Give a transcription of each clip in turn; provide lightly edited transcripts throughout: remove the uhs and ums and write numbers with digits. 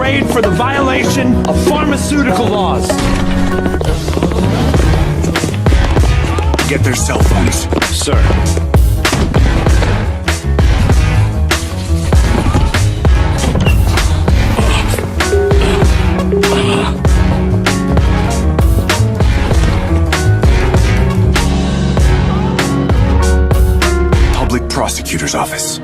raid for the violation of pharmaceutical laws. Get their cell phones. Sir. Public Prosecutor's Office.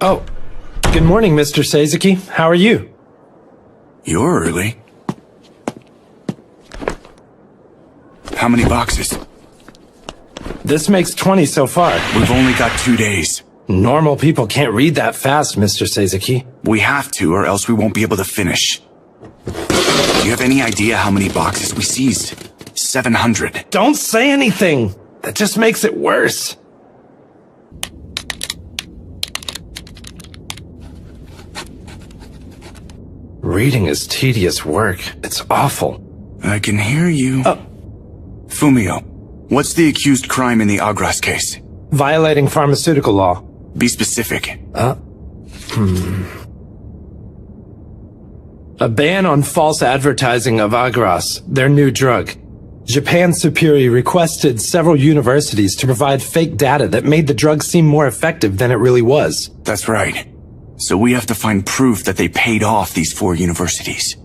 Oh, good morning, Mr. Sazaki. How are you? You're early. How many boxes? This makes 20 so far. We've only got 2 days. Normal people can't read that fast, Mr. Sazaki. We have to, or else we won't be able to finish. Do you have any idea how many boxes we seized? 700. Don't say anything! That just makes it worse. Reading is tedious work. It's awful. I can hear you. Fumio, what's the accused crime in the Agras case? Violating pharmaceutical law. Be specific. A ban on false advertising of Agras, their new drug. Japan's superior requested several universities to provide fake data that made the drug seem more effective than it really was. That's right. So we have to find proof that they paid off these 4 universities.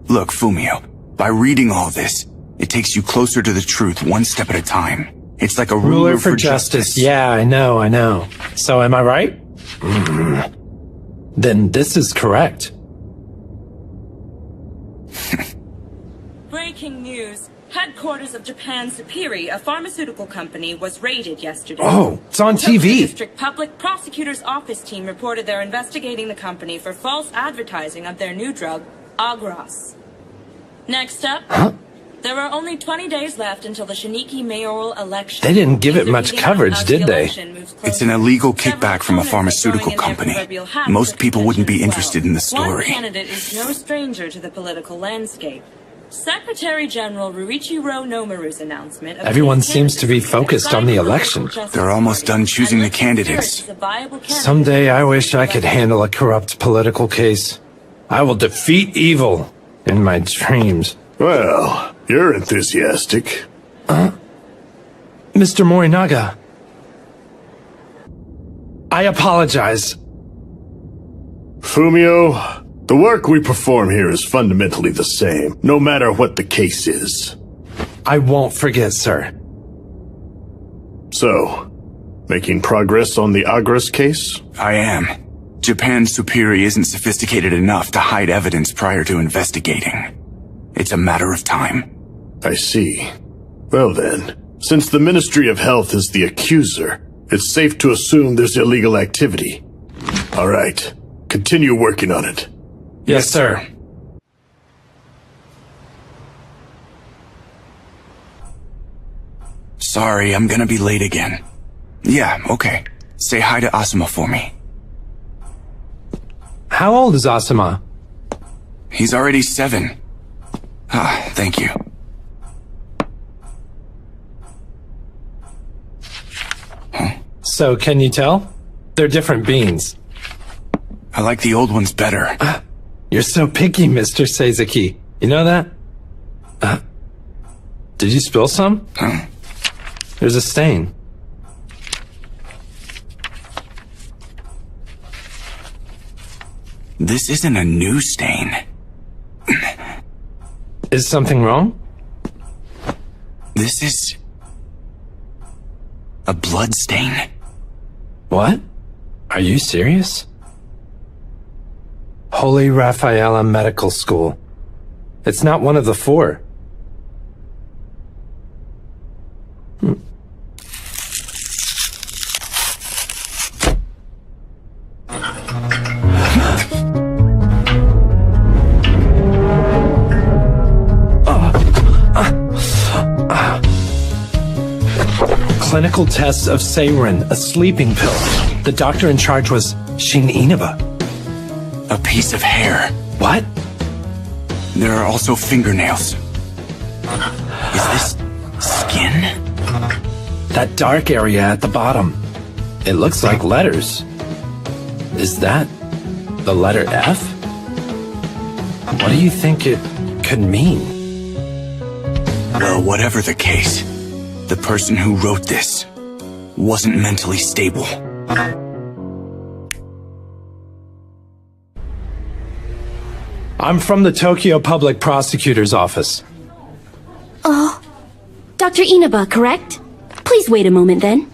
Look, Fumio, by reading all this, it takes you closer to the truth one step at a time. It's like a ruler for justice. Yeah, I know. So am I right? Then this is correct. Breaking news. Headquarters of Japan's Superi, a pharmaceutical company, was raided yesterday. Oh, it's on Tokyo TV. District Public Prosecutor's Office team reported they're investigating the company for false advertising of their new drug, Agras. Next up, there are only 20 days left until the Shiniki mayoral election. They didn't give it much coverage, did they? It's an illegal kickback from a pharmaceutical company. Most people wouldn't be interested in the story. One candidate is no stranger to the political landscape. Secretary General Ruichiro Nomaru's announcement. Everyone seems to be focused on the election. They're almost done choosing the candidates. Someday I wish I could handle a corrupt political case. I will defeat evil in my dreams. Well, you're enthusiastic. Mr. Morinaga. I apologize. Fumio, the work we perform here is fundamentally the same, no matter what the case is. I won't forget, sir. So, making progress on the Agras case? I am. Japan's superior isn't sophisticated enough to hide evidence prior to investigating. It's a matter of time. I see. Well then, since the Ministry of Health is the accuser, it's safe to assume there's illegal activity. All right, continue working on it. Yes, sir. Sorry, I'm gonna be late again. Yeah, okay. Say hi to Asuma for me. How old is Asuma? He's already 7. Ah, thank you. So, can you tell? They're different beans. I like the old ones better. You're so picky, Mr. Sazaki. You know that? Did you spill some? Huh? There's a stain. This isn't a new stain. Is something wrong? This is a blood stain. What? Are you serious? Holy Rafaela Medical School. It's not one of the 4. Clinical tests of Seirin, a sleeping pill. The doctor in charge was Shin Inaba. A piece of hair. What? There are also fingernails. Is this skin? That dark area at the bottom. It looks like letters. Is that the letter F? What do you think it could mean? Well, whatever the case, the person who wrote this wasn't mentally stable. I'm from the Tokyo Public Prosecutor's Office. Oh, Dr. Inaba, correct? Please wait a moment then.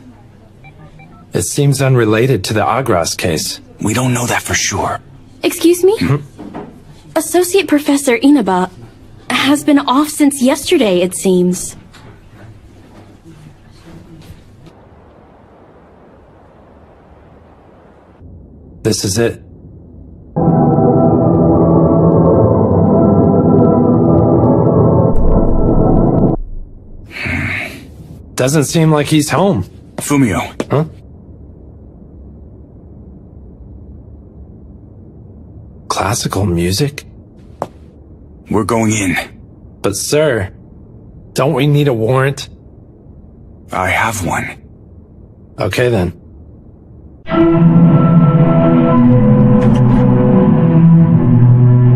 It seems unrelated to the Agras case. We don't know that for sure. Excuse me? Associate Professor Inaba has been off since yesterday, it seems. This is it. Doesn't seem like he's home. Fumio. Huh? Classical music? We're going in. But sir, don't we need a warrant? I have one. Okay then.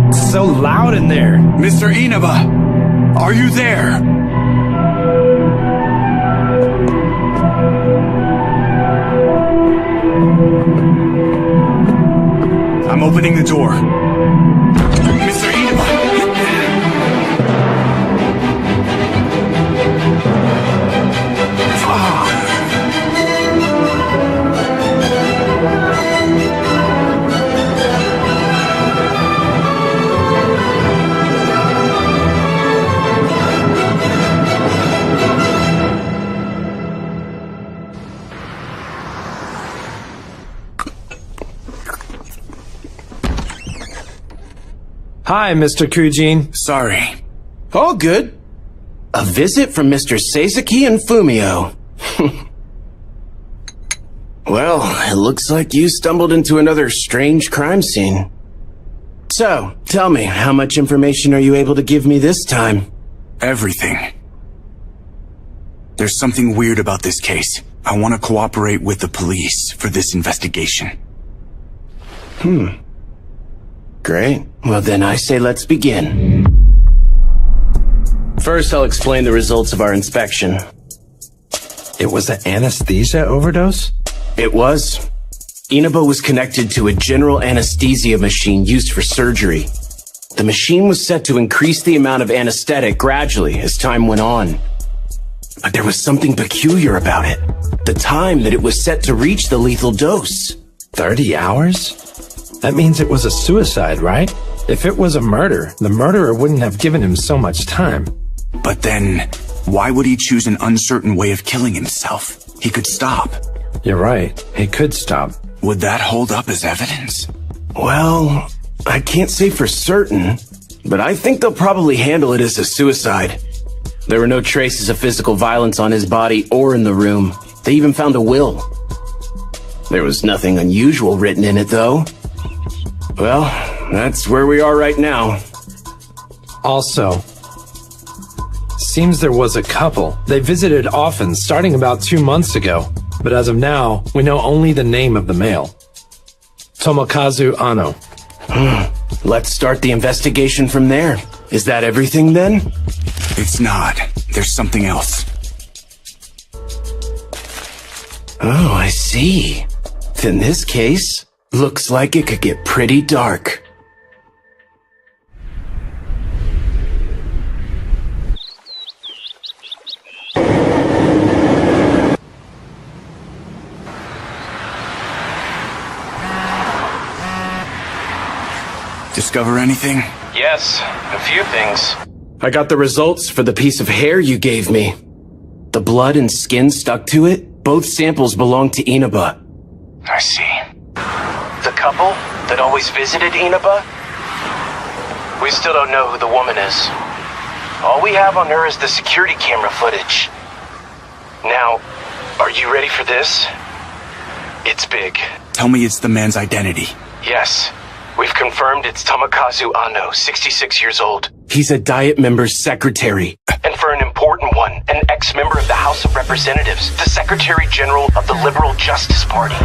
It's so loud in there. Mr. Inaba, are you there? I'm opening the door. Mr. Inaba! Hi, Mr. Kujin. Sorry. All good. A visit from Mr. Seisaki and Fumio. Well, it looks like you stumbled into another strange crime scene. So, tell me, how much information are you able to give me this time? Everything. There's something weird about this case. I want to cooperate with the police for this investigation. Great. Well then I say let's begin. First I'll explain the results of our inspection. It was an anesthesia overdose? It was. Inaba was connected to a general anesthesia machine used for surgery. The machine was set to increase the amount of anesthetic gradually as time went on. But there was something peculiar about it. The time that it was set to reach the lethal dose. 30 hours? That means it was a suicide, right? If it was a murder, the murderer wouldn't have given him so much time. But then, why would he choose an uncertain way of killing himself? He could stop. You're right. He could stop. Would that hold up as evidence? Well, I can't say for certain, but I think they'll probably handle it as a suicide. There were no traces of physical violence on his body or in the room. They even found a will. There was nothing unusual written in it, though. Well, that's where we are right now. Also, seems there was a couple. They visited often, starting about 2 months ago. But as of now, we know only the name of the male. Tomokazu Ano. Let's start the investigation from there. Is that everything then? It's not. There's something else. Oh, I see. In this case, looks like it could get pretty dark. Discover anything? Yes, a few things. I got the results for the piece of hair you gave me. The blood and skin stuck to it. Both samples belong to Inaba. I see. The couple that always visited Inaba? We still don't know who the woman is. All we have on her is the security camera footage. Now, Are you ready for this? It's big. Tell me it's the man's identity. Yes. We've confirmed it's Tomokazu Anno, 66 years old. He's a Diet member's secretary. And for an important one, an ex-member of the House of Representatives, the Secretary General of the Liberal Justice Party.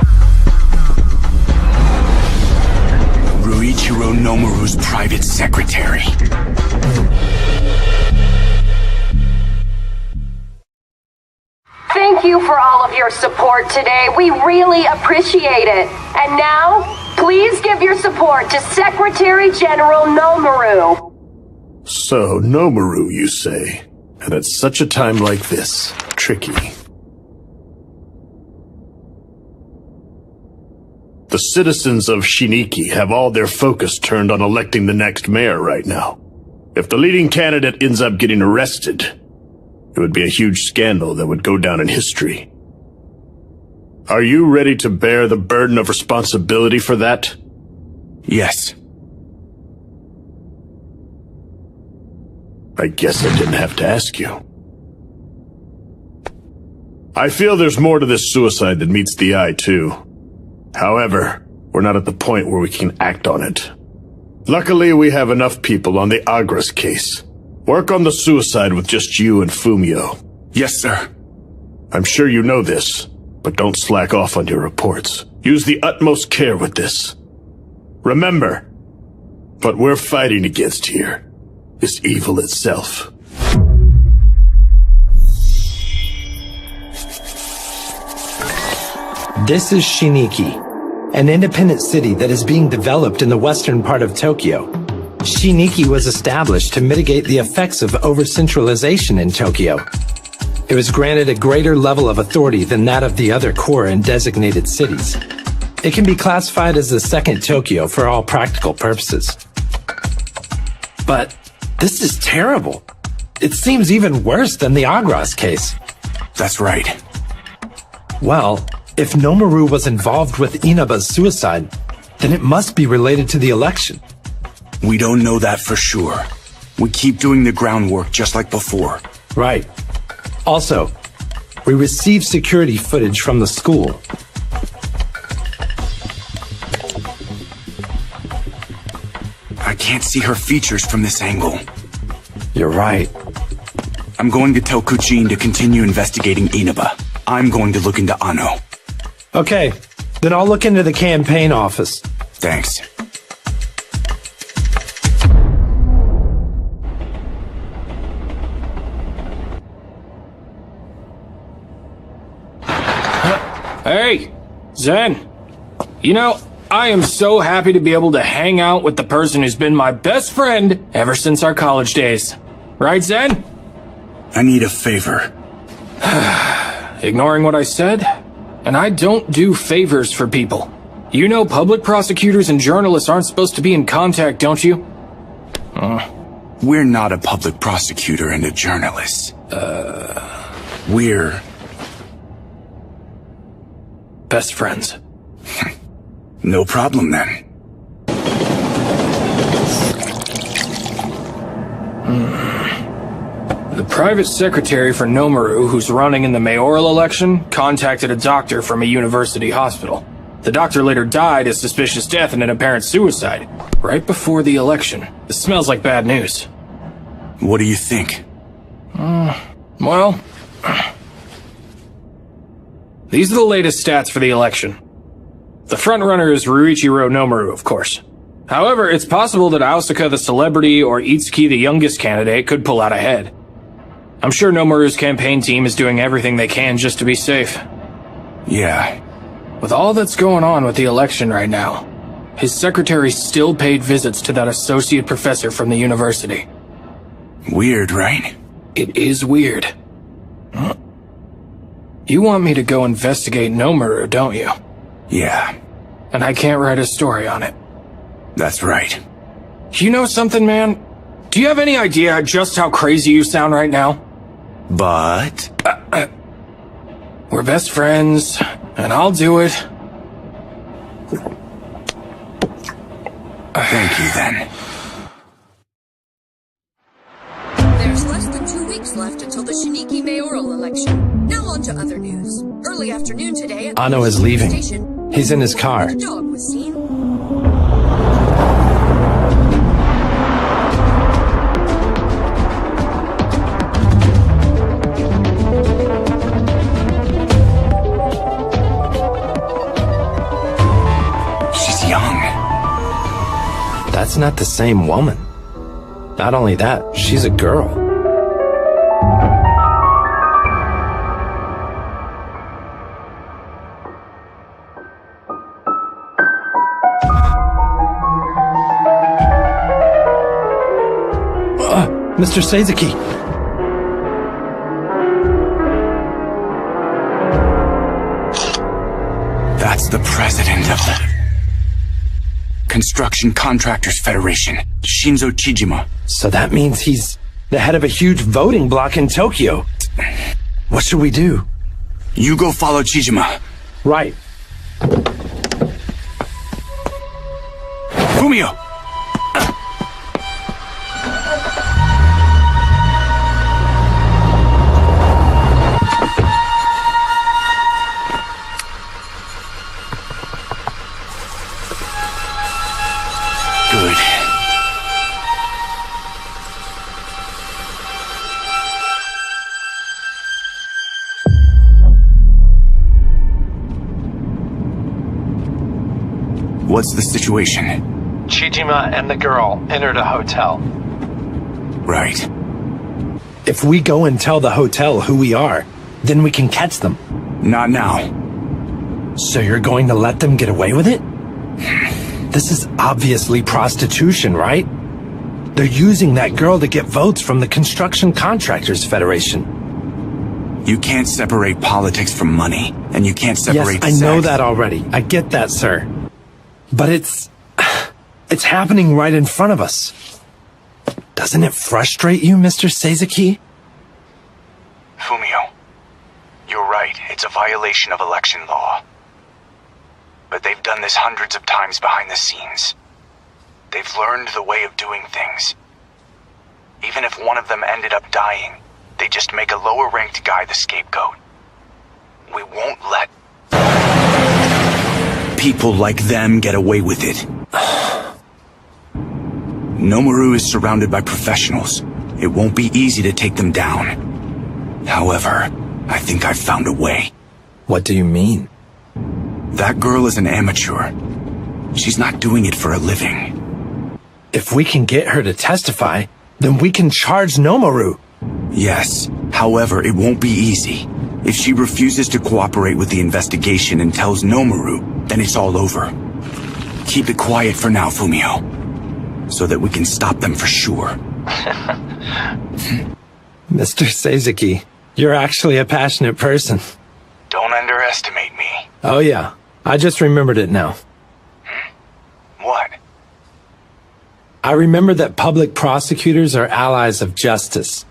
Ruichiro Nomaru's private secretary. Thank you for all of your support today. We really appreciate it. And now, please give your support to Secretary General Nomaru. So, Nomaru, you say? And at such a time like this, tricky. The citizens of Shiniki have all their focus turned on electing the next mayor right now. If the leading candidate ends up getting arrested, it would be a huge scandal that would go down in history. Are you ready to bear the burden of responsibility for that? Yes. I guess I didn't have to ask you. I feel there's more to this suicide than meets the eye, too. However, we're not at the point where we can act on it. Luckily, we have enough people on the Agras case. Work on the suicide with just you and Fumio. Yes, sir. I'm sure you know this, but don't slack off on your reports. Use the utmost care with this. Remember, what we're fighting against here is evil itself. This is Shiniki, an independent city that is being developed in the western part of Tokyo. Shiniki was established to mitigate the effects of over-centralization in Tokyo. It was granted a greater level of authority than that of the other core and designated cities. It can be classified as the second Tokyo for all practical purposes. But this is terrible. It seems even worse than the Agras case. That's right. Well, if Nomaru was involved with Inaba's suicide, then it must be related to the election. We don't know that for sure. We keep doing the groundwork just like before. Right. Also, we received security footage from the school. I can't see her features from this angle. You're right. I'm going to tell Kuchin to continue investigating Inaba. I'm going to look into Anno. Okay, then I'll look into the campaign office. Thanks. Hey, Zen. You know, I am so happy to be able to hang out with the person who's been my best friend ever since our college days. Right, Zen? I need a favor. Ignoring what I said? And I don't do favors for people. You know public prosecutors and journalists aren't supposed to be in contact, don't you? We're not a public prosecutor and a journalist. We're... best friends. No problem, then. The private secretary for Nomaru, who's running in the mayoral election, contacted a doctor from a university hospital. The doctor later died a suspicious death and an apparent suicide, right before the election. This smells like bad news. What do you think? Well... these are the latest stats for the election. The frontrunner is Ruichiro Nomaru, of course. However, it's possible that Aosaka the celebrity or Itsuki the youngest candidate could pull out ahead. I'm sure Nomaru's campaign team is doing everything they can just to be safe. Yeah. With all that's going on with the election right now, his secretary still paid visits to that associate professor from the university. Weird, right? It is weird. You want me to go investigate Nomaru, don't you? Yeah. And I can't write a story on it. That's right. You know something, man? Do you have any idea just how crazy you sound right now? But... We're best friends, and I'll do it. Thank you, then. There's less than 2 weeks left until the Shiniki mayoral election. Now On to other news. Early afternoon today at Ano is leaving. Station, He's in his car. a dog was seen. She's young. That's not the same woman. Not only that, she's a girl. Mr. Seizuki. That's the president of the Construction Contractors Federation, Shinzo Chijima. So that means he's the head of a huge voting bloc in Tokyo. What should we do? You go follow Chijima. Right. Fumio! Good. What's the situation? Chijima and the girl entered a hotel. Right. If we go and tell the hotel who we are, then we can catch them. Not now. So you're going to let them get away with it? This is obviously prostitution, right? They're using that girl to get votes from the Construction Contractors Federation. You can't separate politics from money, and you can't separate Yes, I know sex. that already. I get that, sir. But it's happening right in front of us. Doesn't it frustrate you, Mr. Seizuki? Fumio, you're right. It's a violation of election law. But they've done this hundreds of times behind the scenes. They've learned the way of doing things. Even if one of them ended up dying, they just make a lower-ranked guy the scapegoat. We won't let people like them get away with it. Nomaru is surrounded by professionals. It won't be easy to take them down. However, I think I've found a way. What do you mean? That girl is an amateur. She's not doing it for a living. If we can get her to testify, then we can charge Nomaru. Yes, however, it won't be easy. If she refuses to cooperate with the investigation and tells Nomaru, then it's all over. Keep it quiet for now, Fumio, so that we can stop them for sure. Mr. Seizuki, you're actually a passionate person. Don't underestimate me. Oh yeah, I just remembered it now. What? I remember that public prosecutors are allies of justice.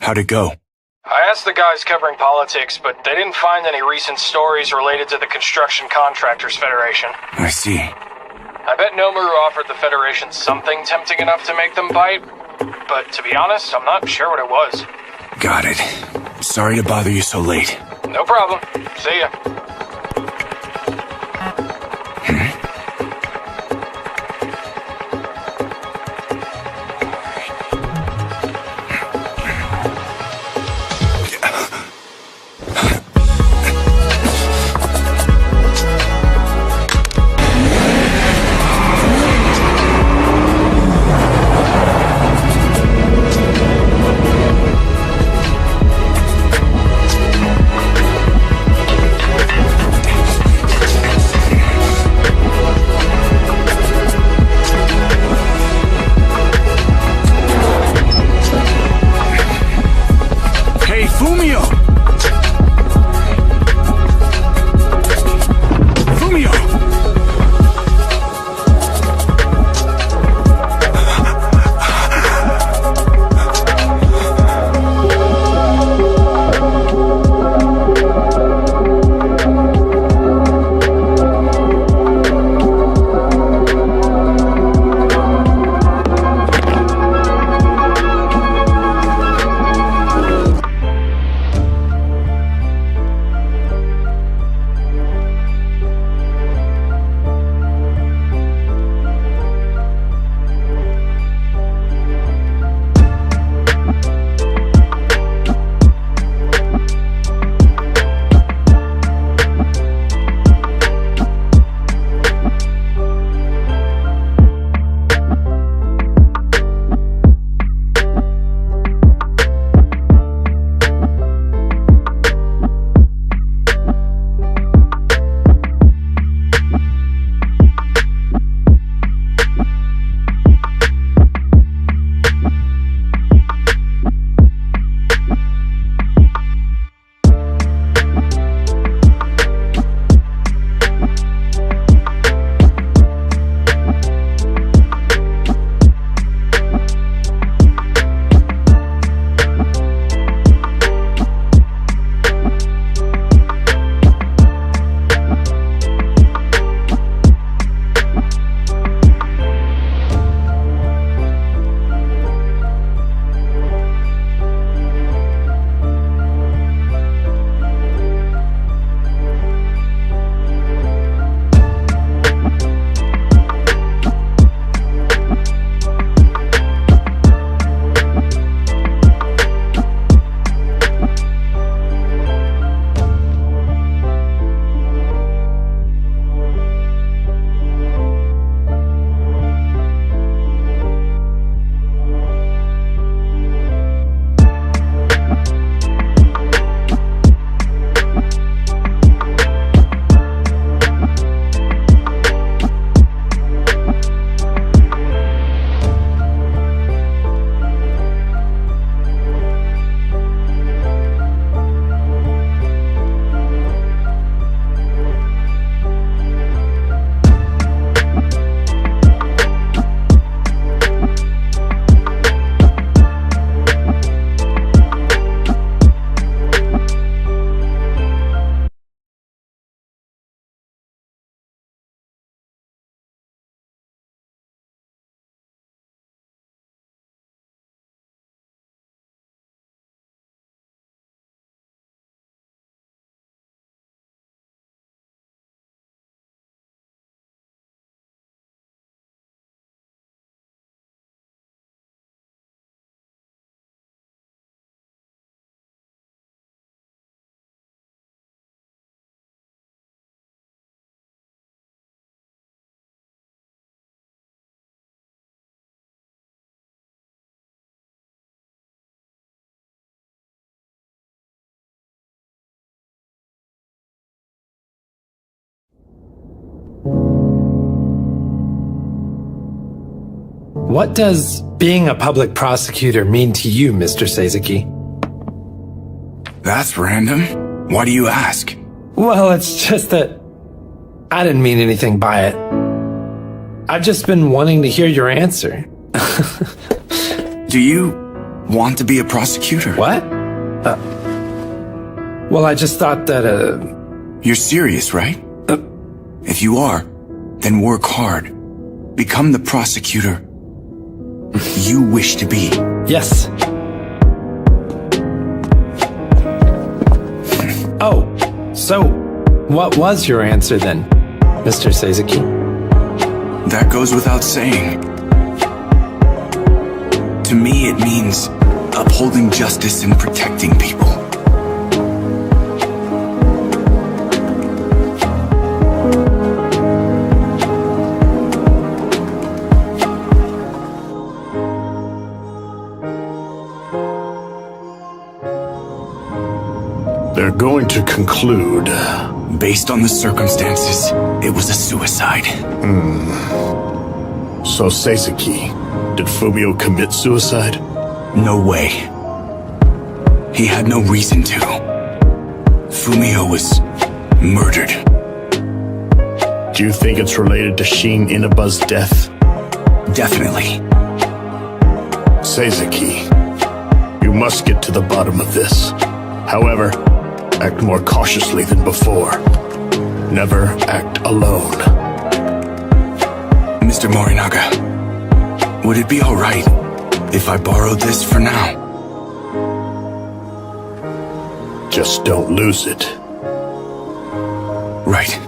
How'd it go? I asked the guys covering politics, but they didn't find any recent stories related to the Construction Contractors Federation. I see. I bet Nomaru offered the Federation something tempting enough to make them bite, but to be honest, I'm not sure what it was. Got it. Sorry to bother you so late. No problem. See ya. What does being a public prosecutor mean to you, Mr. Seizuki? That's random. Why do you ask? Well, it's just that I didn't mean anything by it. I've just been wanting to hear your answer. Do you want to be a prosecutor? What? Well, I just thought that, You're serious, right? If you are, then work hard. Become the prosecutor you wish to be. Yes. Oh, so what was your answer then, Mr. Seizuki? That goes without saying. To me, it means upholding justice and protecting people. They're going to conclude. Based on the circumstances, it was a suicide. So Seizuki, did Fumio commit suicide? No way. He had no reason to. Fumio was murdered. Do you think it's related to Shin Inaba's death? Definitely. Seizuki, you must get to the bottom of this. However, act more cautiously than before. Never act alone. Mr. Morinaga, would it be alright if I borrowed this for now? Just don't lose it. Right.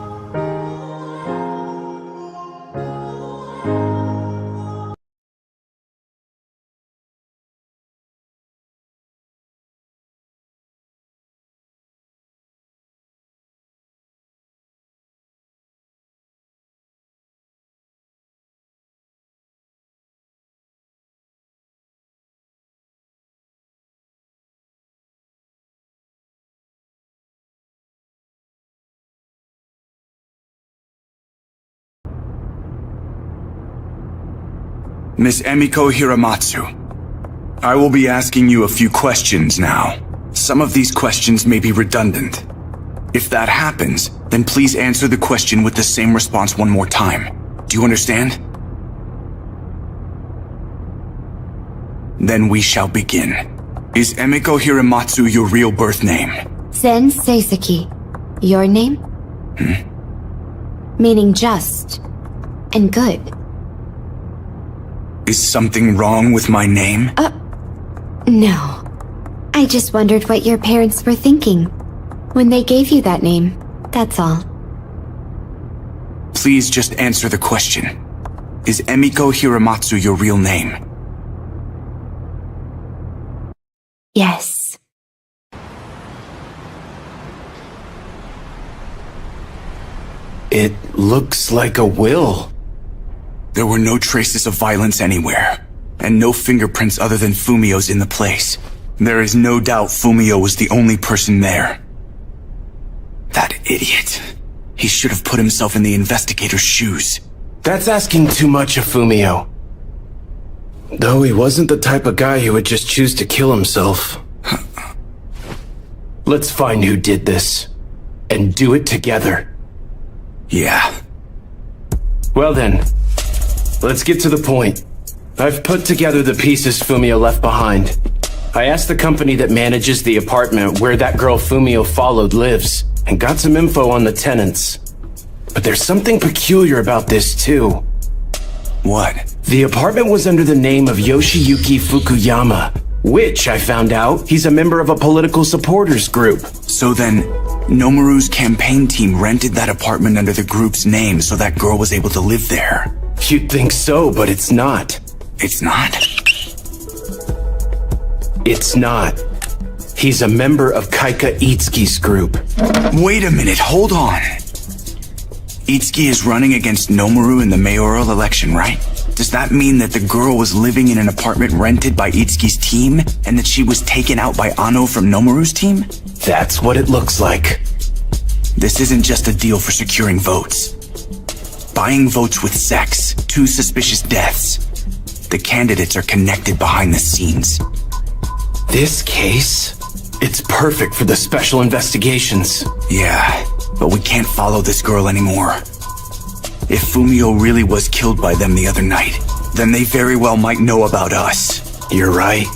Miss Emiko Hiramatsu, I will be asking you a few questions now. Some of these questions may be redundant. If that happens, then please answer the question with the same response one more time. Do you understand? Then we shall begin. Is Emiko Hiramatsu your real birth name? Zen Seizuki. Your name? Meaning just and good. Is something wrong with my name? No. I just wondered what your parents were thinking when they gave you that name. That's all. Please just answer the question. Is Emiko Hiramatsu your real name? Yes. It looks like a will. There were no traces of violence anywhere, and no fingerprints other than Fumio's in the place. There is no doubt Fumio was the only person there. That idiot. He should have put himself in the investigator's shoes. That's asking too much of Fumio. Though he wasn't the type of guy who would just choose to kill himself. Let's find who did this, and do it together. Yeah. Well then, let's get to the point. I've put together the pieces Fumio left behind. I asked the company that manages the apartment where that girl Fumio followed lives, and got some info on the tenants. But there's something peculiar about this too. What? The apartment was under the name of Yoshiyuki Fukuyama, which, I found out, he's a member of a political supporters group. So then, Nomaru's campaign team rented that apartment under the group's name so that girl was able to live there. You'd think so, but it's not. It's not? It's not. He's a member of Kaika Itsuki's group. Wait a minute, hold on. Itsuki is running against Nomaru in the mayoral election, right? Does that mean that the girl was living in an apartment rented by Itsuki's team, and that she was taken out by Ano from Nomaru's team? That's what it looks like. This isn't just a deal for securing votes. Buying votes with sex, two suspicious deaths. The candidates are connected behind the scenes. This case? It's perfect for the special investigations. Yeah, but we can't follow this girl anymore. If Fumio really was killed by them the other night, then they very well might know about us. You're right.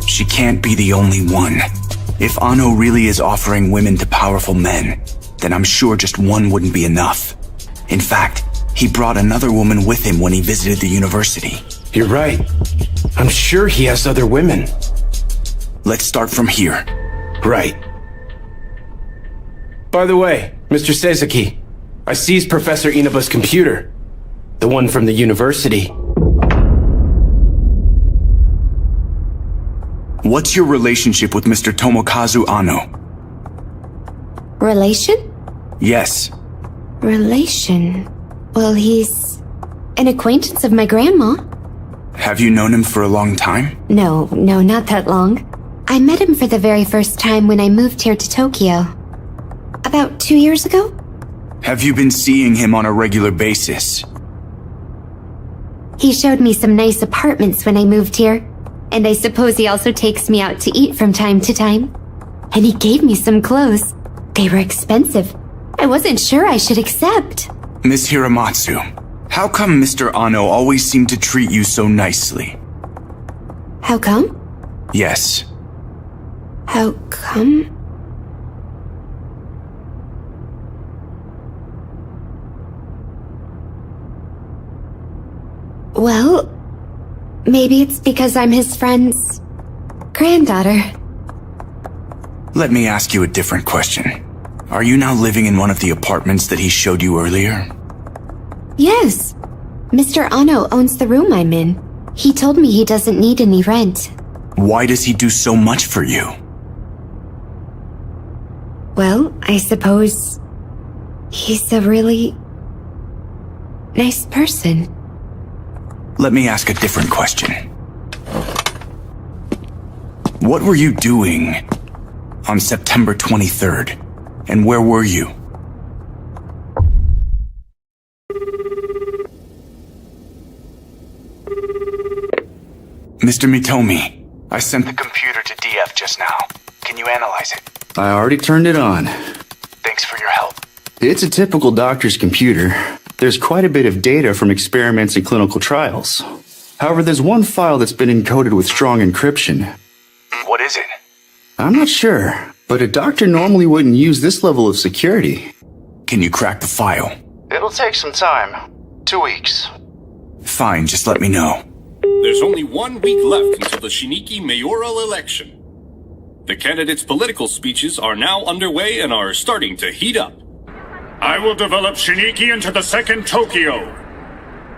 She can't be the only one. If Ano really is offering women to powerful men, then I'm sure just one wouldn't be enough. In fact, he brought another woman with him when he visited the university. You're right. I'm sure he has other women. Let's start from here. Right. By the way, Mr. Sezaki, I seized Professor Inaba's computer. The one from the university. What's your relationship with Mr. Tomokazu Ano? Relation? Yes. Relation? Well, he's an acquaintance of my grandma. Have you known him for a long time? No, not that long. I met him for the very first time when I moved here to Tokyo. About 2 years ago? Have you been seeing him on a regular basis? He showed me some nice apartments when I moved here, and I suppose he also takes me out to eat from time to time. And he gave me some clothes. They were expensive. I wasn't sure I should accept. Miss Hiramatsu, how come Mr. Ano always seemed to treat you so nicely? How come? Yes. How come? Well, maybe it's because I'm his friend's granddaughter. Let me ask you a different question. Are you now living in one of the apartments that he showed you earlier? Yes. Mr. Ano owns the room I'm in. He told me he doesn't need any rent. Why does he do so much for you? Well, I suppose he's a really nice person. Let me ask a different question. What were you doing on September 23rd? And where were you? Mr. Mitomi, I sent the computer to DF just now. Can you analyze it? I already turned it on. Thanks for your help. It's a typical doctor's computer. There's quite a bit of data from experiments and clinical trials. However, there's one file that's been encoded with strong encryption. What is it? I'm not sure, but a doctor normally wouldn't use this level of security. Can you crack the file? It'll take some time. 2 weeks. Fine, just let me know. There's only 1 week left until the Shiniki mayoral election. The candidates' political speeches are now underway and are starting to heat up. I will develop Shiniki into the second Tokyo.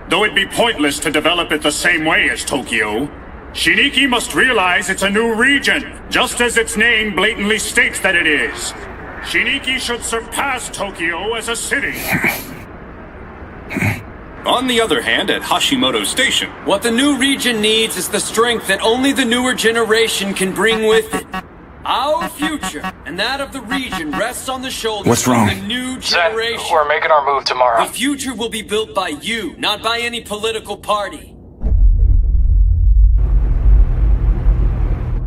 Though it be pointless to develop it the same way as Tokyo, Shiniki must realize it's a new region, just as its name blatantly states that it is. Shiniki should surpass Tokyo as a city. On the other hand, at Hashimoto Station, what the new region needs is the strength that only the newer generation can bring with it. Our future and that of the region rests on the shoulders of the new generation. Zen, we're making our move tomorrow. The future will be built by you, not by any political party.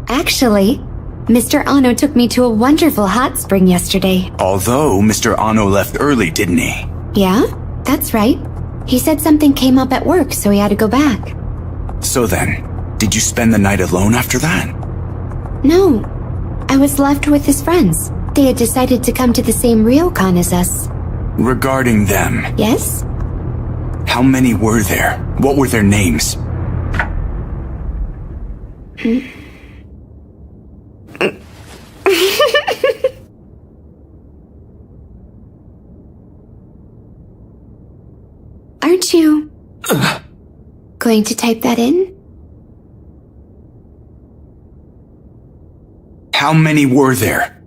Actually, Mr. Ano took me to a wonderful hot spring yesterday. Although Mr. Ano left early, didn't he? Yeah, that's right. He said something came up at work, so he had to go back. So then, did you spend the night alone after that? No. I was left with his friends. They had decided to come to the same ryokan as us. Regarding them. Yes? How many were there? What were their names? Aren't you going to type that in? How many were there?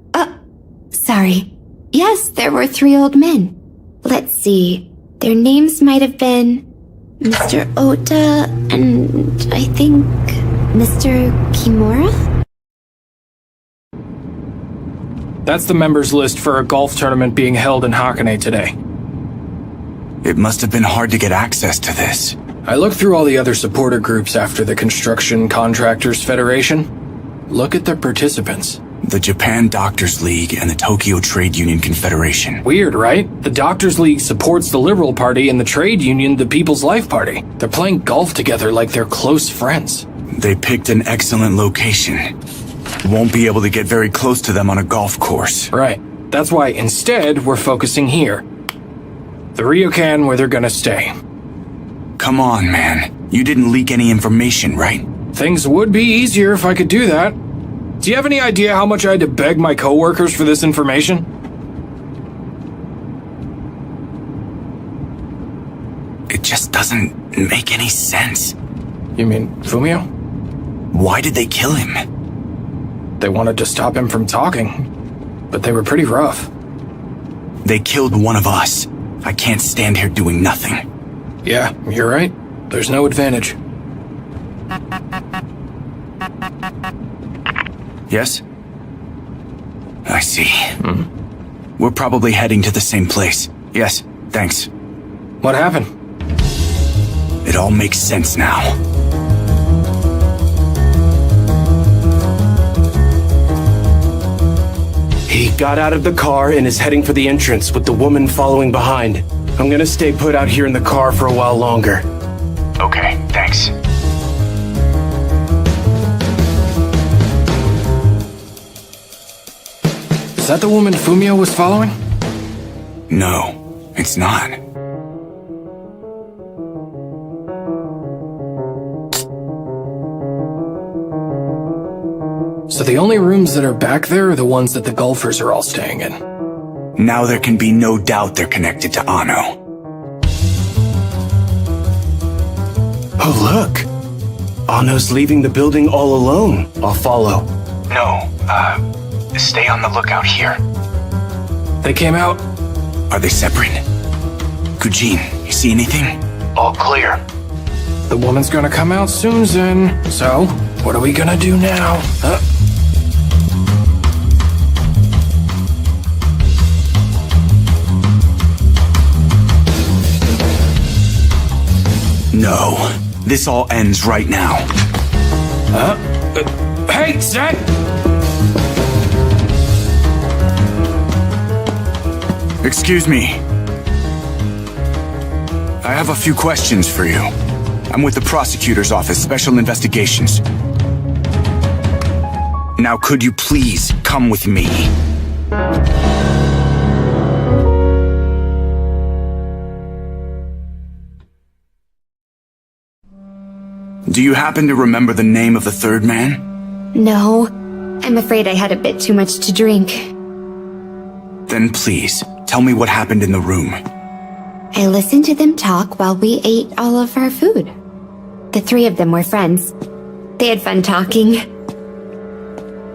Sorry. Yes, there were 3 old men. Let's see. Their names might have been Mr. Ota and I think Mr. Kimura? That's the members list for a golf tournament being held in Hakone today. It must have been hard to get access to this. I looked through all the other supporter groups after the Construction Contractors Federation. Look at the participants. The Japan Doctors League and the Tokyo Trade Union Confederation. Weird, right? The Doctors League supports the Liberal Party and the Trade Union the People's Life Party. They're playing golf together like they're close friends. They picked an excellent location. Won't be able to get very close to them on a golf course. Right. That's why instead we're focusing here. The Ryokan where they're gonna stay. Come on, man. You didn't leak any information, right? Things would be easier if I could do that. Do you have any idea how much I had to beg my coworkers for this information? It just doesn't make any sense. You mean Fumio? Why did they kill him? They wanted to stop him from talking, but they were pretty rough. They killed one of us. I can't stand here doing nothing. Yeah, you're right. There's no advantage. Yes? I see. We're probably heading to the same place. Yes, thanks. What happened? It all makes sense now. He got out of the car and is heading for the entrance with the woman following behind. I'm gonna stay put out here in the car for a while longer. Okay, thanks. Is that the woman Fumio was following? No, it's not. So the only rooms that are back there are the ones that the golfers are all staying in. Now there can be no doubt they're connected to Anno. Oh, look. Anno's leaving the building all alone. I'll follow. No, stay on the lookout here. They came out. Are they separate? Kujin, you see anything? All clear. The woman's gonna come out soon, Zen. So, what are we gonna do now? No, this all ends right now. Hey, Zen! Excuse me. I have a few questions for you. I'm with the prosecutor's office, Special Investigations. Now, could you please come with me? Do you happen to remember the name of the third man? No, I'm afraid I had a bit too much to drink. Then please, tell me what happened in the room. I listened to them talk while we ate all of our food. The three of them were friends. They had fun talking.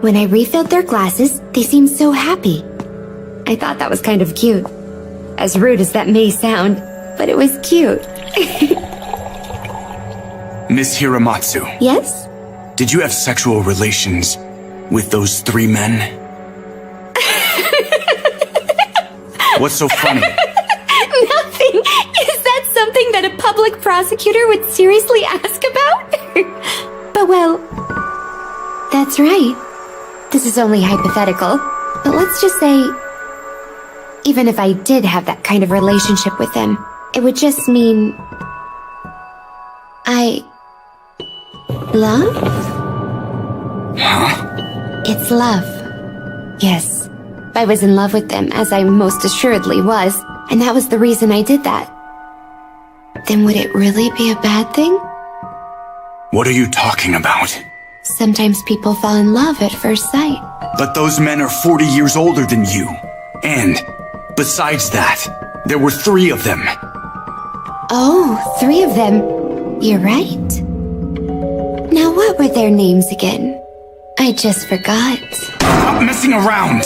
When I refilled their glasses, they seemed so happy. I thought that was kind of cute. As rude as that may sound, but it was cute. Miss Hiramatsu. Yes? Did you have sexual relations with those three men? What's so funny? Nothing. Is that something that a public prosecutor would seriously ask about? But well, that's right. This is only hypothetical. But let's just say, even if I did have that kind of relationship with them, it would just mean love? Huh? It's love. Yes. I was in love with them, as I most assuredly was, and that was the reason I did that. Then would it really be a bad thing? What are you talking about? Sometimes people fall in love at first sight. But those men are 40 years older than you. And, besides that, there were 3 of them. Oh, 3 of them. You're right. Now what were their names again? I just forgot. Stop messing around!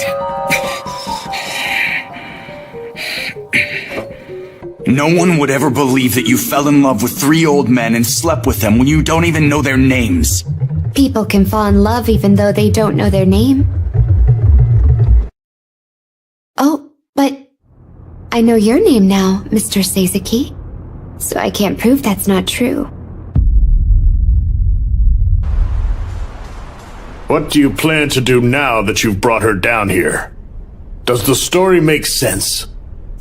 No one would ever believe that you fell in love with 3 old men and slept with them when you don't even know their names. People can fall in love even though they don't know their name. Oh, but I know your name now, Mr. Seizuki. so I can't prove that's not true. What do you plan to do now that you've brought her down here? Does the story make sense?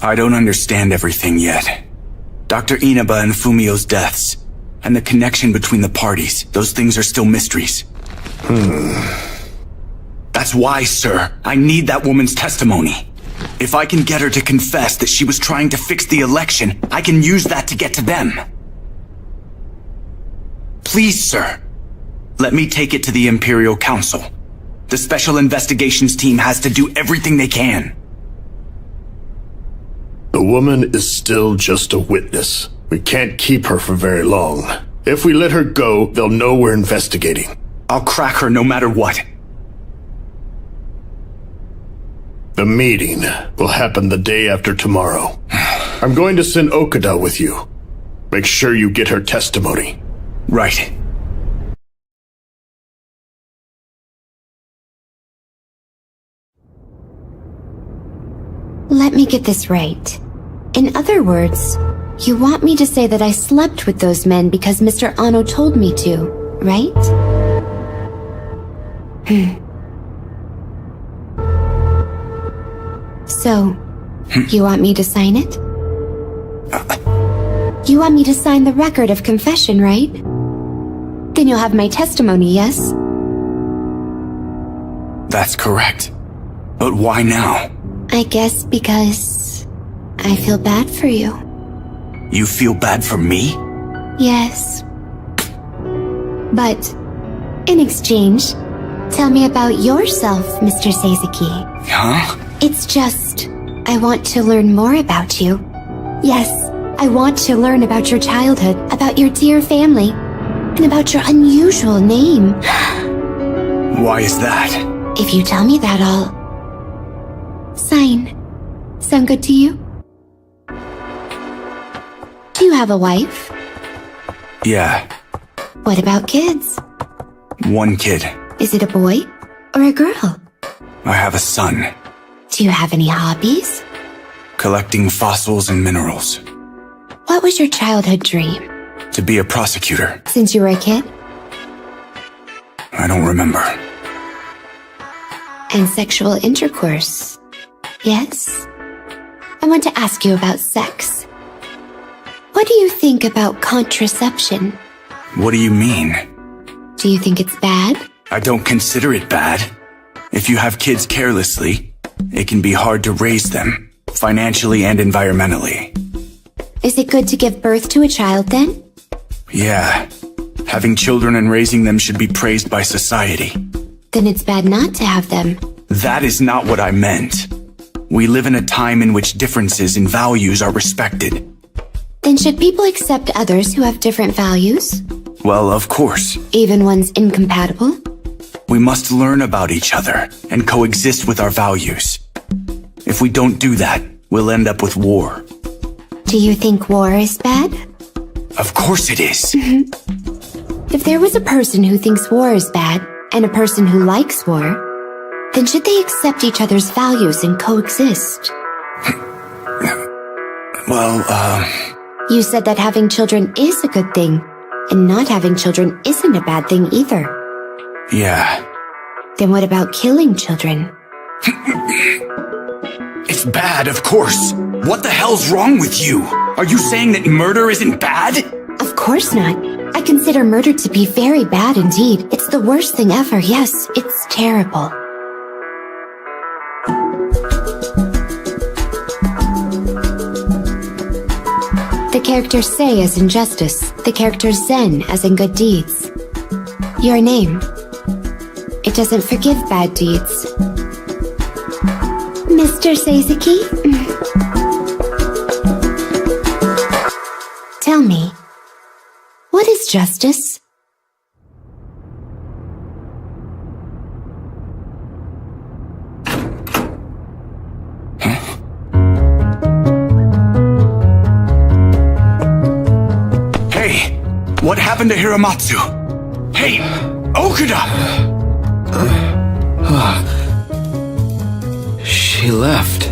I don't understand everything yet. Dr. Inaba and Fumio's deaths, and the connection between the parties, those things are still mysteries. That's why, sir, I need that woman's testimony. If I can get her to confess that she was trying to fix the election, I can use that to get to them. Please, sir, let me take it to the Imperial Council. The Special Investigations team has to do everything they can. The woman is still just a witness. We can't keep her for very long. If we let her go, they'll know we're investigating. I'll crack her no matter what. The meeting will happen the day after tomorrow. I'm going to send Okada with you. Make sure you get her testimony. Right. Let me get this right. In other words, you want me to say that I slept with those men because Mr. Ano told me to, right? So, you want me to sign it? You want me to sign the record of confession, right? Then you'll have my testimony, yes? That's correct. But why now? I guess because I feel bad for you. You feel bad for me? Yes. But, in exchange, tell me about yourself, Mr. Seizaki. Huh? It's just, I want to learn more about you. Yes, I want to learn about your childhood, about your dear family, and about your unusual name. Why is that? If you tell me that, I'll sign. Sound good to you? Do you have a wife? Yeah. What about kids? One kid. Is it a boy or a girl? I have a son. Do you have any hobbies? Collecting fossils and minerals. What was your childhood dream? To be a prosecutor. Since you were a kid? I don't remember. And sexual intercourse. Yes? I want to ask you about sex. What do you think about contraception? What do you mean? Do you think it's bad? I don't consider it bad. If you have kids carelessly, it can be hard to raise them, financially and environmentally. Is it good to give birth to a child then? Yeah. Having children and raising them should be praised by society. Then it's bad not to have them. That is not what I meant. We live in a time in which differences in values are respected. Then should people accept others who have different values? Well, of course. Even ones incompatible? We must learn about each other and coexist with our values. If we don't do that, we'll end up with war. Do you think war is bad? Of course it is. If there was a person who thinks war is bad and a person who likes war, then should they accept each other's values and coexist? Well, You said that having children is a good thing, and not having children isn't a bad thing either. Yeah. Then what about killing children? It's bad, of course. What the hell's wrong with you? Are you saying that murder isn't bad? Of course not. I consider murder to be very bad indeed. It's the worst thing ever. Yes, it's terrible. The characters Sei as in justice, the characters Zen as in good deeds. Your name. It doesn't forgive bad deeds. Mr. Seizaki? Tell me, what is justice? Hey, what happened to Hiramatsu? Hey, Okada! She left.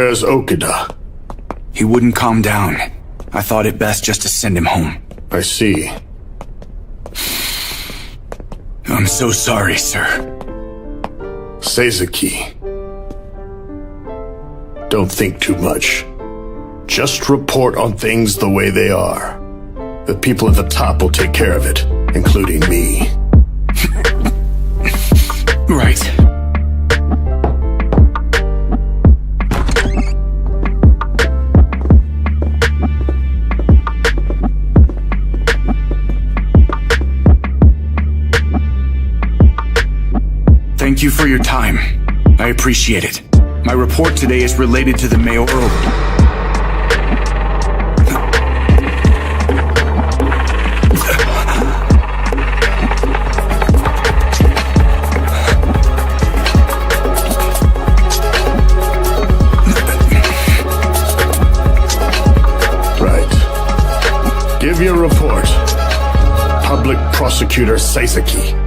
Where's Okada? He wouldn't calm down. I thought it best just to send him home. I see. I'm so sorry, sir. Seizuki. Don't think too much. Just report on things the way they are. The people at the top will take care of it, including me. Right. Thank you for your time. I appreciate it. My report today is related to the mayoral... Right. Give your report. Public Prosecutor Seizuki.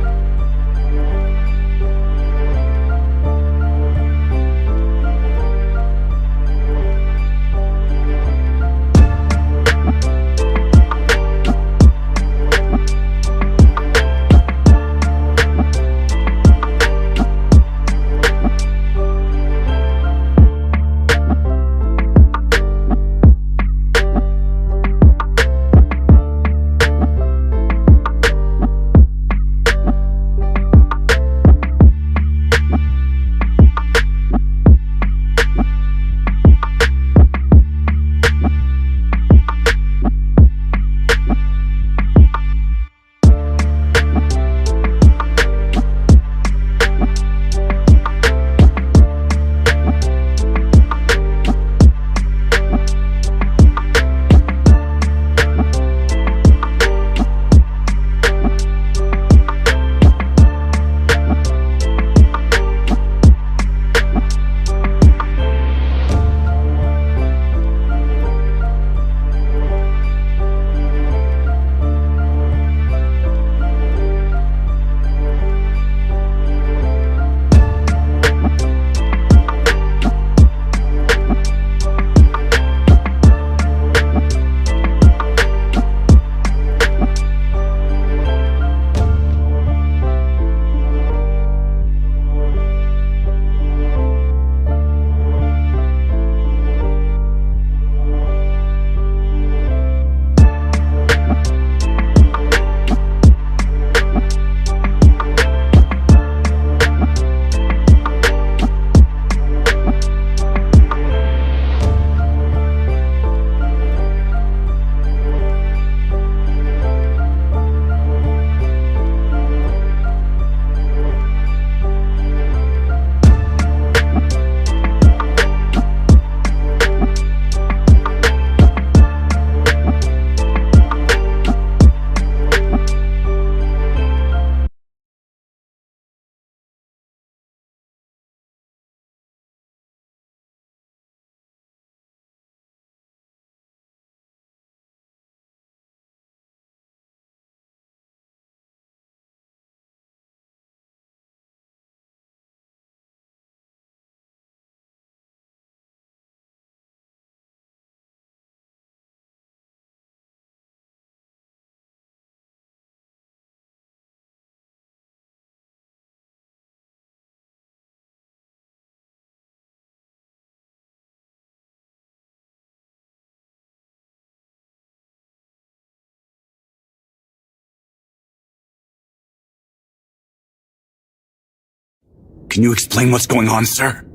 Can you explain what's going on, sir?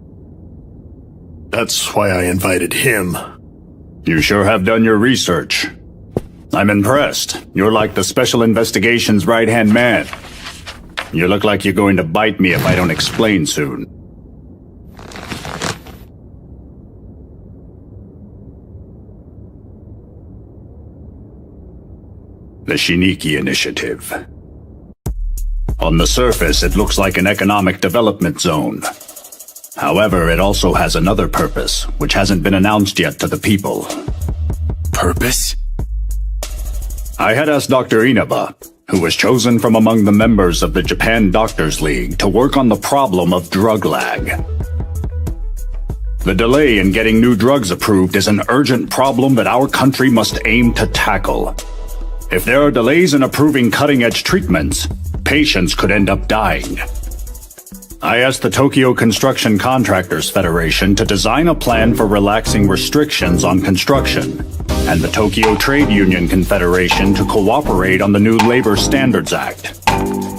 That's why I invited him. You sure have done your research. I'm impressed. You're like the Special Investigations right-hand man. You look like you're going to bite me if I don't explain soon. The Shiniki Initiative. On the surface, it looks like an economic development zone. However, it also has another purpose, which hasn't been announced yet to the people. Purpose? I had asked Dr. Inaba, who was chosen from among the members of the Japan Doctors League, to work on the problem of drug lag. The delay in getting new drugs approved is an urgent problem that our country must aim to tackle. If there are delays in approving cutting-edge treatments, patients could end up dying. I asked the Tokyo Construction Contractors Federation to design a plan for relaxing restrictions on construction, and the Tokyo Trade Union Confederation to cooperate on the new Labor Standards Act.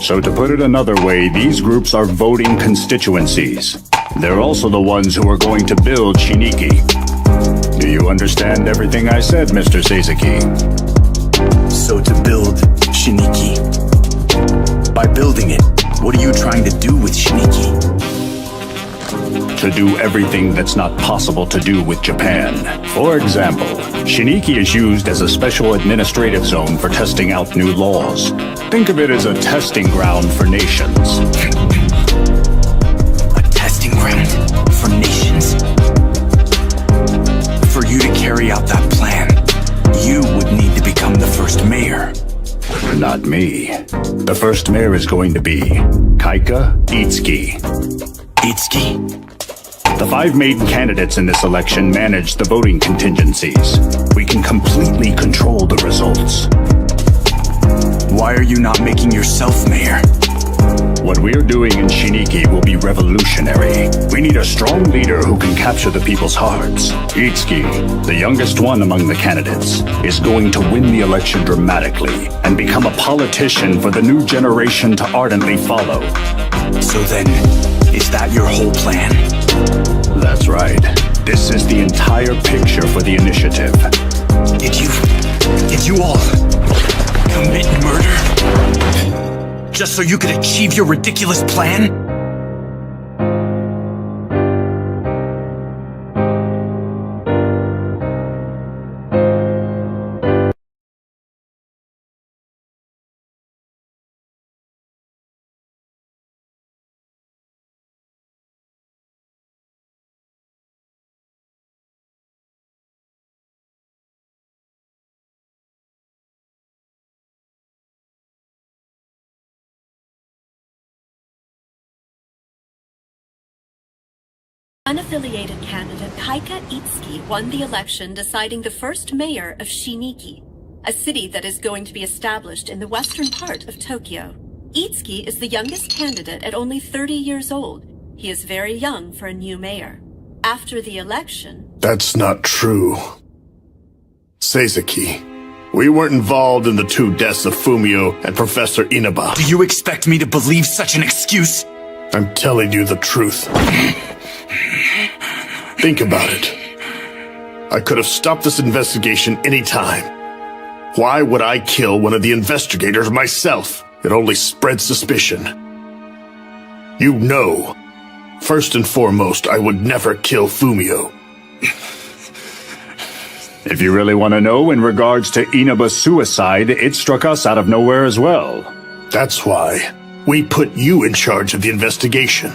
So to put it another way, these groups are voting constituencies. They're also the ones who are going to build Shiniki. Do you understand everything I said, Mr. Sasaki? So to build Shiniki. By building it, what are you trying to do with Shiniki? To do everything that's not possible to do with Japan. For example, Shiniki is used as a special administrative zone for testing out new laws. Think of it as a testing ground for nations. A testing ground for nations? For you to carry out that plan, you would need to become the first mayor. Not me. The first mayor is going to be Kaika Itsuki. Itsuki? The 5 main candidates in this election manage the voting contingencies. We can completely control the results. Why are you not making yourself mayor? What we're doing in Shiniki will be revolutionary. We need a strong leader who can capture the people's hearts. Itsuki, the youngest one among the candidates, is going to win the election dramatically and become a politician for the new generation to ardently follow. So then, is that your whole plan? That's right. This is the entire picture for the initiative. Did you all commit murder? Just so you could achieve your ridiculous plan? Unaffiliated candidate Kaika Itsuki won the election, deciding the first mayor of Shiniki, a city that is going to be established in the western part of Tokyo. Itsuki is the youngest candidate at only 30 years old. He is very young for a new mayor. After the election... That's not true. Sasaki, we weren't involved in the 2 deaths of Fumio and Professor Inaba. Do you expect me to believe such an excuse? I'm telling you the truth. Think about it. I could have stopped this investigation any time. Why would I kill one of the investigators myself? It only spreads suspicion. You know, first and foremost, I would never kill Fumio. If you really want to know, in regards to Inaba's suicide, it struck us out of nowhere as well. That's why we put you in charge of the investigation.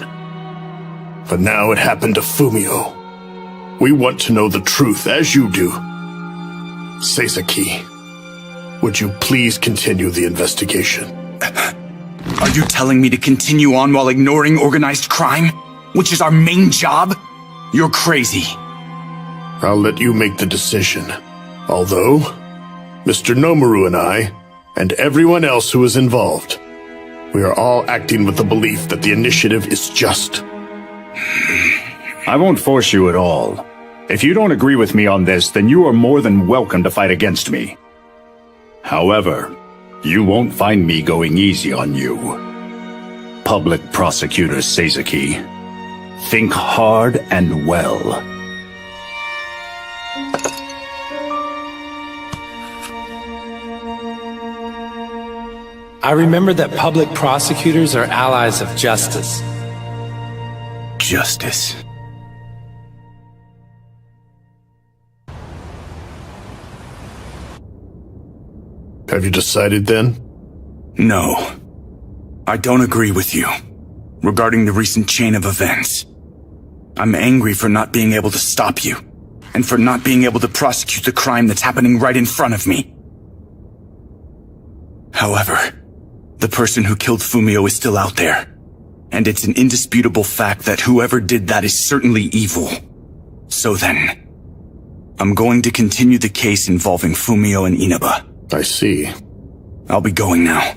But now it happened to Fumio. We want to know the truth, as you do. Sasaki, would you please continue the investigation? Are you telling me to continue on while ignoring organized crime? Which is our main job? You're crazy. I'll let you make the decision. Although, Mr. Nomaru and I, and everyone else who is involved, we are all acting with the belief that the initiative is just. I won't force you at all. If you don't agree with me on this, then you are more than welcome to fight against me. However, you won't find me going easy on you. Public Prosecutor Sasaki, think hard and well. I remember that public prosecutors are allies of justice. Justice. Have you decided then? No. I don't agree with you regarding the recent chain of events. I'm angry for not being able to stop you, and for not being able to prosecute the crime that's happening right in front of me. However, the person who killed Fumio is still out there, and it's an indisputable fact that whoever did that is certainly evil. So then, I'm going to continue the case involving Fumio and Inaba. I see. I'll be going now.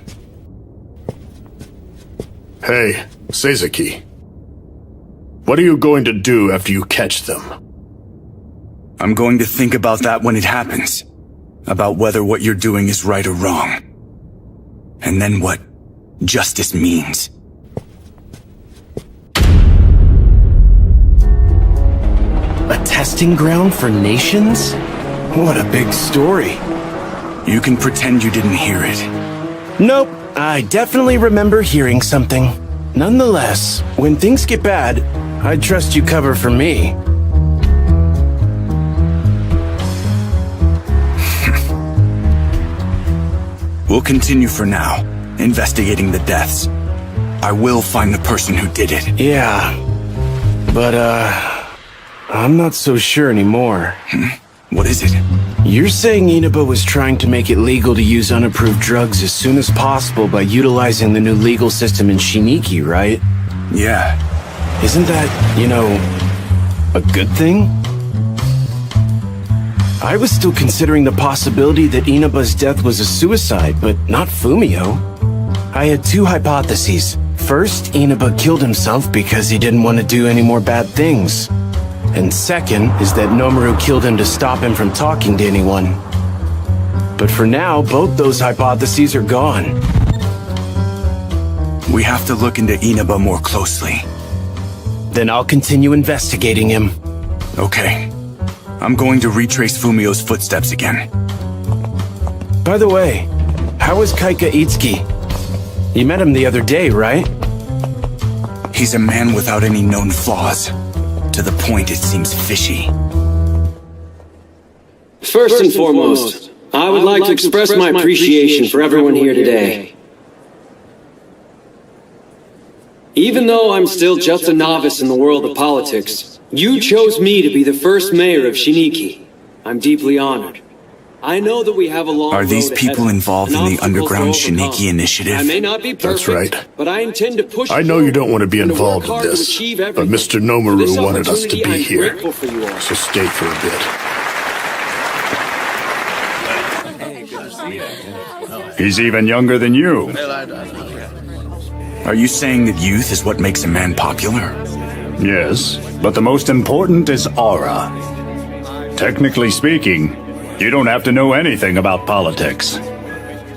Hey, Seizuki. What are you going to do after you catch them? I'm going to think about that when it happens. About whether what you're doing is right or wrong. And then what justice means. A testing ground for nations? What a big story. You can pretend you didn't hear it. Nope, I definitely remember hearing something. Nonetheless, when things get bad, I'd trust you cover for me. We'll continue for now, investigating the deaths. I will find the person who did it. Yeah, but I'm not so sure anymore. What is it? You're saying Inaba was trying to make it legal to use unapproved drugs as soon as possible by utilizing the new legal system in Shiniki, right? Yeah. Isn't that, a good thing? I was still considering the possibility that Inaba's death was a suicide, but not Fumio. I had two hypotheses. First, Inaba killed himself because he didn't want to do any more bad things. And second is that Nomaru killed him to stop him from talking to anyone. But for now, both those hypotheses are gone. We have to look into Inaba more closely. Then I'll continue investigating him. Okay. I'm going to retrace Fumio's footsteps again. By the way, how is Kaika Itsuki? You met him the other day, right? He's a man without any known flaws. To the point it seems fishy. First and foremost, I would like to express my appreciation for everyone here today. Even though I'm still just a novice in the world of politics, you chose me to be the first mayor of Shiniki. I'm deeply honored. I know that we have a long road ahead. Are these people involved in the underground Shiniki initiative? I may not be perfect, that's right. But I intend to push. I know you don't want to be involved in this, but Mr. Nomaru wanted us to be here, so stay for a bit. He's even younger than you. Are you saying that youth is what makes a man popular? Yes, but the most important is aura. Technically speaking, you don't have to know anything about politics.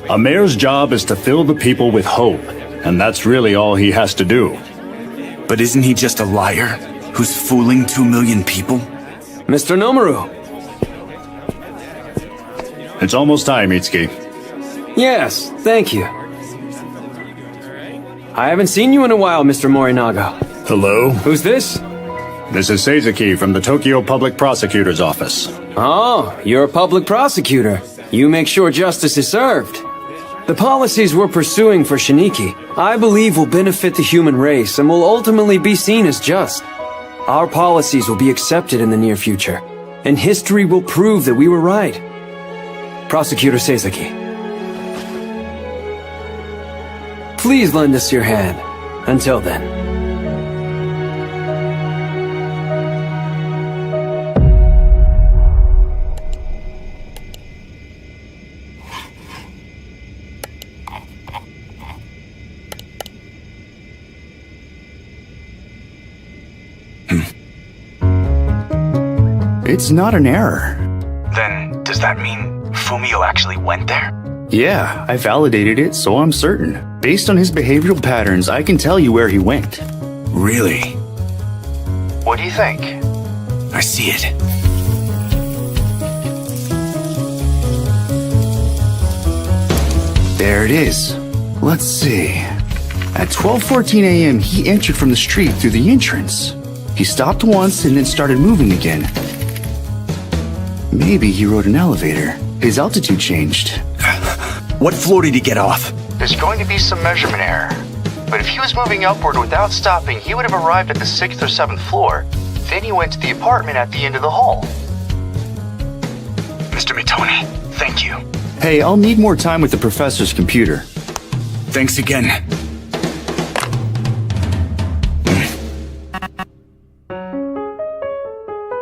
A mayor's job is to fill the people with hope, and that's really all he has to do. But isn't he just a liar who's fooling 2 million people? Mr. Nomaru! It's almost time, Itsuki. Yes, thank you. I haven't seen you in a while, Mr. Morinaga. Hello? Who's this? This is Seizuki from the Tokyo Public Prosecutor's Office. Oh, you're a public prosecutor. You make sure justice is served. The policies we're pursuing for Shiniki, I believe will benefit the human race and will ultimately be seen as just. Our policies will be accepted in the near future, and history will prove that we were right. Prosecutor Seizuki. Please lend us your hand. Until then. It's not an error. Then, does that mean Fumio actually went there? Yeah, I validated it, so I'm certain. Based on his behavioral patterns, I can tell you where he went. Really? What do you think? I see it. There it is. Let's see. At 12:14 a.m., he entered from the street through the entrance. He stopped once and then started moving again. Maybe he rode an elevator. His altitude changed. What floor did he get off? There's going to be some measurement error. But if he was moving upward without stopping, he would have arrived at the 6th or 7th floor. Then he went to the apartment at the end of the hall. Mr. Mitoni, thank you. Hey, I'll need more time with the professor's computer. Thanks again.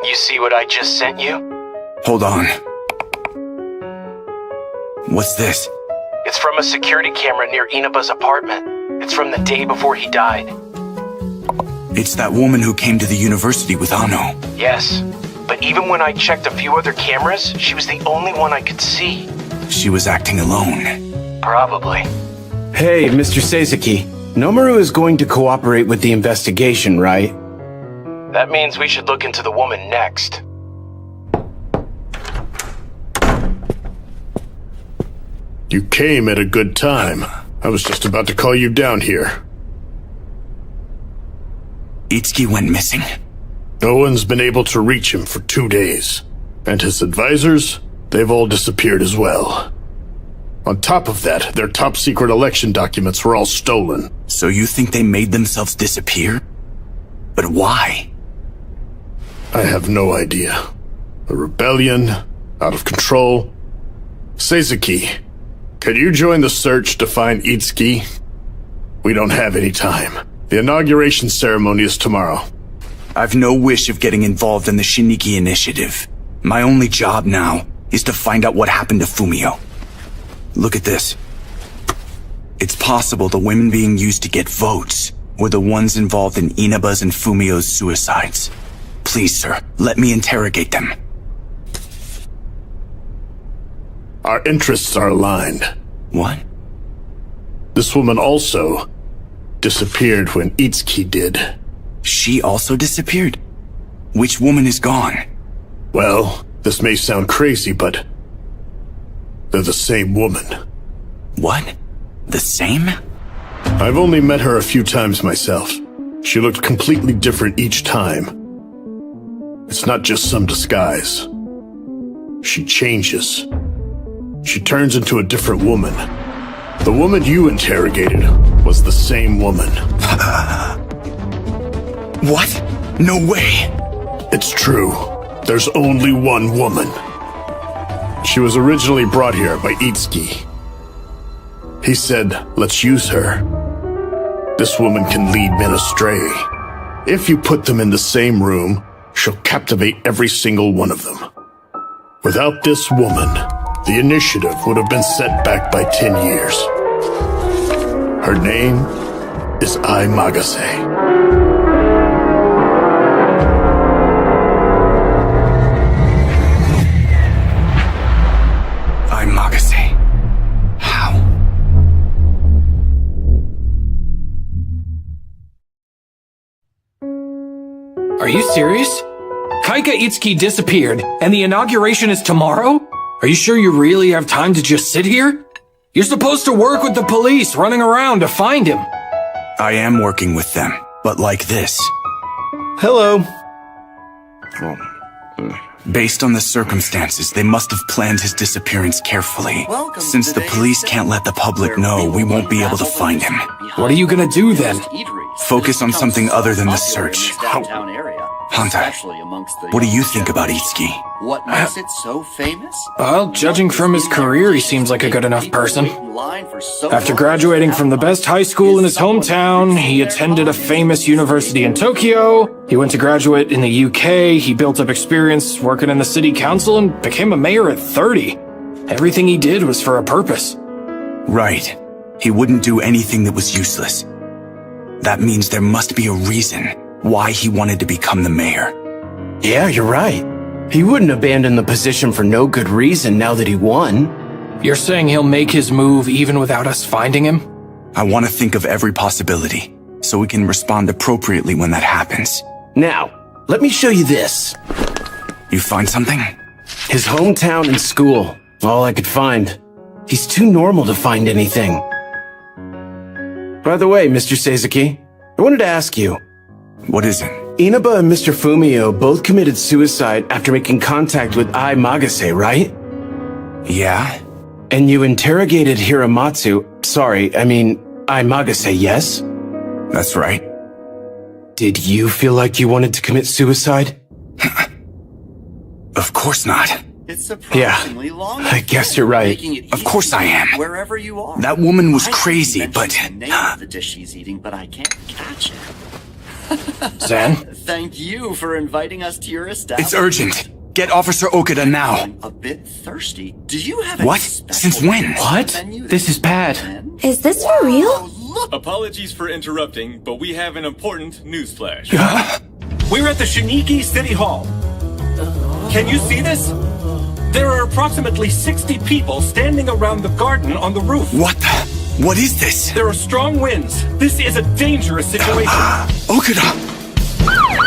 You see See what I just sent you? Hold on. What's this? It's from a security camera near Inaba's apartment. It's from the day before he died. It's that woman who came to the university with Ano. Yes, but even when I checked a few other cameras, she was the only one I could see. She was acting alone. Probably. Hey, Mr. Seizuki. Nomaru is going to cooperate with the investigation, right? That means we should look into the woman next. You came at a good time. I was just about to call you down here. Itsuki went missing? No one's been able to reach him for 2 days. And his advisors, they've all disappeared as well. On top of that, their top-secret election documents were all stolen. So you think they made themselves disappear? But why? I have no idea. A rebellion, out of control. Seizuki, can you join the search to find Itsuki? We don't have any time. The inauguration ceremony is tomorrow. I've no wish of getting involved in the Shiniki initiative. My only job now is to find out what happened to Fumio. Look at this. It's possible the women being used to get votes were the ones involved in Inaba's and Fumio's suicides. Please, sir, let me interrogate them. Our interests are aligned. What? This woman also disappeared when Itsuki did. She also disappeared? Which woman is gone? Well, this may sound crazy, but they're the same woman. What? The same? I've only met her a few times myself. She looked completely different each time. It's not just some disguise. She changes. She turns into a different woman. The woman you interrogated was the same woman. What? No way! It's true. There's only one woman. She was originally brought here by Itsuki. He said, let's use her. This woman can lead men astray. If you put them in the same room, she'll captivate every single one of them. Without this woman, the initiative would have been set back by 10 years. Her name is Ai Magase. Are you serious? Kaika Itsuki disappeared, and the inauguration is tomorrow? Are you sure you really have time to just sit here? You're supposed to work with the police running around to find him. I am working with them, but like this. Hello. Based on the circumstances, they must have planned his disappearance carefully. Since the police can't let the public know, we won't be able to find him. What are you gonna do then? Focus on something other than the search. Hunter, what do you think about Itsuki? What makes it so famous? Well, judging from his career, he seems like a good enough person. After graduating from the best high school in his hometown, he attended a famous university in Tokyo. He went to graduate in the UK. He built up experience working in the city council and became a mayor at 30. Everything he did was for a purpose. Right. He wouldn't do anything that was useless. That means there must be a reason why he wanted to become the mayor. Yeah, you're right. He wouldn't abandon the position for no good reason now that he won. You're saying he'll make his move even without us finding him? I want to think of every possibility, so we can respond appropriately when that happens. Now, let me show you this. You find something? His hometown and school. All I could find. He's too normal to find anything. By the way, Mr. Seizuki, I wanted to ask you. What is it? Inaba and Mr. Fumio both committed suicide after making contact with Ai Magase, right? Yeah. And you interrogated Hiramatsu, Ai Magase, yes? That's right. Did you feel like you wanted to commit suicide? Of course not. It's surprisingly long. I guess you're right. Of course I am. Wherever you are. That woman was crazy, but... the name of the dish she's eating, but I can't catch it. Zen? Thank you for inviting us to your establishment. It's urgent. Get Officer Okada now. I'm a bit thirsty. Do you have What? any special Since when? What? This is bad. Is this for real? Apologies for interrupting, but we have an important news flash. We're at the Shiniki City Hall. Can you see this? There are approximately 60 people standing around the garden on the roof. What the? What is this? There are strong winds. This is a dangerous situation. Okada!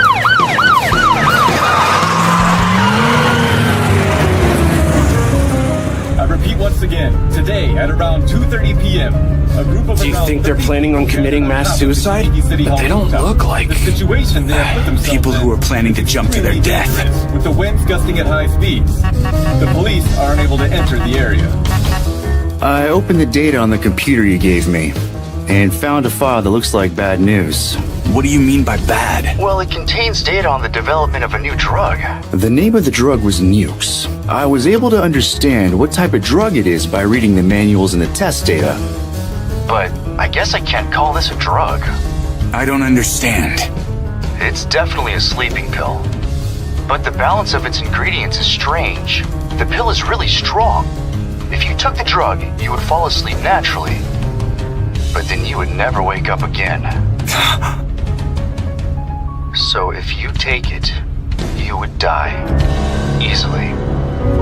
I repeat once again, today at around 2:30 p.m., a group of Do you think they're planning on committing mass suicide? But they don't look like... The situation they have put themselves People who are planning to jump to their death. with the winds gusting at high speeds. The police are unable to enter the area. I opened the data on the computer you gave me, and found a file that looks like bad news. What do you mean by bad? Well, it contains data on the development of a new drug. The name of the drug was Nukes. I was able to understand what type of drug it is by reading the manuals and the test data. But I guess I can't call this a drug. I don't understand. It's definitely a sleeping pill. But the balance of its ingredients is strange. The pill is really strong. If you took the drug, you would fall asleep naturally. But then you would never wake up again. So if you take it, you would die. Easily.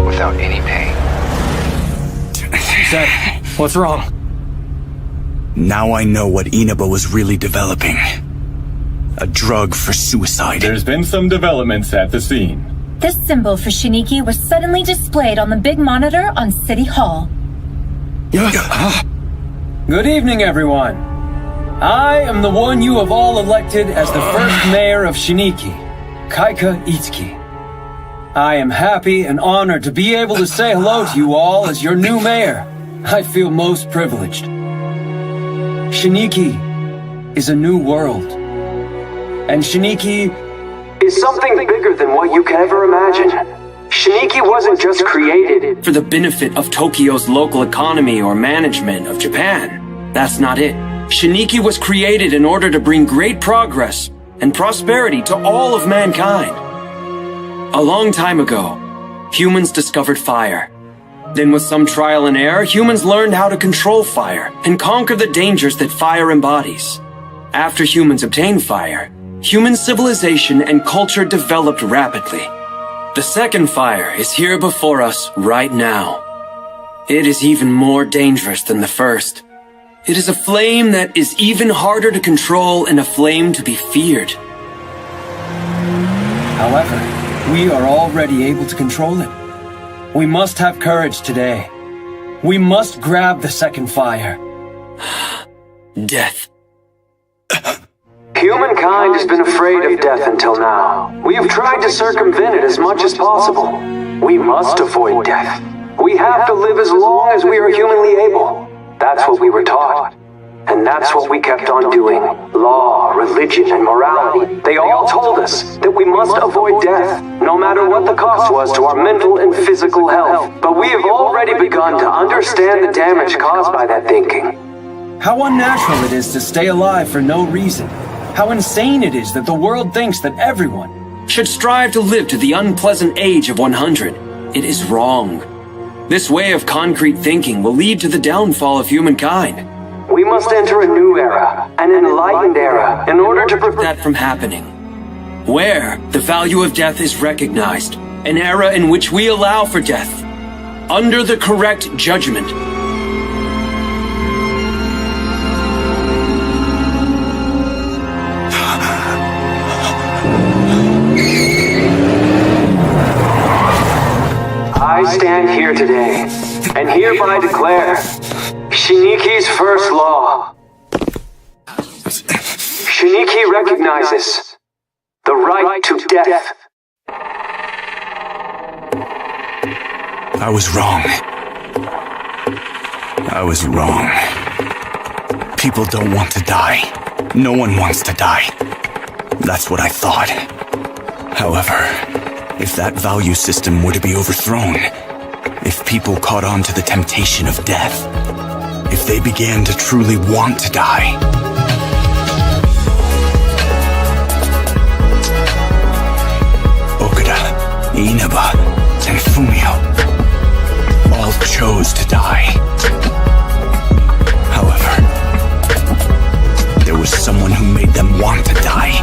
Without any pain. Zen, what's wrong? Now I know what Inaba was really developing. A drug for suicide. There's been some developments at the scene. This symbol for Shiniki was suddenly displayed on the big monitor on City Hall. Good evening, everyone. I am the one you have all elected as the first mayor of Shiniki, Kaika Itsuki. I am happy and honored to be able to say hello to you all as your new mayor. I feel most privileged. Shiniki is a new world. And Shiniki is something bigger than what you can ever imagine. Shiniki wasn't just created for the benefit of Tokyo's local economy or management of Japan. That's not it. Shiniki was created in order to bring great progress and prosperity to all of mankind. A long time ago, humans discovered fire. Then with some trial and error, humans learned how to control fire and conquer the dangers that fire embodies. After humans obtained fire, human civilization and culture developed rapidly. The second fire is here before us right now. It is even more dangerous than the first. It is a flame that is even harder to control and a flame to be feared. However, we are already able to control it. We must have courage today. We must grab the second fire. Death. Humankind has been afraid of death until now. We have tried to circumvent it as much as possible. We must avoid death. We have to live as long as we are humanly able. That's what we were taught. And that's what we kept on doing. Law, religion, and morality. They all told us that we must avoid death, no matter what the cost was to our mental and physical health. But we have already begun to understand the damage caused by that thinking. How unnatural it is to stay alive for no reason. How insane it is that the world thinks that everyone should strive to live to the unpleasant age of 100. It is wrong. This way of concrete thinking will lead to the downfall of humankind. We must enter a new era, an enlightened era, in order to prevent that from happening. Where the value of death is recognized, an era in which we allow for death, under the correct judgment. I stand here today, and hereby declare Shiniki's first law. Shiniki recognizes the right to death. I was wrong. I was wrong. People don't want to die. No one wants to die. That's what I thought. However, if that value system were to be overthrown, if people caught on to the temptation of death, if they began to truly want to die, Inaba and Fumio all chose to die. However, there was someone who made them want to die.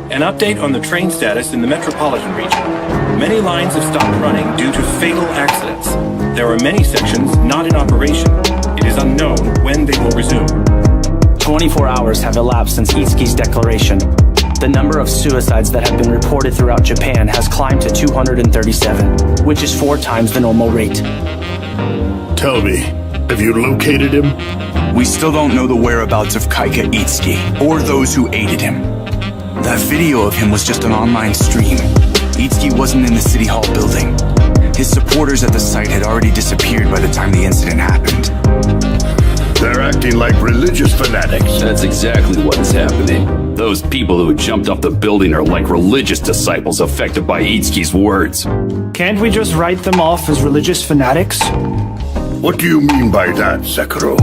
An update on the train status in the metropolitan region. Many lines have stopped running due to fatal accidents. There are many sections not in operation. It is unknown when they will resume. 24 hours have elapsed since Itsuki's declaration. The number of suicides that have been reported throughout Japan has climbed to 237, which is 4 times the normal rate. Tell me, have you located him? We still don't know the whereabouts of Kaika Itsuki, or those who aided him. That video of him was just an online stream. Itsuki wasn't in the City Hall building. His supporters at the site had already disappeared by the time the incident happened. They're acting like religious fanatics. That's exactly what is happening. Those people who jumped off the building are like religious disciples affected by Itsuki's words. Can't we just write them off as religious fanatics? What do you mean by that, Sekiro?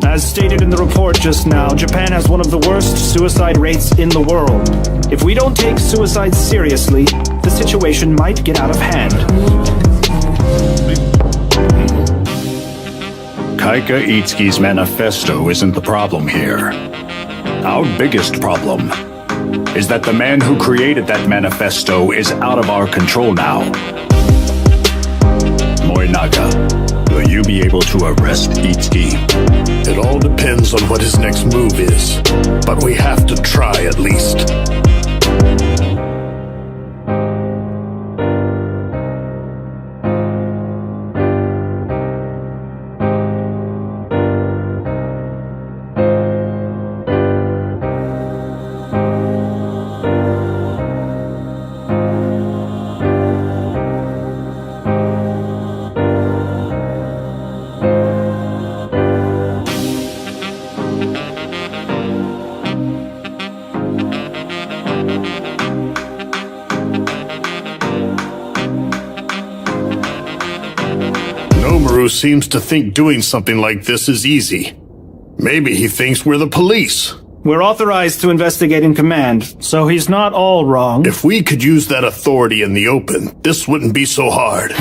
As stated in the report just now, Japan has one of the worst suicide rates in the world. If we don't take suicide seriously, the situation might get out of hand. Kaika Itsuki's manifesto isn't the problem here. Our biggest problem is that the man who created that manifesto is out of our control now. Morinaga, will you be able to arrest Itsuki? It all depends on what his next move is, but we have to try at least. Seems to think doing something like this is easy. Maybe he thinks we're the police. We're authorized to investigate in command, so he's not all wrong. If we could use that authority in the open, this wouldn't be so hard.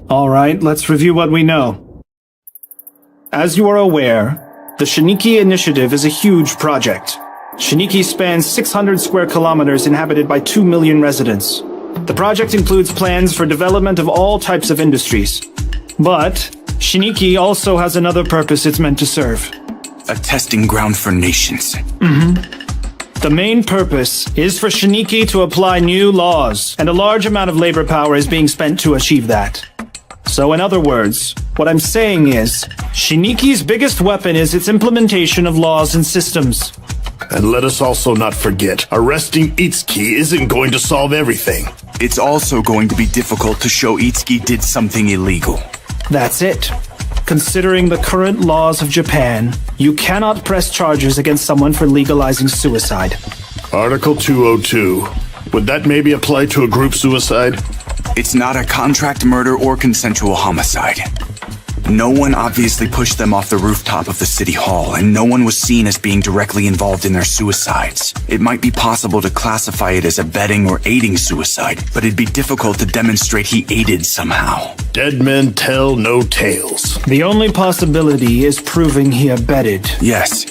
All right, let's review what we know. As you are aware, the Shiniki Initiative is a huge project. Shiniki spans 600 square kilometers inhabited by 2 million residents. The project includes plans for development of all types of industries. But Shiniki also has another purpose it's meant to serve. A testing ground for nations. The main purpose is for Shiniki to apply new laws, and a large amount of labor power is being spent to achieve that. So in other words, what I'm saying is, Shiniki's biggest weapon is its implementation of laws and systems. And let us also not forget, arresting Itsuki isn't going to solve everything. It's also going to be difficult to show Itsuki did something illegal. That's it. Considering the current laws of Japan, you cannot press charges against someone for legalizing suicide. Article 202. Would that maybe apply to a group suicide? It's not a contract murder or consensual homicide. No one obviously pushed them off the rooftop of the city hall, and no one was seen as being directly involved in their suicides. It might be possible to classify it as abetting or aiding suicide, but it'd be difficult to demonstrate he aided somehow. Dead men tell no tales. The only possibility is proving he abetted. Yes.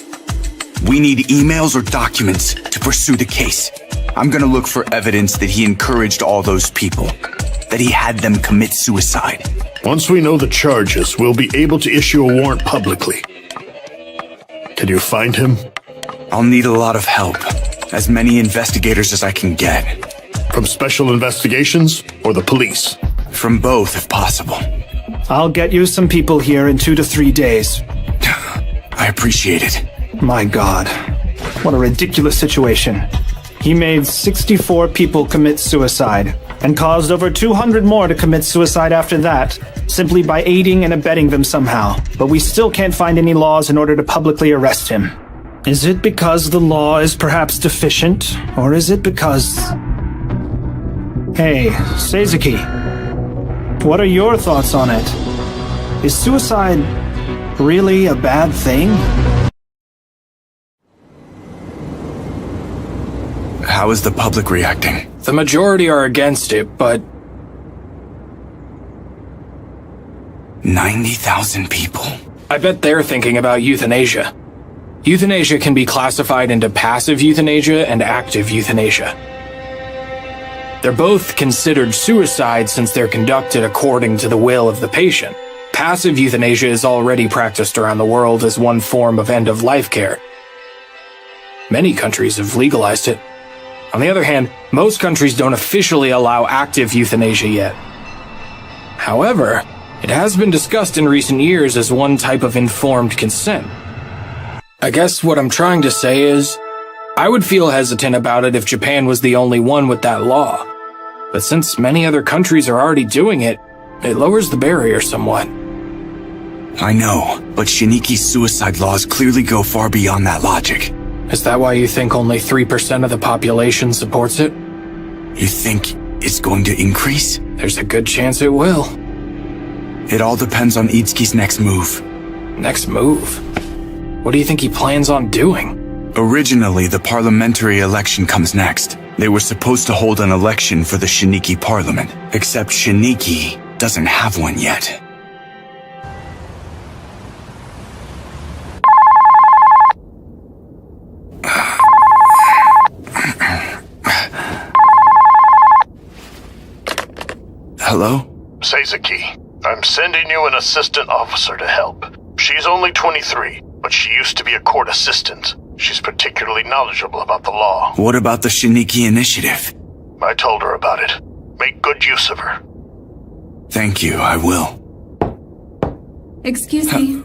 We need emails or documents to pursue the case. I'm gonna look for evidence that he encouraged all those people, that he had them commit suicide. Once we know the charges, we'll be able to issue a warrant publicly. Can you find him? I'll need a lot of help. As many investigators as I can get. From Special Investigations or the police? From both, if possible. I'll get you some people here in 2 to 3 days. I appreciate it. My God. What a ridiculous situation. He made 64 people commit suicide, and caused over 200 more to commit suicide after that, simply by aiding and abetting them somehow. But we still can't find any laws in order to publicly arrest him. Is it because the law is perhaps deficient, or is it because... Hey, Seizuki. What are your thoughts on it? Is suicide really a bad thing? How is the public reacting? The majority are against it, but... 90,000 people. I bet they're thinking about euthanasia. Euthanasia can be classified into passive euthanasia and active euthanasia. They're both considered suicide since they're conducted according to the will of the patient. Passive euthanasia is already practiced around the world as one form of end-of-life care. Many countries have legalized it. On the other hand, most countries don't officially allow active euthanasia yet. However, it has been discussed in recent years as one type of informed consent. I guess what I'm trying to say is, I would feel hesitant about it if Japan was the only one with that law. But since many other countries are already doing it, it lowers the barrier somewhat. I know, but Shiniki's suicide laws clearly go far beyond that logic. Is that why you think only 3% of the population supports it? You think it's going to increase? There's a good chance it will. It all depends on Itsuki's next move. Next move? What do you think he plans on doing? Originally, the parliamentary election comes next. They were supposed to hold an election for the Shiniki parliament, except Shiniki doesn't have one yet. Hello? Seizaki, I'm sending you an assistant officer to help. She's only 23, but she used to be a court assistant. She's particularly knowledgeable about the law. What about the Shiniki Initiative? I told her about it. Make good use of her. Thank you, I will. Excuse me.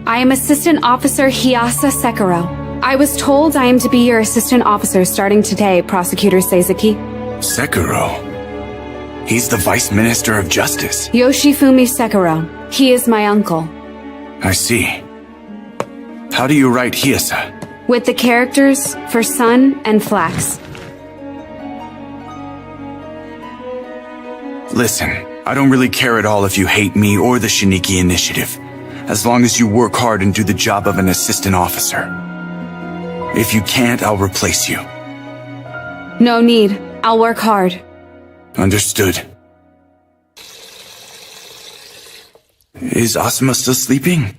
I am Assistant Officer Hiyasa Sekiro. I was told I am to be your assistant officer starting today, Prosecutor Seizaki. Sekiro? He's the Vice Minister of Justice. Yoshifumi Sekiro. He is my uncle. I see. How do you write Hiyasa? With the characters for sun and flax. Listen, I don't really care at all if you hate me or the Shiniki Initiative, as long as you work hard and do the job of an assistant officer. If you can't, I'll replace you. No need. I'll work hard. Understood. Is Asuma still sleeping?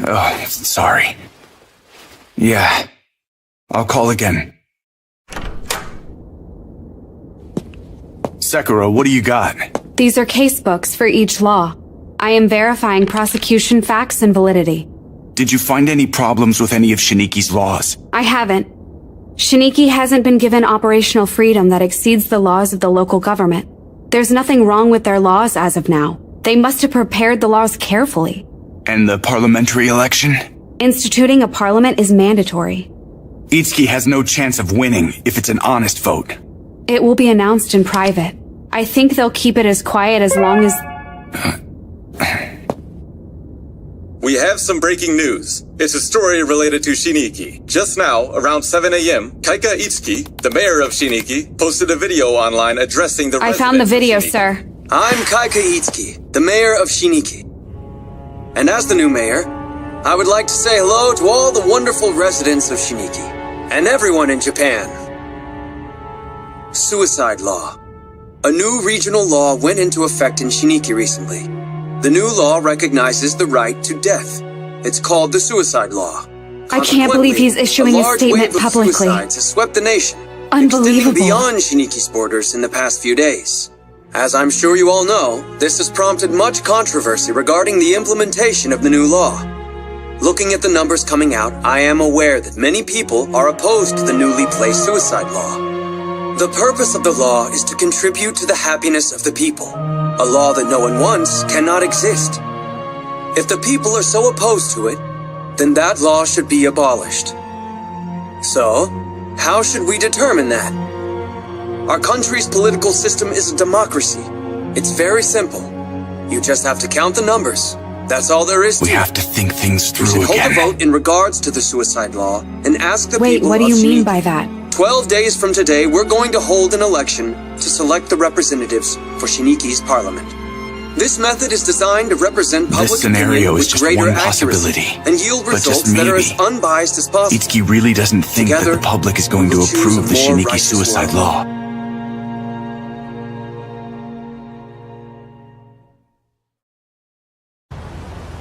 Oh, sorry. Yeah. I'll call again. Sekiro, what do you got? These are case books for each law. I am verifying prosecution facts and validity. Did you find any problems with any of Shiniki's laws? I haven't. Shiniki hasn't been given operational freedom that exceeds the laws of the local government. There's nothing wrong with their laws as of now. They must have prepared the laws carefully. And the parliamentary election? Instituting a parliament is mandatory. Itsuki has no chance of winning if it's an honest vote. It will be announced in private. I think they'll keep it as quiet as long as... We have some breaking news. It's a story related to Shiniki. Just now, around 7 a.m., Kaika Itsuki, the mayor of Shiniki, posted a video online addressing the I found the video, sir. I'm Kaika Itsuki, the mayor of Shiniki. And as the new mayor, I would like to say hello to all the wonderful residents of Shiniki, and everyone in Japan. Suicide law. A new regional law went into effect in Shiniki recently. The new law recognizes the right to death. It's called the suicide law. I can't believe he's issuing a statement publicly. Suicides has swept the nation, Unbelievable. extending beyond Shiniki's borders in the past few days. As I'm sure you all know, this has prompted much controversy regarding the implementation of the new law. Looking at the numbers coming out, I am aware that many people are opposed to the newly placed suicide law. The purpose of the law is to contribute to the happiness of the people. A law that no one wants cannot exist. If the people are so opposed to it, then that law should be abolished. So, how should we determine that? Our country's political system is a democracy. It's very simple. You just have to count the numbers. That's all there is to it. We have to think things through again. We should hold a vote in regards to the suicide law and ask the people. Wait, what do you mean by that? 12 days from today, we're going to hold an election to select the representatives for Shiniki's parliament. This method is designed to represent public opinion with greater accuracy and yield results that are as unbiased as possible. Itsuki really doesn't think that the public is going to approve the Shiniki suicide law.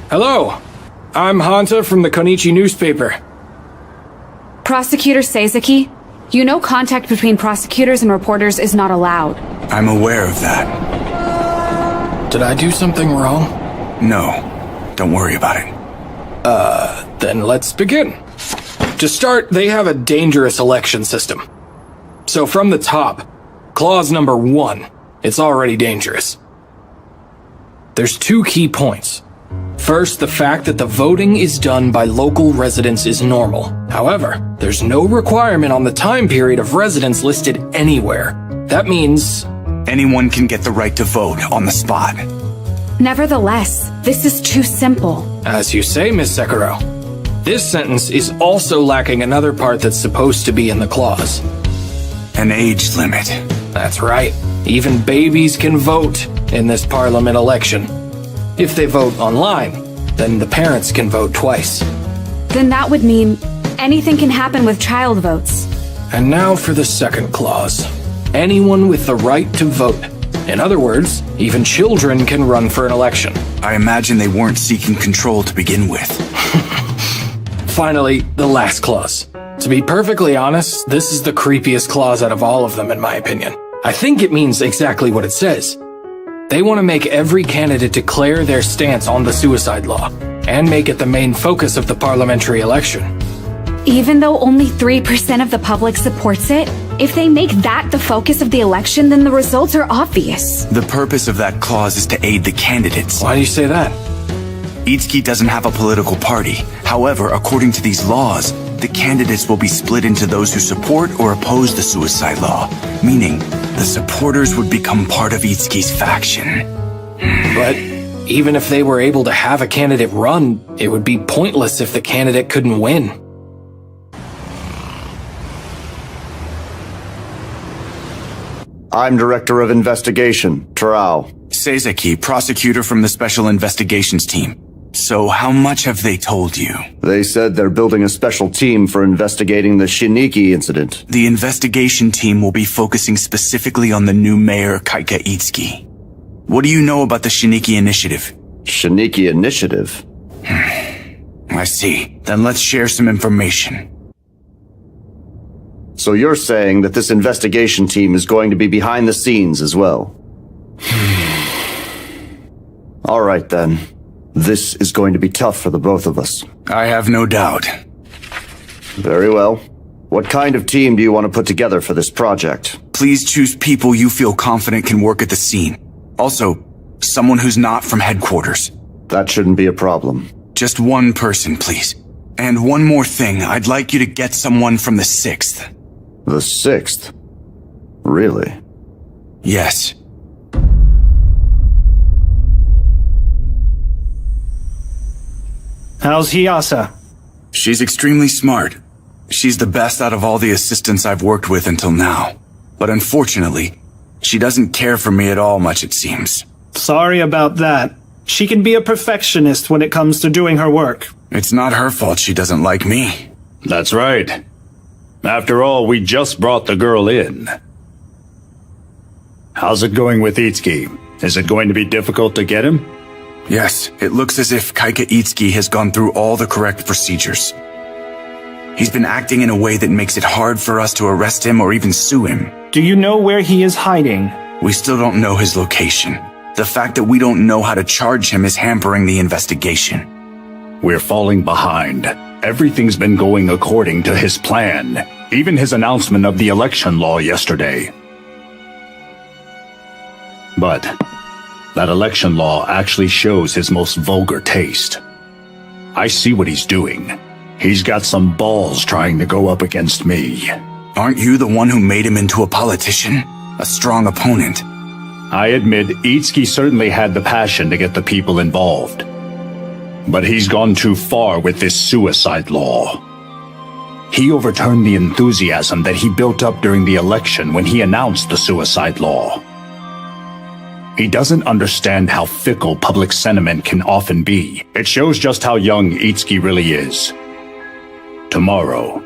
Hello, I'm Hanta from the Konichi newspaper. Prosecutor Seizaki, you know contact between prosecutors and reporters is not allowed. I'm aware of that. Did I do something wrong? No, don't worry about it. Then let's begin. To start, they have a dangerous election system. So from the top, clause number 1, it's already dangerous. There's 2 key points. First, the fact that the voting is done by local residents is normal. However, there's no requirement on the time period of residence listed anywhere. That means anyone can get the right to vote on the spot. Nevertheless, this is too simple. As you say, Miss Sekiro. This sentence is also lacking another part that's supposed to be in the clause. An age limit. That's right. Even babies can vote in this parliament election. If they vote online, then the parents can vote twice. Then that would mean anything can happen with child votes. And now for the second clause. Anyone with the right to vote. In other words, even children can run for an election. I imagine they weren't seeking control to begin with. finally, the last clause. To be perfectly honest, this is the creepiest clause out of all of them, in my opinion. I think it means exactly what it says. They want to make every candidate declare their stance on the suicide law, and make it the main focus of the parliamentary election. Even though only 3% of the public supports it, if they make that the focus of the election, then the results are obvious. The purpose of that clause is to aid the candidates. Why do you say that? Itsuki doesn't have a political party. However, according to these laws, the candidates will be split into those who support or oppose the suicide law, meaning the supporters would become part of Itsuki's faction. But even if they were able to have a candidate run, it would be pointless if the candidate couldn't win. I'm Director of Investigation, Terao. Seizeki, prosecutor from the Special Investigations Team. So how much have they told you? They said they're building a special team for investigating the Shiniki incident. The investigation team will be focusing specifically on the new mayor, Kaika Itsuki. What do you know about the Shiniki Initiative? Shiniki Initiative? I see. Then let's share some information. So you're saying that this investigation team is going to be behind the scenes as well? All right then. This is going to be tough for the both of us. I have no doubt. Very well. What kind of team do you want to put together for this project? Please choose people you feel confident can work at the scene. Also, someone who's not from headquarters. That shouldn't be a problem. Just one person, please. And one more thing, I'd like you to get someone from the 6th. The 6th? Really? Yes. How's Hiyasa? She's extremely smart. She's the best out of all the assistants I've worked with until now. But unfortunately, she doesn't care for me at all much, it seems. Sorry about that. She can be a perfectionist when it comes to doing her work. It's not her fault she doesn't like me. That's right. After all, we just brought the girl in. How's it going with Itsuki? Is it going to be difficult to get him? Yes, it looks as if Kaika Itsuki has gone through all the correct procedures. He's been acting in a way that makes it hard for us to arrest him or even sue him. Do you know where he is hiding? We still don't know his location. The fact that we don't know how to charge him is hampering the investigation. We're falling behind. Everything's been going according to his plan. Even his announcement of the election law yesterday. But that election law actually shows his most vulgar taste. I see what he's doing. He's got some balls trying to go up against me. Aren't you the one who made him into a politician? A strong opponent? I admit, Itsuki certainly had the passion to get the people involved. But he's gone too far with this suicide law. He overturned the enthusiasm that he built up during the election when he announced the suicide law. He doesn't understand how fickle public sentiment can often be. It shows just how young Itsuki really is. Tomorrow,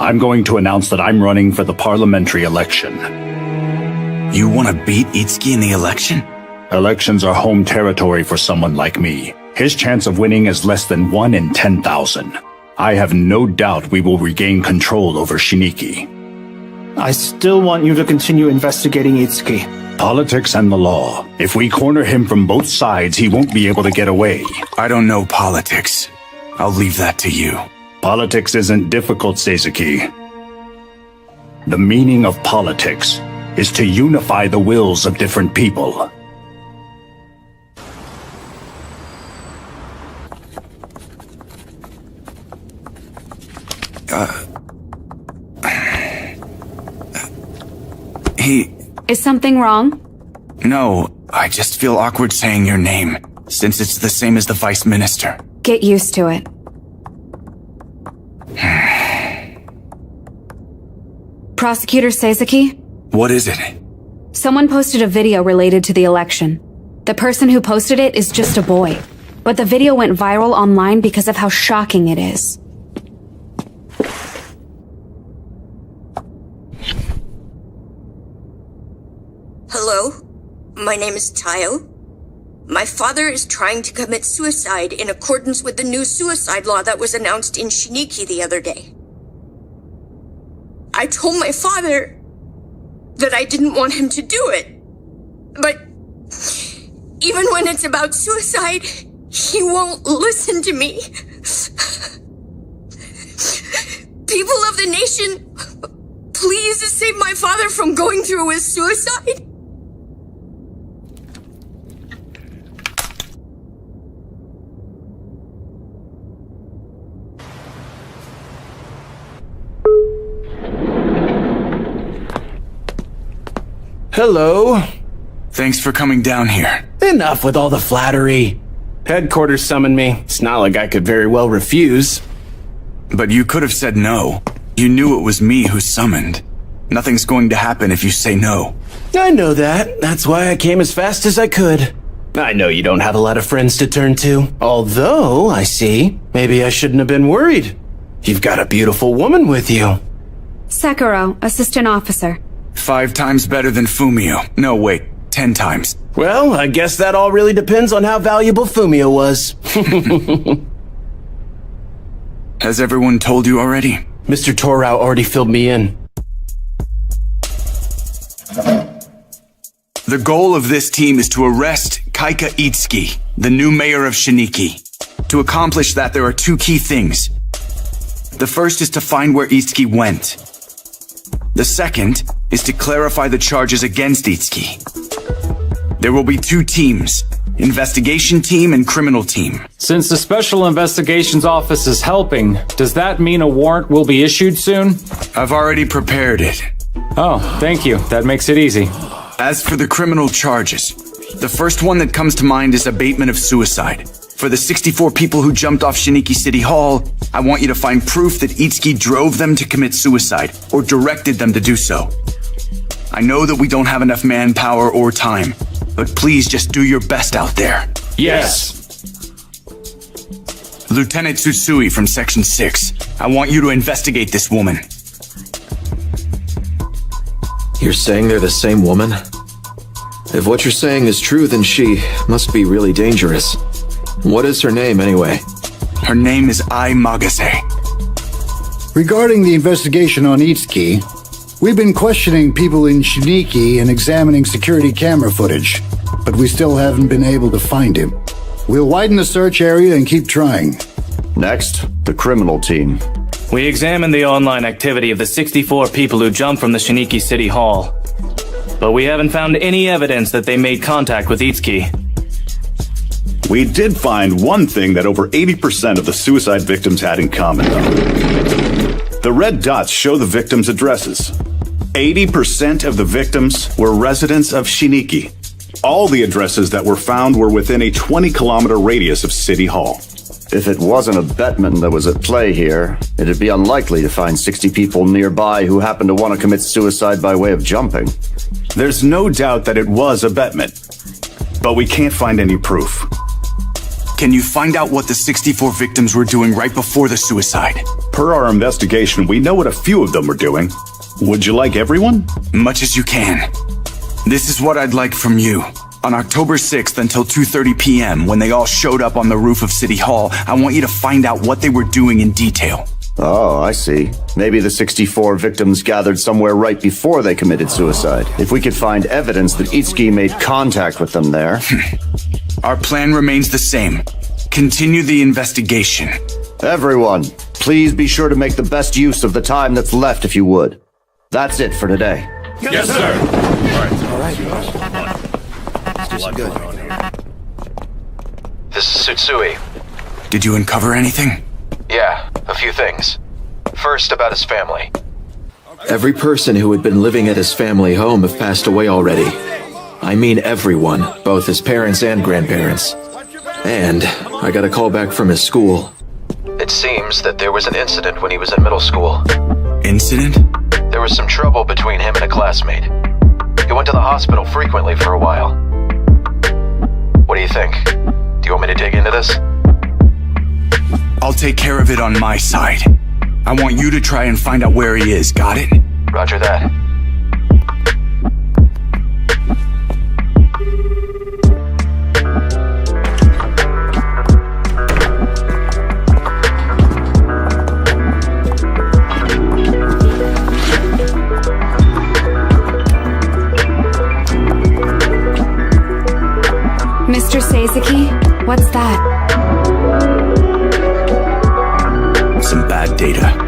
I'm going to announce that I'm running for the parliamentary election. You want to beat Itsuki in the election? Elections are home territory for someone like me. His chance of winning is less than 1 in 10,000. I have no doubt we will regain control over Shiniki. I still want you to continue investigating Itsuki. Politics and the law. If we corner him from both sides, he won't be able to get away. I don't know politics. I'll leave that to you. Politics isn't difficult, Seizeki. The meaning of politics is to unify the wills of different people. Is something wrong? No, I just feel awkward saying your name, since it's the same as the Vice Minister. Get used to it. Prosecutor Seizeki? What is it? Someone posted a video related to the election. The person who posted it is just a boy, but the video went viral online because of how shocking it is. Hello, my name is Tayo. My father is trying to commit suicide in accordance with the new suicide law that was announced in Shiniki the other day. I told my father that I didn't want him to do it. But even when it's about suicide, he won't listen to me. People of the nation, please save my father from going through his suicide. Hello. Thanks for coming down here. Enough with all the flattery. Headquarters summoned me. It's not like I could very well refuse. But you could have said no. You knew it was me who summoned. Nothing's going to happen if you say no. I know that. That's why I came as fast as I could. I know you don't have a lot of friends to turn to. Although, I see, maybe I shouldn't have been worried. You've got a beautiful woman with you. Sekiro, assistant officer. 5 times better than Fumio. No, wait, 10 times. Well, I guess that all really depends on how valuable Fumio was. Has everyone told you already? Mr. Torau already filled me in. The goal of this team is to arrest Kaika Itsuki, the new mayor of Shiniki. To accomplish that, there are 2 key things. The first is to find where Itsuki went. The second is to clarify the charges against Itsuki. There will be 2 teams, investigation team and criminal team. Since the Special Investigations Office is helping, does that mean a warrant will be issued soon? I've already prepared it. Oh, thank you. That makes it easy. As for the criminal charges, the first one that comes to mind is abatement of suicide. For the 64 people who jumped off Shiniki City Hall, I want you to find proof that Itsuki drove them to commit suicide, or directed them to do so. I know that we don't have enough manpower or time, but please just do your best out there. Yes. Lieutenant Tsutsui from Section 6, I want you to investigate this woman. You're saying they're the same woman? If what you're saying is true, then she must be really dangerous. What is her name, anyway? Her name is Ai Magase. Regarding the investigation on Itsuki, we've been questioning people in Shiniki and examining security camera footage, but we still haven't been able to find him. We'll widen the search area and keep trying. Next, the criminal team. We examined the online activity of the 64 people who jumped from the Shiniki City Hall, but we haven't found any evidence that they made contact with Itsuki. We did find one thing that over 80% of the suicide victims had in common, though. The red dots show the victims' addresses. 80% of the victims were residents of Shiniki. All the addresses that were found were within a 20-kilometer radius of City Hall. If it wasn't a Batman that was at play here, it'd be unlikely to find 60 people nearby who happen to want to commit suicide by way of jumping. There's no doubt that it was a Batman, but we can't find any proof. Can you find out what the 64 victims were doing right before the suicide? Per our investigation, we know what a few of them were doing. Would you like everyone? Much as you can. This is what I'd like from you. On October 6th until 2:30 p.m., when they all showed up on the roof of City Hall, I want you to find out what they were doing in detail. Oh, I see. Maybe the 64 victims gathered somewhere right before they committed suicide. If we could find evidence that Itsuki made contact with them there. Our plan remains the same. Continue the investigation. Everyone, please be sure to make the best use of the time that's left if you would. That's it for today. Yes, sir. All right. Good. This is Tsutsui. Did you uncover anything? Yeah, a few things. First, about his family. Every person who had been living at his family home have passed away already. I mean everyone, both his parents and grandparents. And I got a call back from his school. It seems that there was an incident when he was in middle school. Incident? There was some trouble between him and a classmate. He went to the hospital frequently for a while. What do you think? Do you want me to dig into this? I'll take care of it on my side. I want you to try and find out where he is, got it? Roger that. Mr. Sasaki, what's that? Some bad data.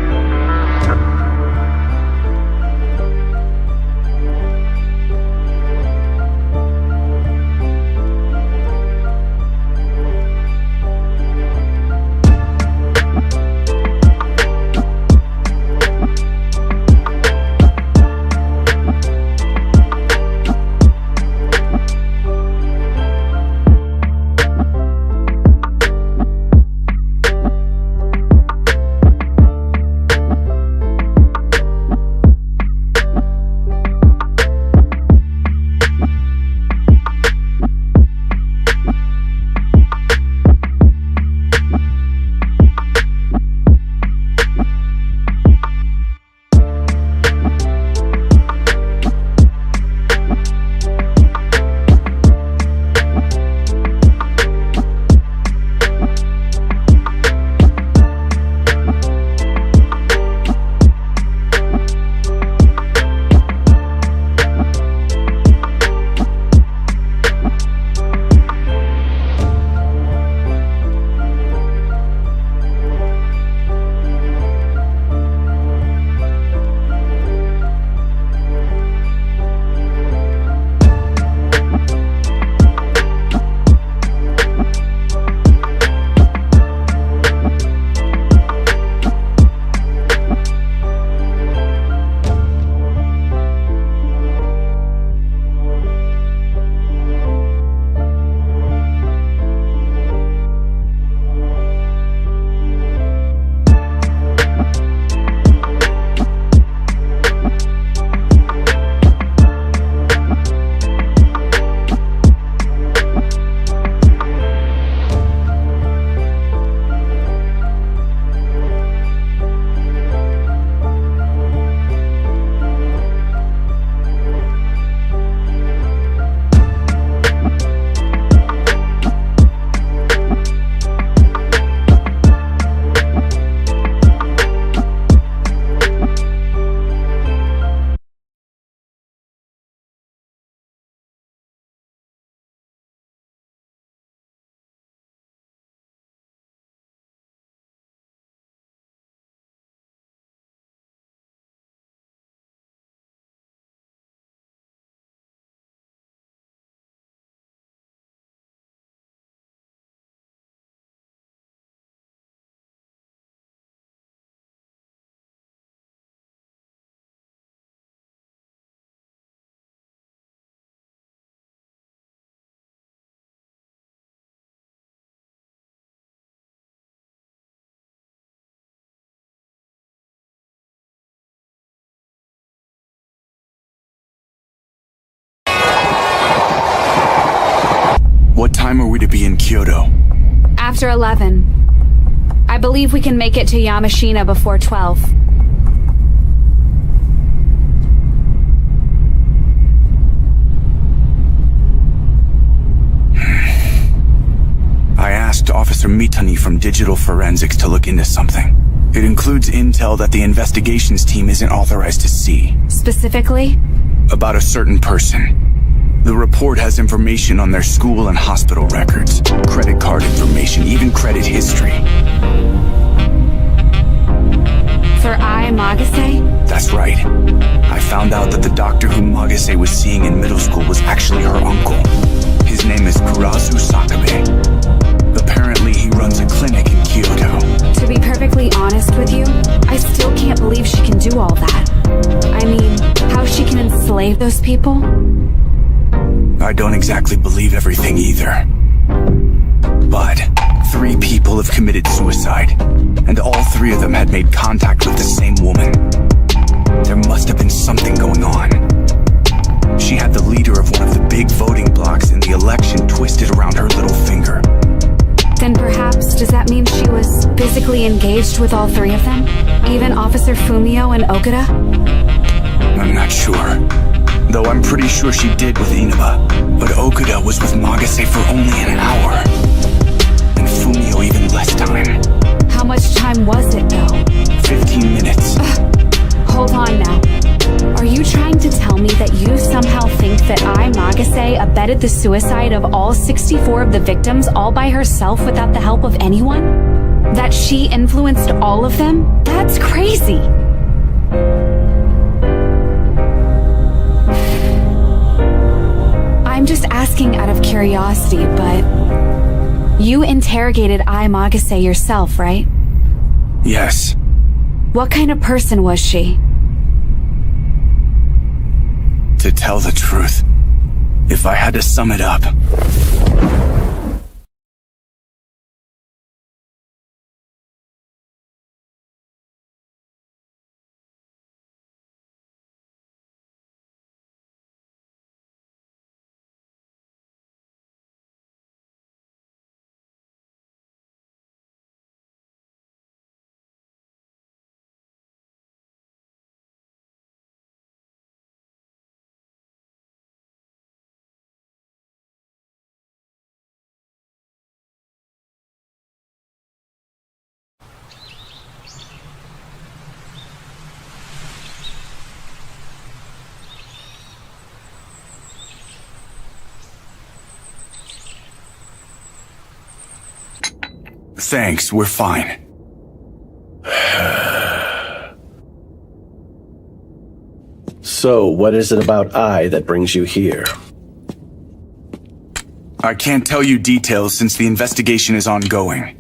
What time are we to be in Kyoto? After 11. I believe we can make it to Yamashina before 12. I asked Officer Mitani from Digital Forensics to look into something. It includes intel that the investigations team isn't authorized to see. Specifically? About a certain person. The report has information on their school and hospital records, credit card information, even credit history. For Magase? That's right. I found out that the doctor who Magase was seeing in middle school was actually her uncle. His name is Kurazu Sakabe. Apparently he runs a clinic in Kyoto. To be perfectly honest with you, I still can't believe she can do all that. I mean, how she can enslave those people? I don't exactly believe everything either. But 3 people have committed suicide, and all 3 of them had made contact with the same woman. There must have been something going on. She had the leader of one of the big voting blocks in the election twisted around her little finger. Then perhaps, does that mean she was physically engaged with all 3 of them? Even Officer Fumio and Okuda? I'm not sure. Though I'm pretty sure she did with Inaba. But Okuda was with Magase for only an hour. And Fumio even less time. How much time was it, though? 15 minutes. Hold on now. Are you trying to tell me that you somehow think that Magase abetted the suicide of all 64 of the victims all by herself without the help of anyone? That she influenced all of them? That's crazy! I'm just asking out of curiosity, but you interrogated Magase yourself, right? Yes. What kind of person was she? To tell the truth, if I had to sum it up, thanks, we're fine. So, what is it about I that brings you here? I can't tell you details since the investigation is ongoing.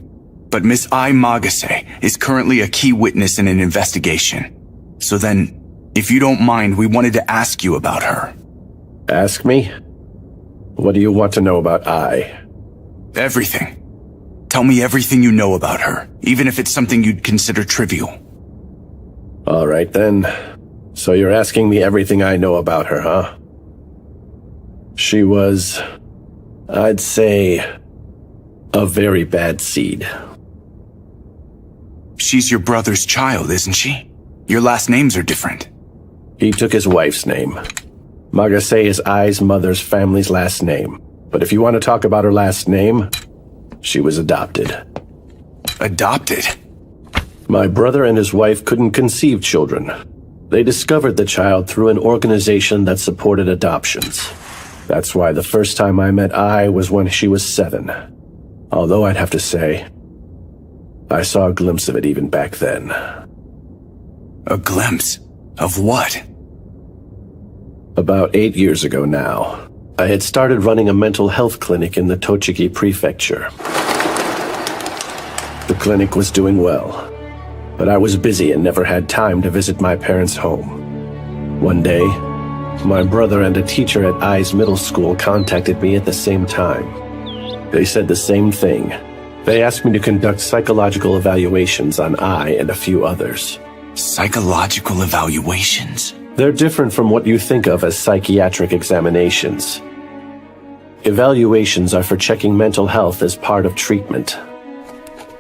But Miss Magase is currently a key witness in an investigation. So then, if you don't mind, we wanted to ask you about her. Ask me? What do you want to know about I? Everything. Tell me everything you know about her, even if it's something you'd consider trivial. All right then. So you're asking me everything I know about her, huh? She was, I'd say, a very bad seed. She's your brother's child, isn't she? Your last names are different. He took his wife's name. Magase is I's mother's family's last name. But if you want to talk about her last name, she was adopted. Adopted? My brother and his wife couldn't conceive children. They discovered the child through an organization that supported adoptions. That's why the first time I met I was when she was 7. Although I'd have to say, I saw a glimpse of it even back then. A glimpse? Of what? About 8 years ago now, I had started running a mental health clinic in the Tochigi prefecture. The clinic was doing well, but I was busy and never had time to visit my parents' home. One day, my brother and a teacher at I's middle school contacted me at the same time. They said the same thing. They asked me to conduct psychological evaluations on I and a few others. Psychological evaluations? They're different from what you think of as psychiatric examinations. Evaluations are for checking mental health as part of treatment.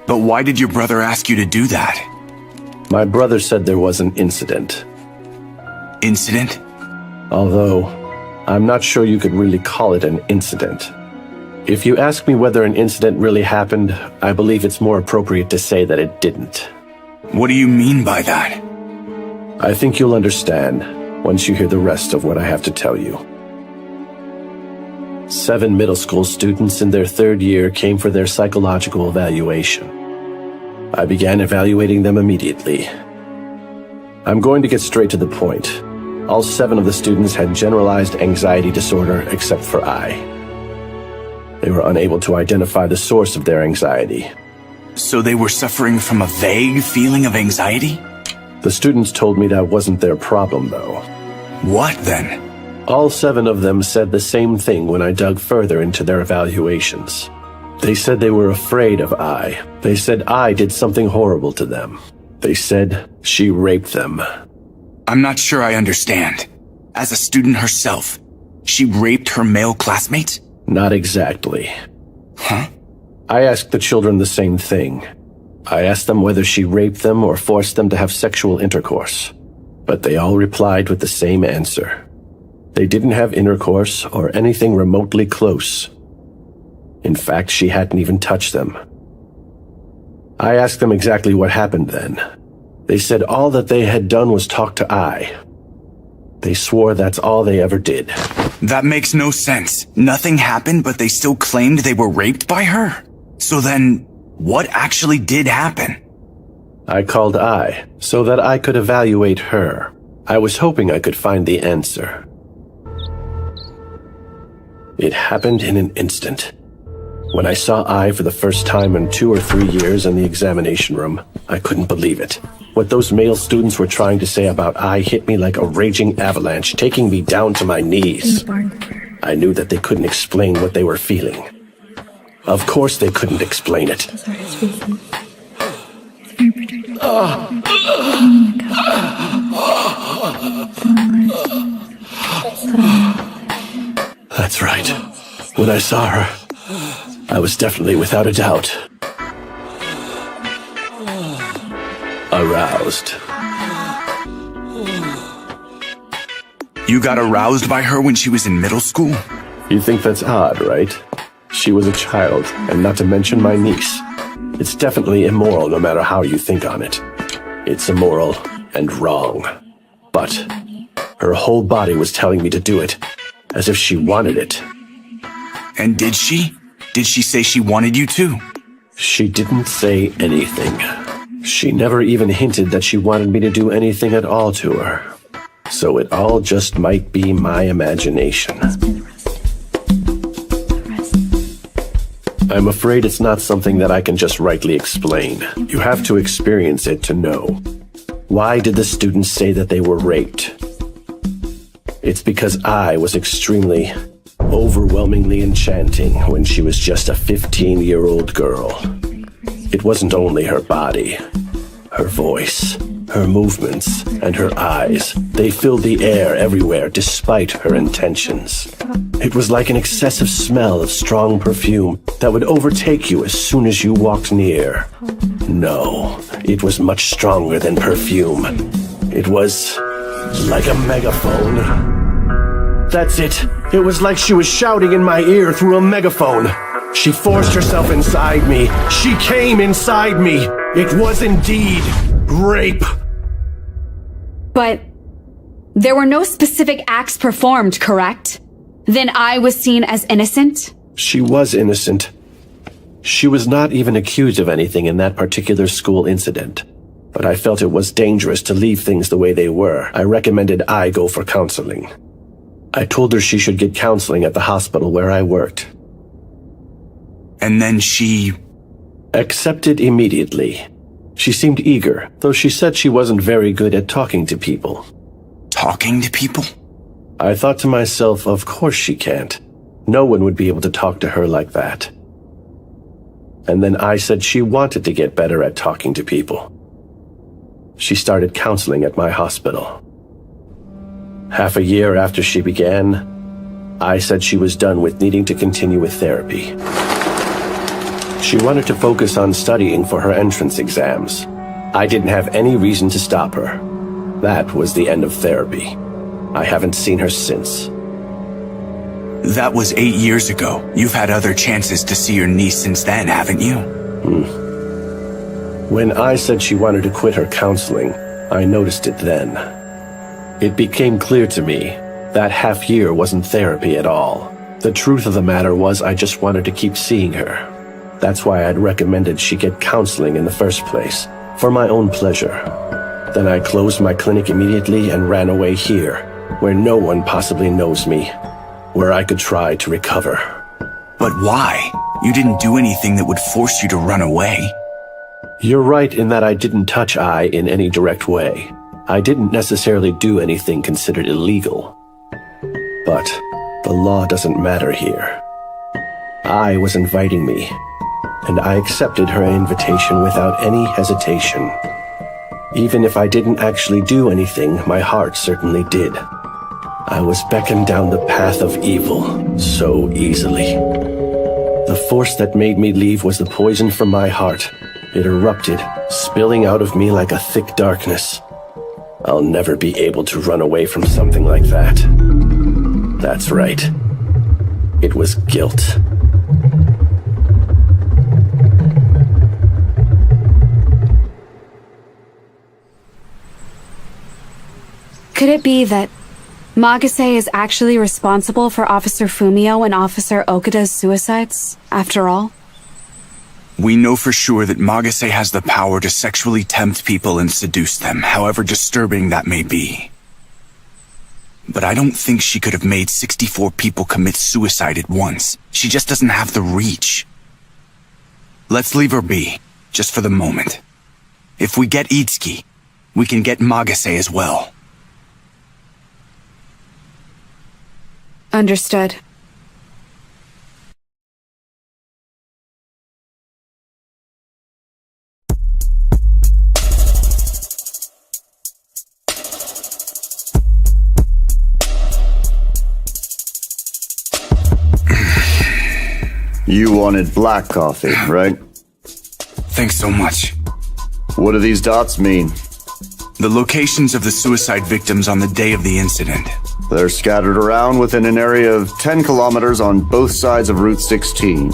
But why did your brother ask you to do that? My brother said there was an incident. Incident? Although, I'm not sure you could really call it an incident. If you ask me whether an incident really happened, I believe it's more appropriate to say that it didn't. What do you mean by that? I think you'll understand once you hear the rest of what I have to tell you. 7 middle school students in their 3rd year came for their psychological evaluation. I began evaluating them immediately. I'm going to get straight to the point. All 7 of the students had generalized anxiety disorder except for I. They were unable to identify the source of their anxiety. So they were suffering from a vague feeling of anxiety? The students told me that wasn't their problem, though. What then? All 7 of them said the same thing when I dug further into their evaluations. They said they were afraid of I. They said I did something horrible to them. They said she raped them. I'm not sure I understand. As a student herself, she raped her male classmates? Not exactly. Huh? I asked the children the same thing. I asked them whether she raped them or forced them to have sexual intercourse. But they all replied with the same answer. They didn't have intercourse or anything remotely close. In fact, she hadn't even touched them. I asked them exactly what happened then. They said all that they had done was talk to I. They swore that's all they ever did. That makes no sense. Nothing happened, but they still claimed they were raped by her? So then, what actually did happen? I called I, so that I could evaluate her. I was hoping I could find the answer. It happened in an instant. When I saw I for the first time in 2 or 3 years in the examination room, I couldn't believe it. What those male students were trying to say about I hit me like a raging avalanche, taking me down to my knees. I knew that they couldn't explain what they were feeling. Of course they couldn't explain it. That's right. When I saw her, I was definitely, without a doubt, aroused. You got aroused by her when she was in middle school? You think that's odd, right? She was a child, and not to mention my niece. It's definitely immoral no matter how you think on it. It's immoral and wrong. But her whole body was telling me to do it, as if she wanted it. And did she? Did she say she wanted you to? She didn't say anything. She never even hinted that she wanted me to do anything at all to her. So it all just might be my imagination. I'm afraid it's not something that I can just rightly explain. You have to experience it to know. Why did the students say that they were raped? It's because I was extremely, overwhelmingly enchanting when she was just a 15-year-old girl. It wasn't only her body, her voice, her movements, and her eyes. They filled the air everywhere despite her intentions. It was like an excessive smell of strong perfume that would overtake you as soon as you walked near. No, it was much stronger than perfume. It was like a megaphone. That's it. It was like she was shouting in my ear through a megaphone. She forced herself inside me. She came inside me. It was indeed rape. But there were no specific acts performed, correct? Then I was seen as innocent? She was innocent. She was not even accused of anything in that particular school incident. But I felt it was dangerous to leave things the way they were. I recommended I go for counseling. I told her she should get counseling at the hospital where I worked. And then she accepted immediately. She seemed eager, though she said she wasn't very good at talking to people. Talking to people? I thought to myself, of course she can't. No one would be able to talk to her like that. And then I said she wanted to get better at talking to people. She started counseling at my hospital. Half a year after she began, I said she was done with needing to continue with therapy. She wanted to focus on studying for her entrance exams. I didn't have any reason to stop her. That was the end of therapy. I haven't seen her since. That was 8 years ago. You've had other chances to see your niece since then, haven't you? When I said she wanted to quit her counseling, I noticed it then. It became clear to me that half year wasn't therapy at all. The truth of the matter was I just wanted to keep seeing her. That's why I'd recommended she get counseling in the first place, for my own pleasure. Then I closed my clinic immediately and ran away here, where no one possibly knows me, where I could try to recover. But why? You didn't do anything that would force you to run away. You're right in that I didn't touch I in any direct way. I didn't necessarily do anything considered illegal. But the law doesn't matter here. I was inviting me, and I accepted her invitation without any hesitation. Even if I didn't actually do anything, my heart certainly did. I was beckoned down the path of evil so easily. The force that made me leave was the poison from my heart. It erupted, spilling out of me like a thick darkness. I'll never be able to run away from something like that. That's right. It was guilt. Could it be that Magase is actually responsible for Officer Fumio and Officer Okada's suicides, after all? We know for sure that Magase has the power to sexually tempt people and seduce them, however disturbing that may be. But I don't think she could have made 64 people commit suicide at once. She just doesn't have the reach. Let's leave her be, just for the moment. If we get Itsuki, we can get Magase as well. Understood. You wanted black coffee, right? Thanks so much. What do these dots mean? The locations of the suicide victims on the day of the incident. They're scattered around within an area of 10 kilometers on both sides of Route 16.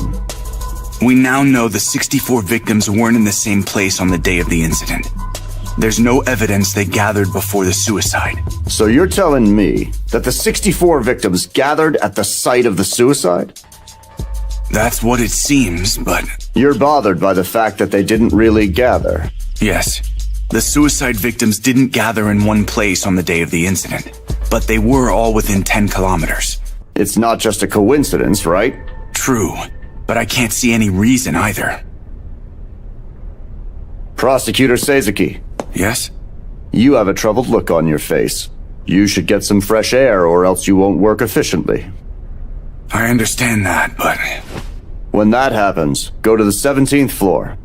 We now know the 64 victims weren't in the same place on the day of the incident. There's no evidence they gathered before the suicide. So you're telling me that the 64 victims gathered at the site of the suicide? That's what it seems, but... You're bothered by the fact that they didn't really gather? Yes. The suicide victims didn't gather in one place on the day of the incident, but they were all within 10 kilometers. It's not just a coincidence, right? True, but I can't see any reason either. Prosecutor Seizuki. Yes? You have a troubled look on your face. You should get some fresh air or else you won't work efficiently. I understand that, but... When that happens, go to the 17th floor.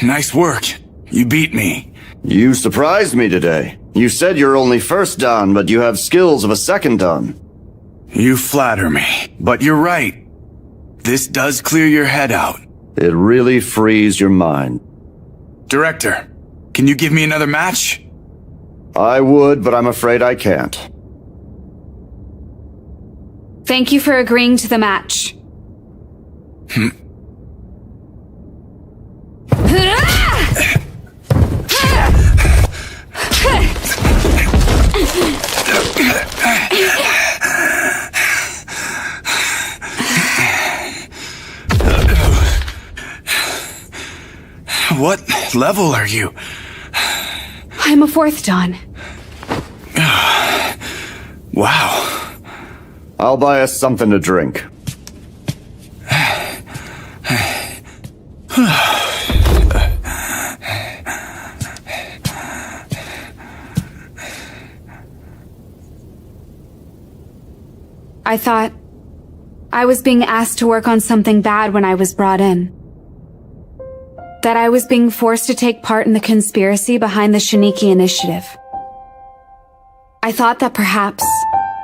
Nice work. You beat me. You surprised me today. You said you're only first dan, but you have skills of a second dan. You flatter me, but you're right. This does clear your head out. It really frees your mind. Director, can you give me another match? I would, but I'm afraid I can't. Thank you for agreeing to the match. What level are you? I'm a 4th dan. Wow. I'll buy us something to drink. I thought I was being asked to work on something bad when I was brought in. That I was being forced to take part in the conspiracy behind the Shiniki initiative. I thought that perhaps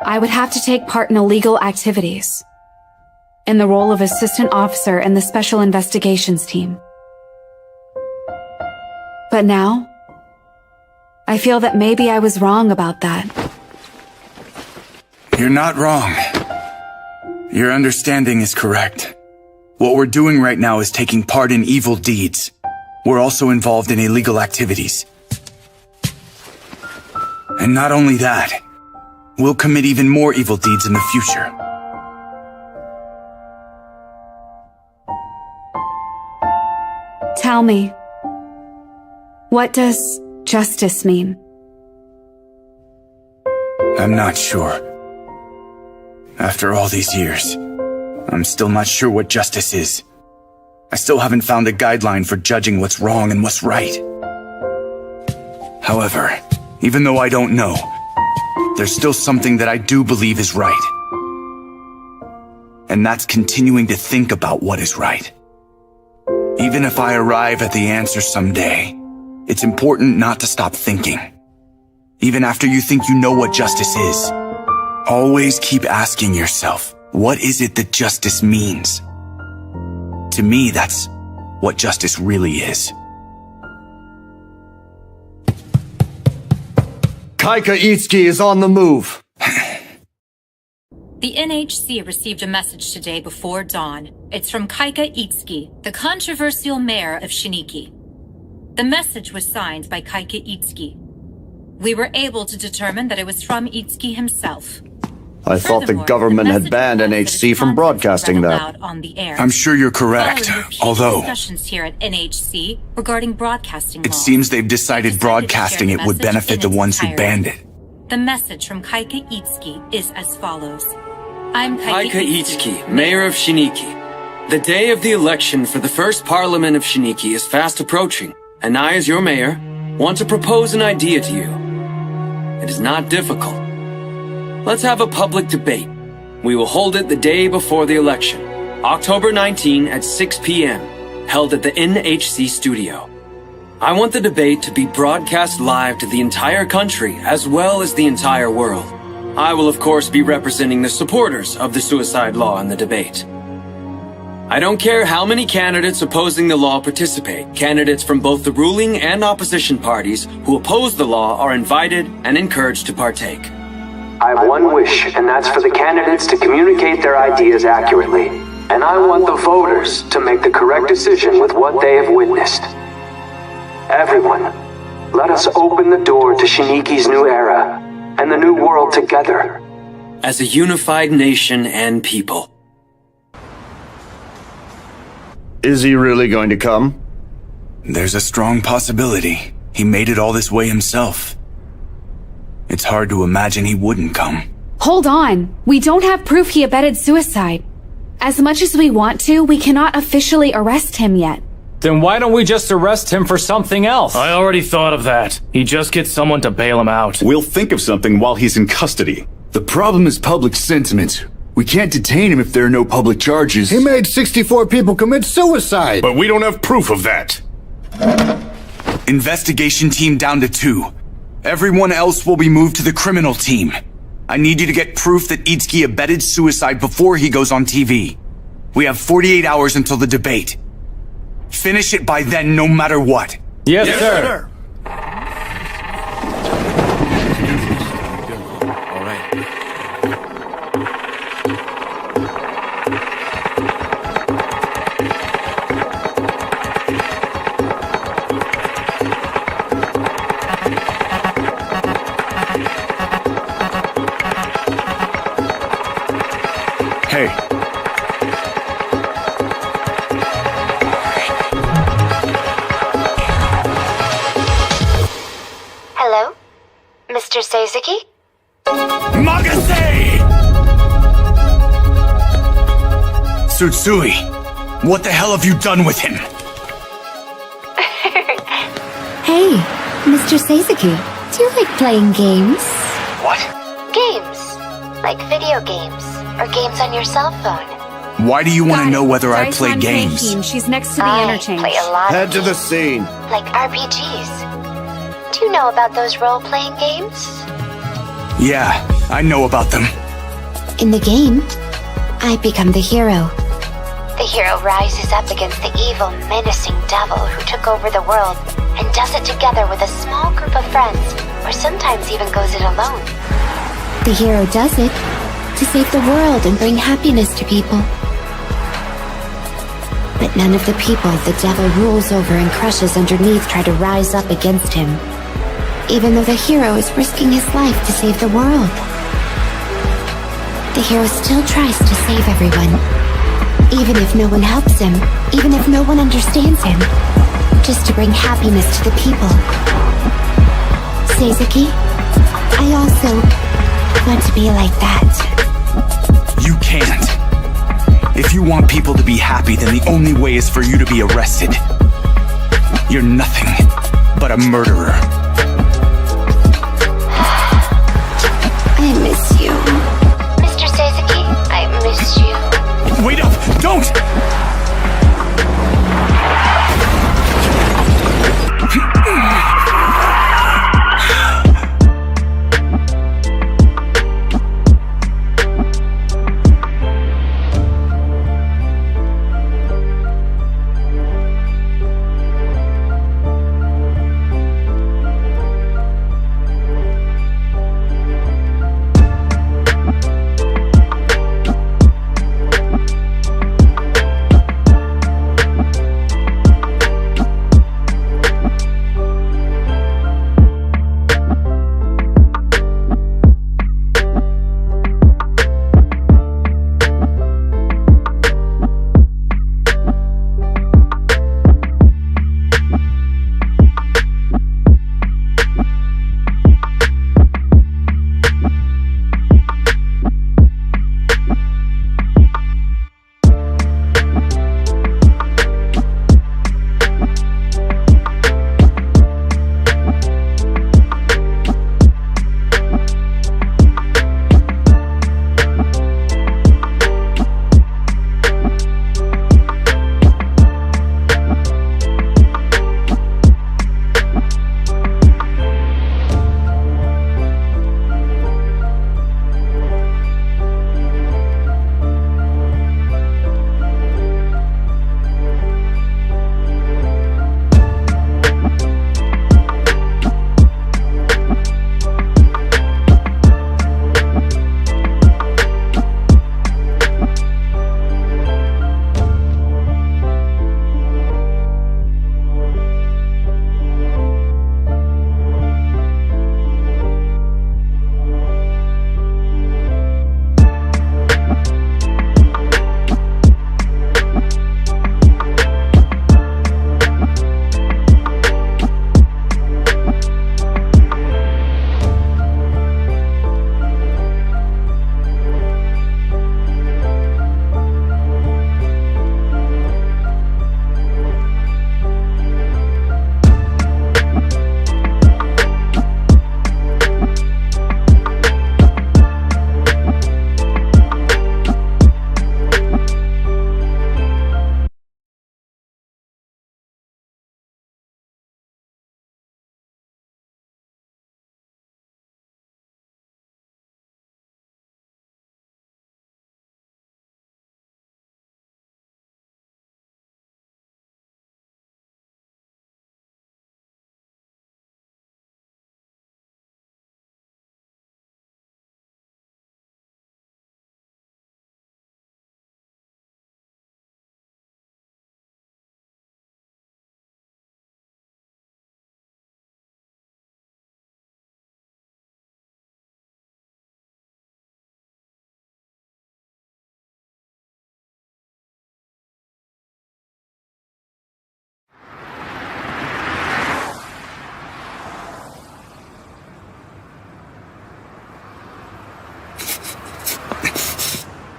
I would have to take part in illegal activities, in the role of assistant officer in the special investigations team. But now, I feel that maybe I was wrong about that. You're not wrong. Your understanding is correct. What we're doing right now is taking part in evil deeds. We're also involved in illegal activities. And not only that, we'll commit even more evil deeds in the future. Tell me, what does justice mean? I'm not sure. After all these years, I'm still not sure what justice is. I still haven't found a guideline for judging what's wrong and what's right. However, even though I don't know, there's still something that I do believe is right. And that's continuing to think about what is right. Even if I arrive at the answer someday, it's important not to stop thinking. Even after you think you know what justice is, always keep asking yourself, what is it that justice means? To me, that's what justice really is. Kaika Itsuki is on the move. The NHC received a message today before dawn. It's from Kaika Itsuki, the controversial mayor of Shiniki. The message was signed by Kaika Itsuki. We were able to determine that it was from Itsuki himself. I thought the government had banned NHC from broadcasting that. On the air. I'm sure you're correct, although discussions here at NHC regarding broadcasting it law. seems they've decided broadcasting it would benefit the ones who banned it. The message from Kaika Itsuki is as follows. I'm Kaika Itsuki, mayor of Shiniki. The day of the election for the first parliament of Shiniki is fast approaching, and I, as your mayor, want to propose an idea to you. It is not difficult. Let's have a public debate. We will hold it the day before the election, October 19 at 6 p.m., held at the NHC studio. I want the debate to be broadcast live to the entire country as well as the entire world. I will of course be representing the supporters of the suicide law in the debate. I don't care how many candidates opposing the law participate. Candidates from both the ruling and opposition parties who oppose the law are invited and encouraged to partake. I have one wish, and that's for the candidates to communicate their ideas accurately. And I want the voters to make the correct decision with what they have witnessed. Everyone, let us open the door to Shiniki's new era and the new world together. As a unified nation and people. Is he really going to come? There's a strong possibility. He made it all this way himself. It's hard to imagine he wouldn't come. Hold on. We don't have proof he abetted suicide. As much as we want to, we cannot officially arrest him yet. Then why don't we just arrest him for something else? I already thought of that. He just gets someone to bail him out. We'll think of something while he's in custody. The problem is public sentiment. We can't detain him if there are no public charges. He made 64 people commit suicide. But we don't have proof of that. Investigation team down to 2. Everyone else will be moved to the criminal team. I need you to get proof that Itsuki abetted suicide before he goes on TV. We have 48 hours until the debate. Finish it by then, no matter what. Yes, sir. Hey. Hello? Mr. Seizuki? Magase! Tsutsui, what the hell have you done with him? Hey, Mr. Seizuki, do you like playing games? What? Games. Like video games, or games on your cell phone. Why do you want to know whether I play games? She's next to the interchange. Play a lot Head of to the games, scene. like RPGs. Do you know about those role-playing games? Yeah, I know about them. In the game, I become the hero. The hero rises up against the evil, menacing devil who took over the world and does it together with a small group of friends, or sometimes even goes it alone. The hero does it to save the world and bring happiness to people. But none of the people the devil rules over and crushes underneath try to rise up against him, even though the hero is risking his life to save the world. The hero still tries to save everyone, even if no one helps him, even if no one understands him, just to bring happiness to the people. Seizuki, I also want to be like that. You can't. If you want people to be happy, then the only way is for you to be arrested. You're nothing but a murderer. I miss you. Mr. Seizuki, I miss you. Wait up! Don't!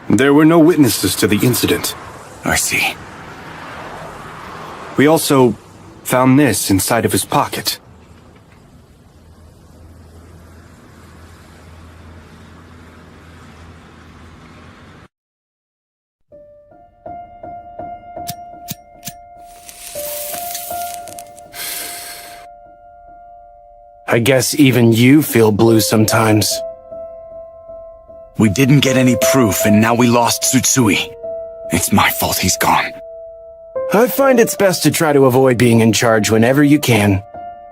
There were no witnesses to the incident. I see. We also found this inside of his pocket. I guess even you feel blue sometimes. We didn't get any proof, and now we lost Tsutsui. It's my fault he's gone. I find it's best to try to avoid being in charge whenever you can.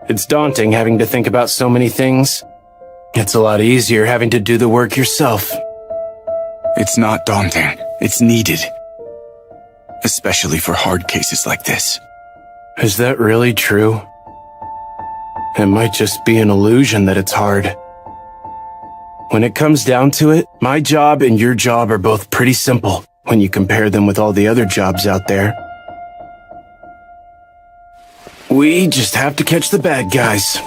It's daunting having to think about so many things. It's a lot easier having to do the work yourself. It's not daunting. It's needed. Especially for hard cases like this. Is that really true? It might just be an illusion that it's hard. When it comes down to it, my job and your job are both pretty simple when you compare them with all the other jobs out there. We just have to catch the bad guys.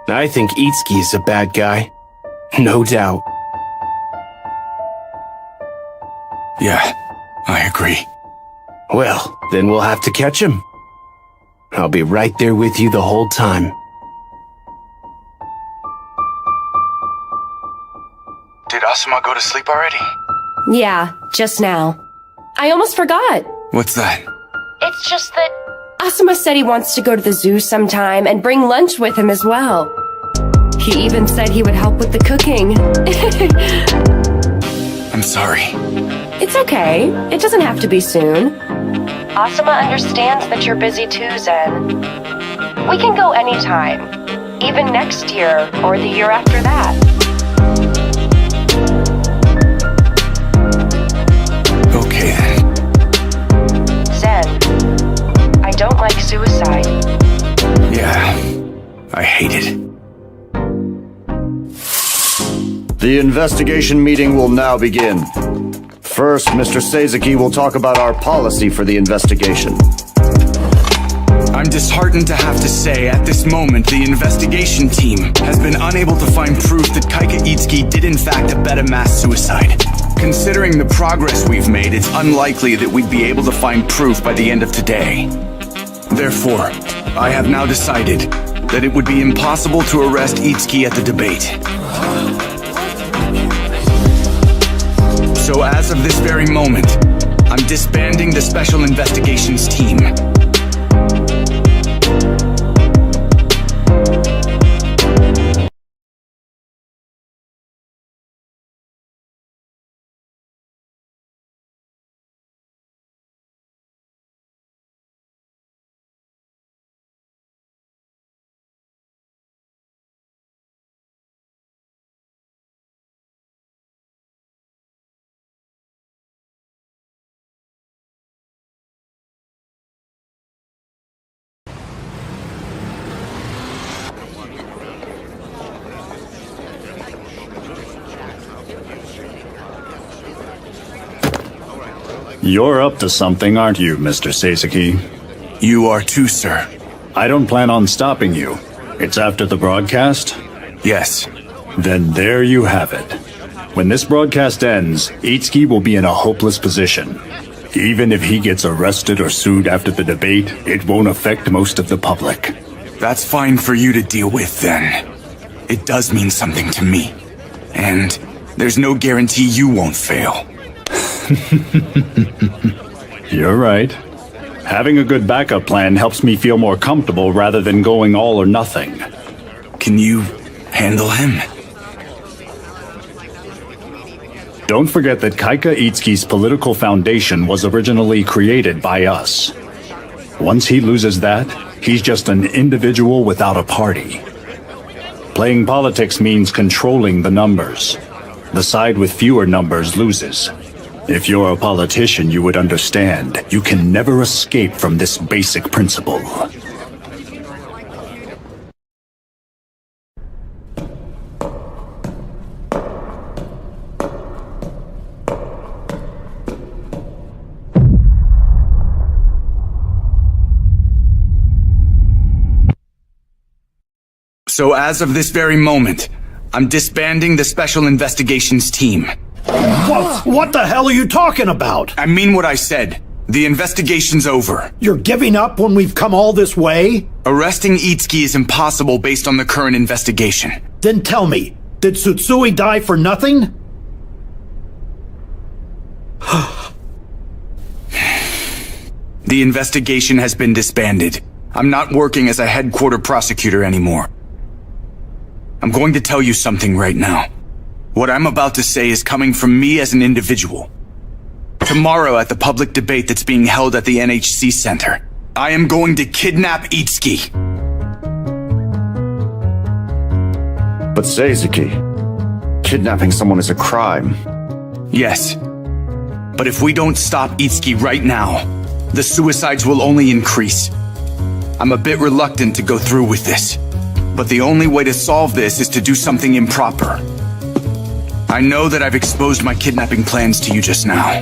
I think Itsuki is a bad guy. No doubt. Yeah, I agree. Well, then we'll have to catch him. I'll be right there with you the whole time. Did Asuma go to sleep already? Yeah, just now. I almost forgot. What's that? It's just that Asuma said he wants to go to the zoo sometime and bring lunch with him as well. He even said he would help with the cooking. I'm sorry. It's okay. It doesn't have to be soon. Asuma understands that you're busy too, Zen. We can go anytime. Even next year or the year after that. Okay then. Zen, I don't like suicide. Yeah, I hate it. The investigation meeting will now begin. First, Mr. Seizuki will talk about our policy for the investigation. I'm disheartened to have to say, at this moment, the investigation team has been unable to find proof that Kaika Itsuki did in fact abet a mass suicide. Considering the progress we've made, it's unlikely that we'd be able to find proof by the end of today. Therefore, I have now decided that it would be impossible to arrest Itsuki at the debate. So as of this very moment, I'm disbanding the Special Investigations team. You're up to something, aren't you, Mr. Seizuki? You are too, sir. I don't plan on stopping you. It's after the broadcast? Yes. Then there you have it. When this broadcast ends, Itsuki will be in a hopeless position. Even if he gets arrested or sued after the debate, it won't affect most of the public. That's fine for you to deal with, then. It does mean something to me. And there's no guarantee you won't fail. You're right. Having a good backup plan helps me feel more comfortable rather than going all or nothing. Can you handle him? Don't forget that Kaika Itsuki's political foundation was originally created by us. Once he loses that, he's just an individual without a party. Playing politics means controlling the numbers. The side with fewer numbers loses. If you're a politician, you would understand. You can never escape from this basic principle. So as of this very moment, I'm disbanding the Special Investigations team. What the hell are you talking about? I mean what I said. The investigation's over. You're giving up when we've come all this way? Arresting Itsuki is impossible based on the current investigation. Then tell me, did Tsutsui die for nothing? The investigation has been disbanded. I'm not working as a headquarter prosecutor anymore. I'm going to tell you something right now. What I'm about to say is coming from me as an individual. Tomorrow at the public debate that's being held at the NHC Center, I am going to kidnap Itsuki. But Seizuki, kidnapping someone is a crime. Yes. But if we don't stop Itsuki right now, the suicides will only increase. I'm a bit reluctant to go through with this, but the only way to solve this is to do something improper. I know that I've exposed my kidnapping plans to you just now.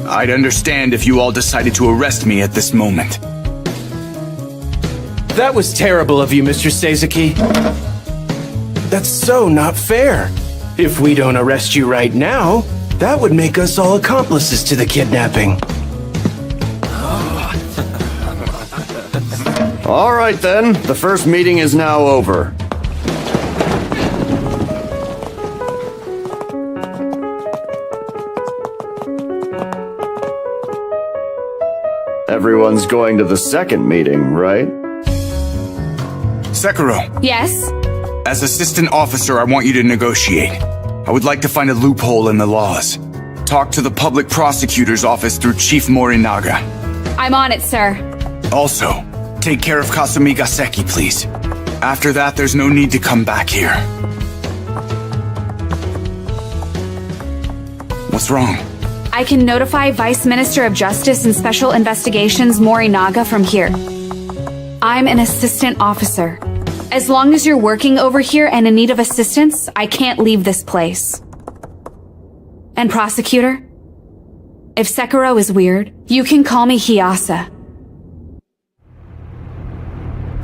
I'd understand if you all decided to arrest me at this moment. That was terrible of you, Mr. Seizuki. That's so not fair. If we don't arrest you right now, that would make us all accomplices to the kidnapping. All right then, the first meeting is now over. Everyone's going to the second meeting, right? Sekiro. Yes? As assistant officer, I want you to negotiate. I would like to find a loophole in the laws. Talk to the public prosecutor's office through Chief Morinaga. I'm on it, sir. Also, take care of Kasumi Gaseki, please. After that, there's no need to come back here. What's wrong? I can notify Vice Minister of Justice and Special Investigations Morinaga from here. I'm an assistant officer. As long as you're working over here and in need of assistance, I can't leave this place. And prosecutor, if Sekiro is weird, you can call me Hiyasa.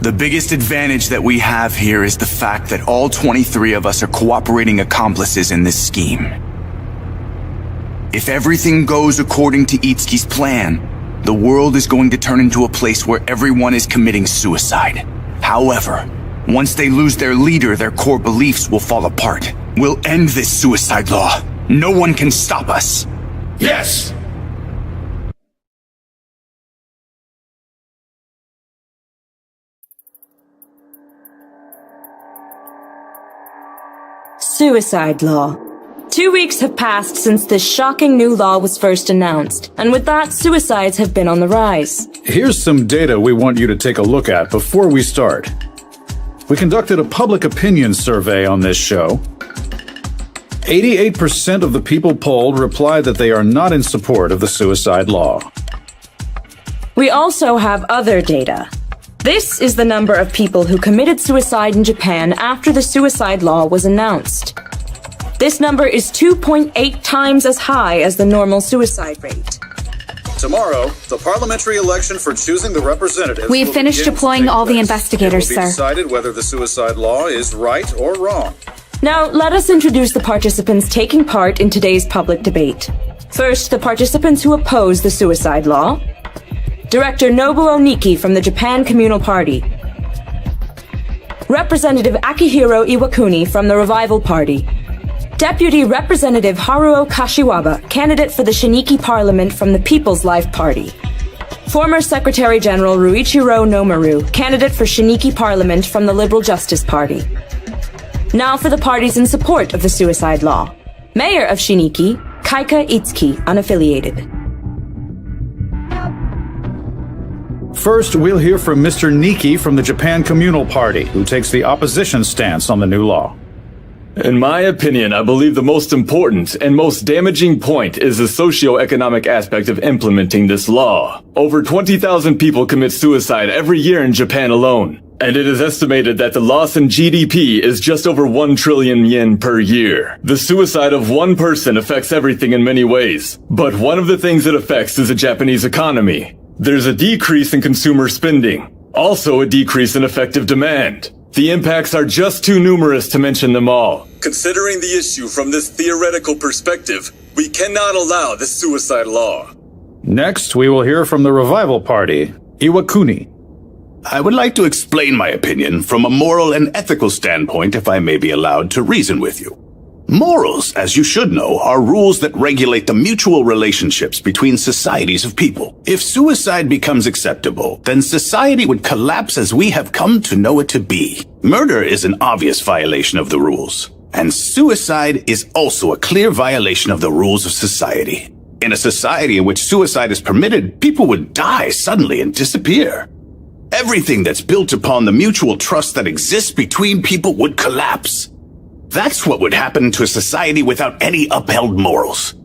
The biggest advantage that we have here is the fact that all 23 of us are cooperating accomplices in this scheme. If everything goes according to Itsuki's plan, the world is going to turn into a place where everyone is committing suicide. However, once they lose their leader, their core beliefs will fall apart. We'll end this suicide law. No one can stop us. Yes! Suicide law. 2 weeks have passed since this shocking new law was first announced, and with that, suicides have been on the rise. Here's some data we want you to take a look at before we start. We conducted a public opinion survey on this show. 88% of the people polled replied that they are not in support of the suicide law. We also have other data. This is the number of people who committed suicide in Japan after the suicide law was announced. This number is 2.8 times as high as the normal suicide rate. Tomorrow, the parliamentary election for choosing the representatives. We've finished deploying all the investigators, sir. It will be sir. decided whether the suicide law is right or wrong. Now, let us introduce the participants taking part in today's public debate. First, the participants who oppose the suicide law. Director Nobuo Niki from the Japan Communal Party. Representative Akihiro Iwakuni from the Revival Party. Deputy Representative Haruo Kashiwaba, candidate for the Shiniki Parliament from the People's Life Party. Former Secretary General Ruichiro Nomaru, candidate for Shiniki Parliament from the Liberal Justice Party. Now for the parties in support of the suicide law. Mayor of Shiniki, Kaika Itsuki, unaffiliated. First, we'll hear from Mr. Niki from the Japan Communal Party, who takes the opposition stance on the new law. In my opinion, I believe the most important and most damaging point is the socio-economic aspect of implementing this law. Over 20,000 people commit suicide every year in Japan alone, and it is estimated that the loss in GDP is just over 1 trillion yen per year. The suicide of one person affects everything in many ways, but one of the things it affects is the Japanese economy. There's a decrease in consumer spending, also a decrease in effective demand. The impacts are just too numerous to mention them all. Considering the issue from this theoretical perspective, we cannot allow this suicide law. Next, we will hear from the Revival Party, Iwakuni. I would like to explain my opinion from a moral and ethical standpoint, if I may be allowed to reason with you. Morals, as you should know, are rules that regulate the mutual relationships between societies of people. If suicide becomes acceptable, then society would collapse as we have come to know it to be. Murder is an obvious violation of the rules, and suicide is also a clear violation of the rules of society. In a society in which suicide is permitted, people would die suddenly and disappear. Everything that's built upon the mutual trust that exists between people would collapse. That's what would happen to a society without any upheld morals.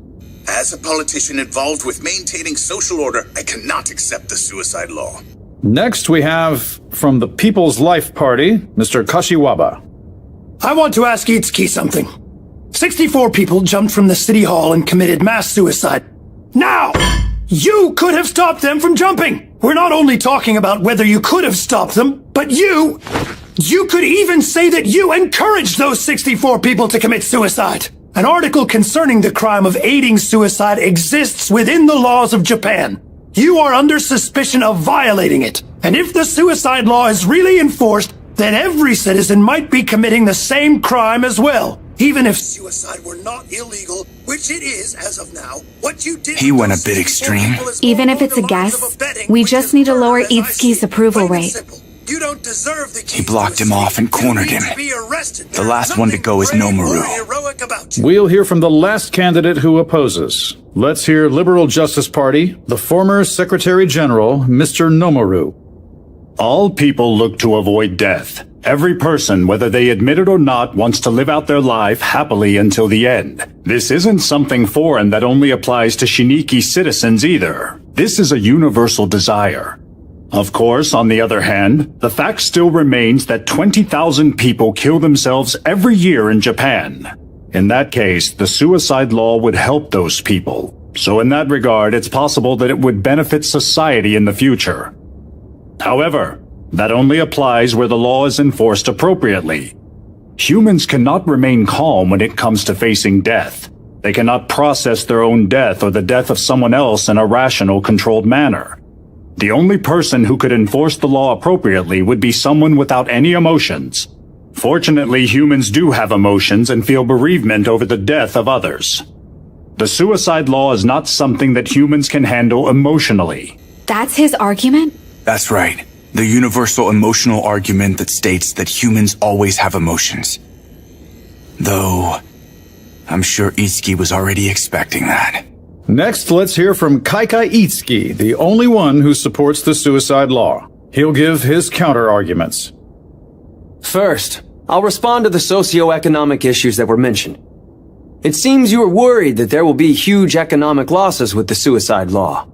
As a politician involved with maintaining social order, I cannot accept the suicide law. Next, we have from the People's Life Party, Mr. Kashiwaba. I want to ask Itsuki something. 64 people jumped from the city hall and committed mass suicide. Now, you could have stopped them from jumping. We're not only talking about whether you could have stopped them, but you could even say that you encouraged those 64 people to commit suicide. An article concerning the crime of aiding suicide exists within the laws of Japan. You are under suspicion of violating it. And if the suicide law is really enforced, then every citizen might be committing the same crime as well. Even if suicide were not illegal, which it is as of now, what you did... He went a bit extreme. Even if it's a guess, we just need to lower Itsuki's approval rate. You don't deserve the He blocked him off and cornered him. The last one to go is Nomaru. We'll hear from the last candidate who opposes. Let's hear Liberal Justice Party, the former Secretary General, Mr. Nomaru. All people look to avoid death. Every person, whether they admit it or not, wants to live out their life happily until the end. This isn't something foreign that only applies to Shiniki citizens either. This is a universal desire. Of course, on the other hand, the fact still remains that 20,000 people kill themselves every year in Japan. In that case, the suicide law would help those people. So in that regard, it's possible that it would benefit society in the future. However, that only applies where the law is enforced appropriately. Humans cannot remain calm when it comes to facing death. They cannot process their own death or the death of someone else in a rational, controlled manner. The only person who could enforce the law appropriately would be someone without any emotions. Fortunately, humans do have emotions and feel bereavement over the death of others. The suicide law is not something that humans can handle emotionally. That's his argument? That's right. The universal emotional argument that states that humans always have emotions. Though, I'm sure Itsuki was already expecting that. Next, let's hear from Kaika Itsuki, the only one who supports the suicide law. He'll give his counter-arguments. First, I'll respond to the socio-economic issues that were mentioned. It seems you are worried that there will be huge economic losses with the suicide law.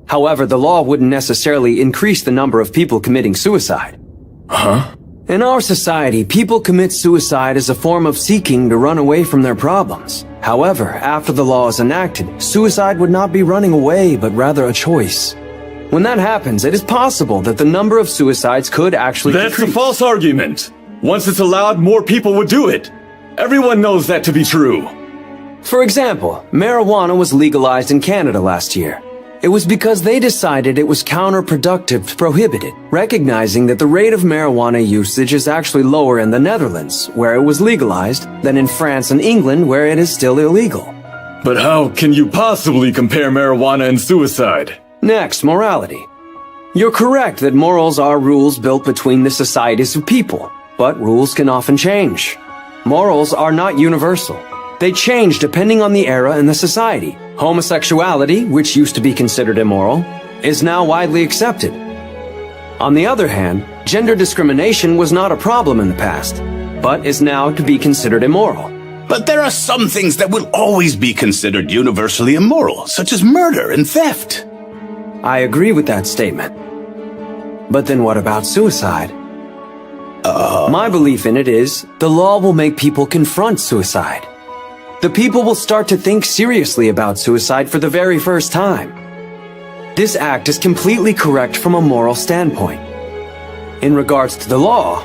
However, the law wouldn't necessarily increase the number of people committing suicide. Huh? In our society, people commit suicide as a form of seeking to run away from their problems. However, after the law is enacted, suicide would not be running away, but rather a choice. When that happens, it is possible that the number of suicides could actually That's decrease. a false argument. Once it's allowed, more people would do it. Everyone knows that to be true. For example, marijuana was legalized in Canada last year. It was because they decided it was counterproductive to prohibit it, recognizing that the rate of marijuana usage is actually lower in the Netherlands, where it was legalized, than in France and England, where it is still illegal. But how can you possibly compare marijuana and suicide? Next, morality. You're correct that morals are rules built between the societies of people, but rules can often change. Morals are not universal. They change depending on the era and the society. Homosexuality, which used to be considered immoral, is now widely accepted. On the other hand, gender discrimination was not a problem in the past, but is now to be considered immoral. But there are some things that will always be considered universally immoral, such as murder and theft. I agree with that statement. But then what about suicide? My belief in it is, the law will make people confront suicide. The people will start to think seriously about suicide for the very first time. This act is completely correct from a moral standpoint. In regards to the law,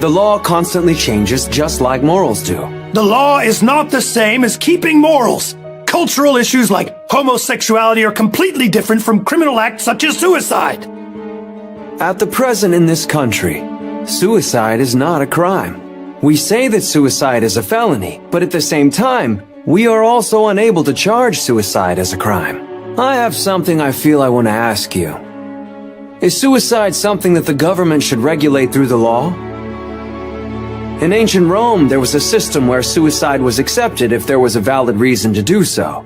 The law constantly changes just like morals do. The law is not the same as keeping morals. Cultural issues like homosexuality are completely different from criminal acts such as suicide. At the present in this country, suicide is not a crime. We say that suicide is a felony, but at the same time, we are also unable to charge suicide as a crime. I have something I feel I want to ask you. Is suicide something that the government should regulate through the law? In ancient Rome, there was a system where suicide was accepted if there was a valid reason to do so.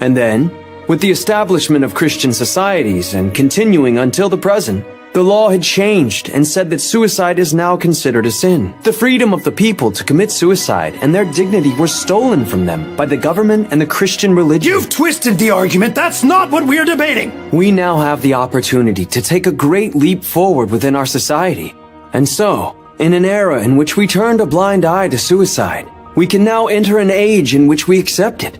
And then, with the establishment of Christian societies and continuing until the present, the law had changed and said that suicide is now considered a sin. The freedom of the people to commit suicide and their dignity were stolen from them by the government and the Christian religion. You've twisted the argument. That's not what we're debating. We now have the opportunity to take a great leap forward within our society. And so, in an era in which we turned a blind eye to suicide, we can now enter an age in which we accept it.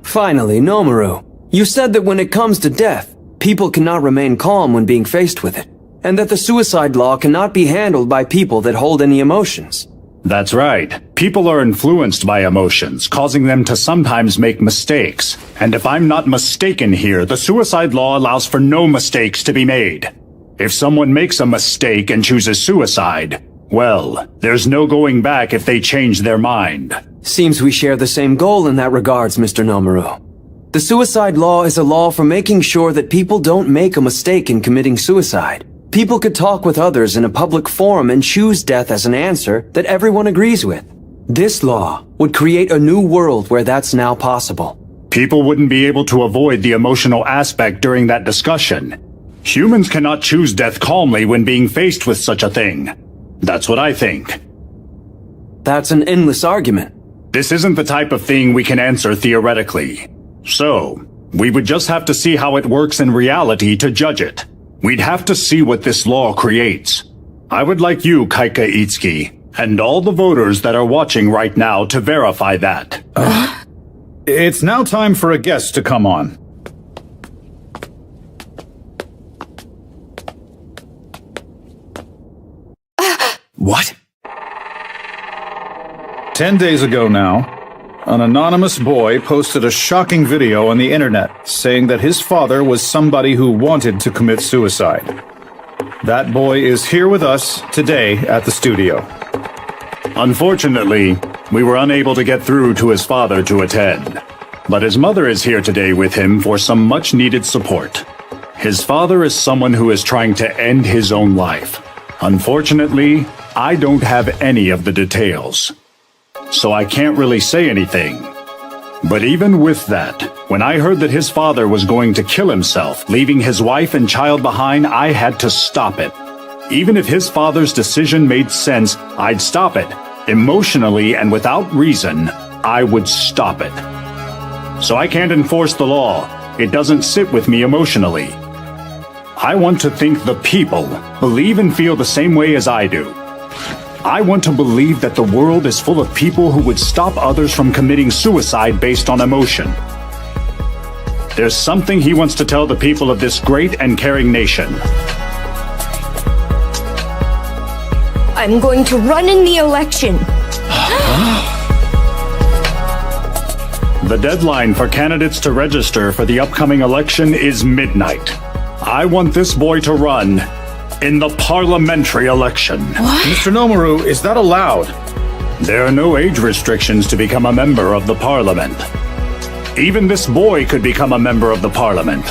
Finally, Nomaru, you said that when it comes to death, people cannot remain calm when being faced with it, and that the suicide law cannot be handled by people that hold any emotions. That's right. People are influenced by emotions, causing them to sometimes make mistakes. And if I'm not mistaken here, the suicide law allows for no mistakes to be made. If someone makes a mistake and chooses suicide, well, there's no going back if they change their mind. Seems we share the same goal in that regards, Mr. Nomaru. The suicide law is a law for making sure that people don't make a mistake in committing suicide. People could talk with others in a public forum and choose death as an answer that everyone agrees with. This law would create a new world where that's now possible. People wouldn't be able to avoid the emotional aspect during that discussion. Humans cannot choose death calmly when being faced with such a thing. That's what I think. That's an endless argument. This isn't the type of thing we can answer theoretically. So, we would just have to see how it works in reality to judge it. We'd have to see what this law creates. I would like you, Kaika Itsuki, and all the voters that are watching right now to verify that. It's now time for a guest to come on. What? 10 days ago now, an anonymous boy posted a shocking video on the internet saying that his father was somebody who wanted to commit suicide. That boy is here with us today at the studio. Unfortunately, we were unable to get through to his father to attend, but his mother is here today with him for some much-needed support. His father is someone who is trying to end his own life. Unfortunately, I don't have any of the details, so I can't really say anything. But even with that, when I heard that his father was going to kill himself, leaving his wife and child behind, I had to stop it. Even if his father's decision made sense, I'd stop it. Emotionally and without reason, I would stop it. So I can't enforce the law. It doesn't sit with me emotionally. I want to think the people believe and feel the same way as I do. I want to believe that the world is full of people who would stop others from committing suicide based on emotion. There's something he wants to tell the people of this great and caring nation. I'm going to run in the election. The deadline for candidates to register for the upcoming election is midnight. I want this boy to run in the parliamentary election. What? Mr. Nomaru, is that allowed? There are no age restrictions to become a member of the parliament. Even this boy could become a member of the parliament.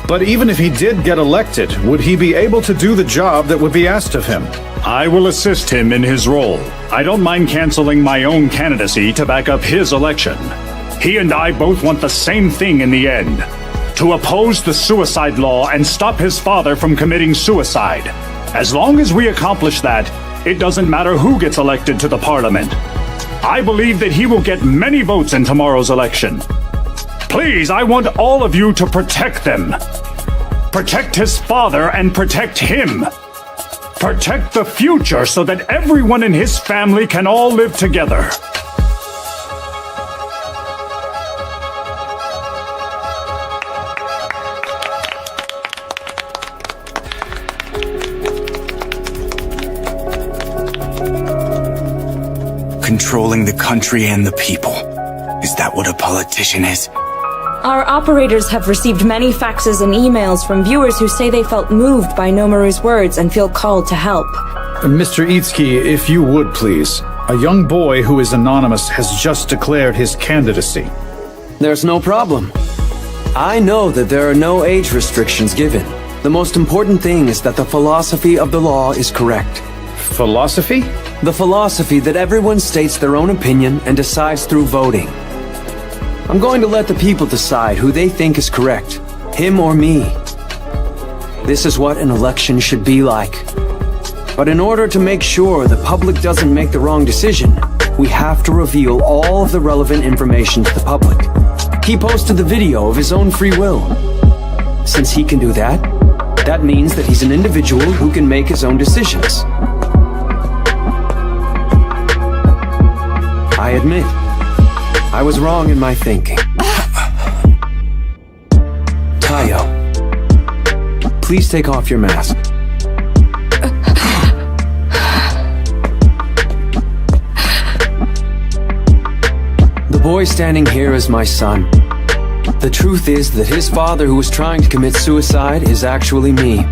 But even if he did get elected, would he be able to do the job that would be asked of him? I will assist him in his role. I don't mind canceling my own candidacy to back up his election. He and I both want the same thing in the end. To oppose the suicide law and stop his father from committing suicide. As long as we accomplish that, it doesn't matter who gets elected to the parliament. I believe that he will get many votes in tomorrow's election. Please, I want all of you to protect them. Protect his father and protect him. Protect the future so that everyone in his family can all live together. controlling the country and the people. Is that what a politician is? Our operators have received many faxes and emails from viewers who say they felt moved by Nomaru's words and feel called to help. Mr. Itsuki, if you would please. A young boy who is anonymous has just declared his candidacy. There's no problem. I know that there are no age restrictions given. The most important thing is that the philosophy of the law is correct. Philosophy? The philosophy that everyone states their own opinion and decides through voting. I'm going to let the people decide who they think is correct, him or me. This is what an election should be like. But in order to make sure the public doesn't make the wrong decision, we have to reveal all of the relevant information to the public. He posted the video of his own free will. Since he can do that, that means that he's an individual who can make his own decisions. I admit, I was wrong in my thinking. Tayo, please take off your mask. The boy standing here is my son. The truth is that his father, who was trying to commit suicide, is actually me.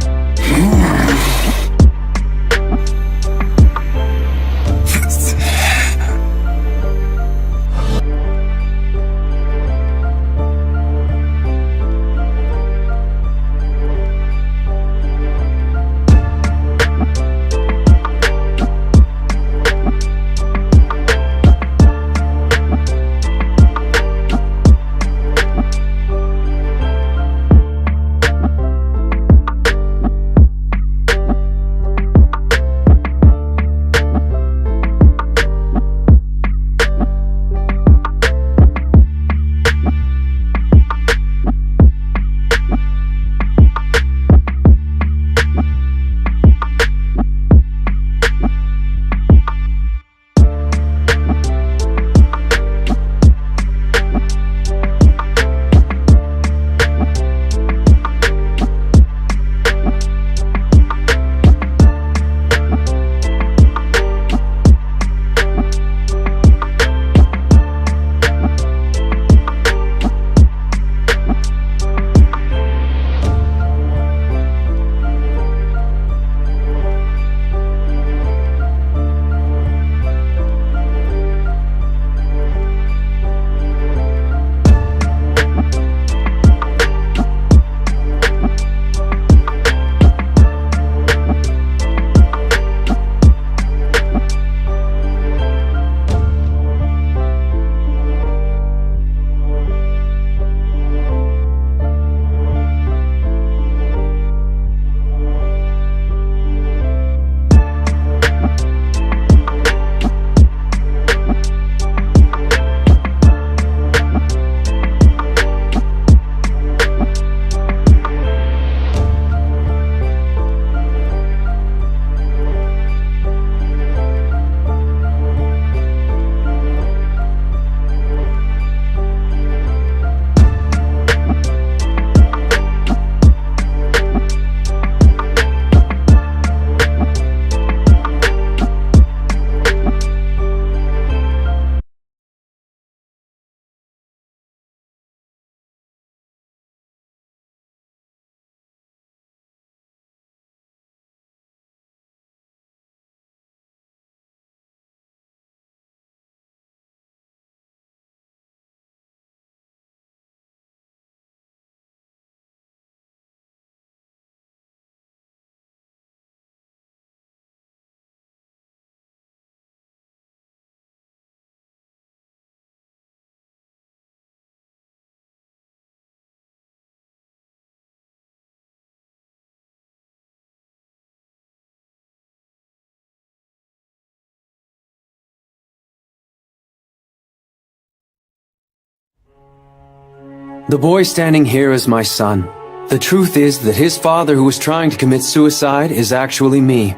The boy standing here is my son. The truth is that his father, who was trying to commit suicide, is actually me.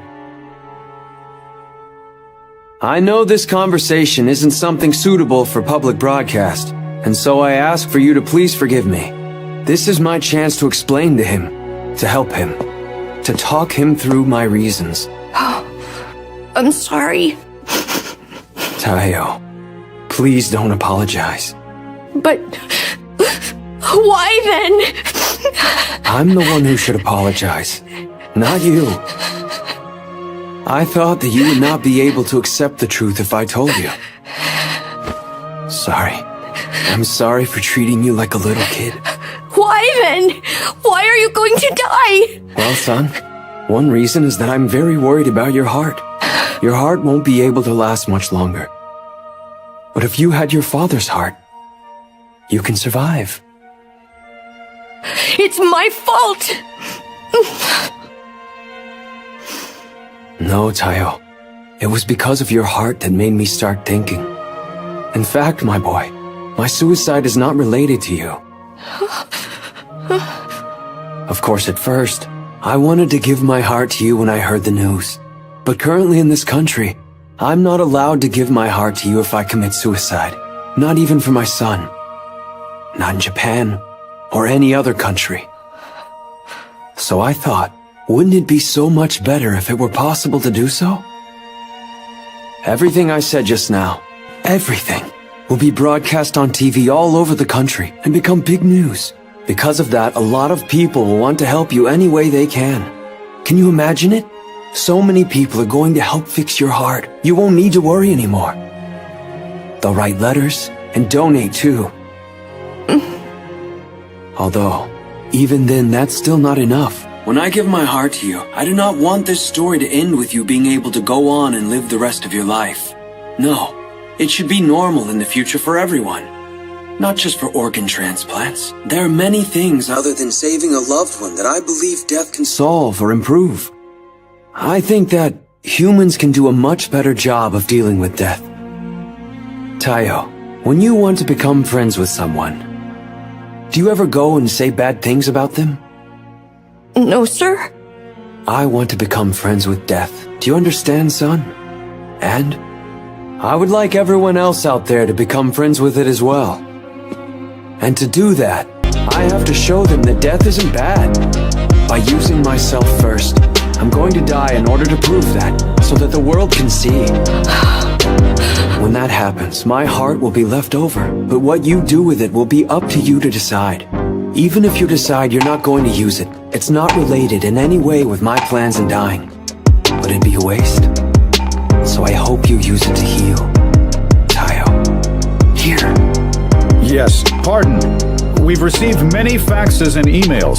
I know this conversation isn't something suitable for public broadcast, and so I ask for you to please forgive me. This is my chance to explain to him, to help him, to talk him through my reasons. I'm sorry. Tayo, please don't apologize. But why then? I'm the one who should apologize, not you. I thought that you would not be able to accept the truth if I told you. Sorry. I'm sorry for treating you like a little kid. Why then? Why are you going to die? Well, son, one reason is that I'm very worried about your heart. Your heart won't be able to last much longer. But if you had your father's heart, you can survive. It's my fault! No, Tayo. It was because of your heart that made me start thinking. In fact, my boy, my suicide is not related to you. Of course, at first, I wanted to give my heart to you when I heard the news. But currently in this country, I'm not allowed to give my heart to you if I commit suicide. Not even for my son. Not in Japan, or any other country. So I thought, wouldn't it be so much better if it were possible to do so? Everything I said just now, everything, will be broadcast on TV all over the country and become big news. Because of that, a lot of people will want to help you any way they can. Can you imagine it? So many people are going to help fix your heart. You won't need to worry anymore. They'll write letters and donate too. Although, even then, that's still not enough. When I give my heart to you, I do not want this story to end with you being able to go on and live the rest of your life. No, it should be normal in the future for everyone. Not just for organ transplants. There are many things other than saving a loved one that I believe death can solve or improve. I think that humans can do a much better job of dealing with death. Tayo, when you want to become friends with someone, do you ever go and say bad things about them? No, sir. I want to become friends with death. Do you understand, son? And I would like everyone else out there to become friends with it as well. And to do that, I have to show them that death isn't bad. By using myself first, I'm going to die in order to prove that, so that the world can see. When that happens, my heart will be left over, but what you do with it will be up to you to decide. Even if you decide you're not going to use it, it's not related in any way with my plans in dying. Would it be a waste? So I hope you use it to heal. Tayo. Here. Yes, pardon. We've received many faxes and emails.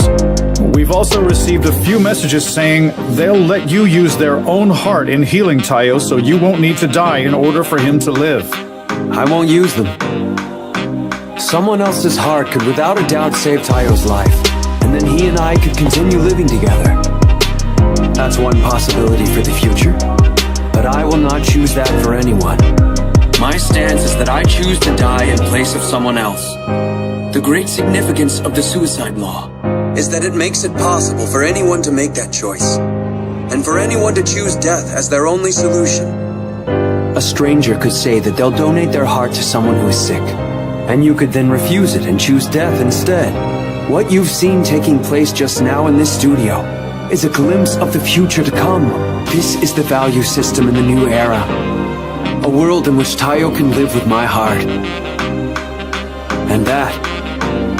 We've also received a few messages saying they'll let you use their own heart in healing Tayo so you won't need to die in order for him to live. I won't use them. Someone else's heart could without a doubt save Tayo's life, and then he and I could continue living together. That's one possibility for the future, but I will not choose that for anyone. My stance is that I choose to die in place of someone else. The great significance of the suicide law is that it makes it possible for anyone to make that choice, and for anyone to choose death as their only solution. A stranger could say that they'll donate their heart to someone who is sick, and you could then refuse it and choose death instead. What you've seen taking place just now in this studio is a glimpse of the future to come. This is the value system in the new era. A world in which Tayo can live with my heart. And that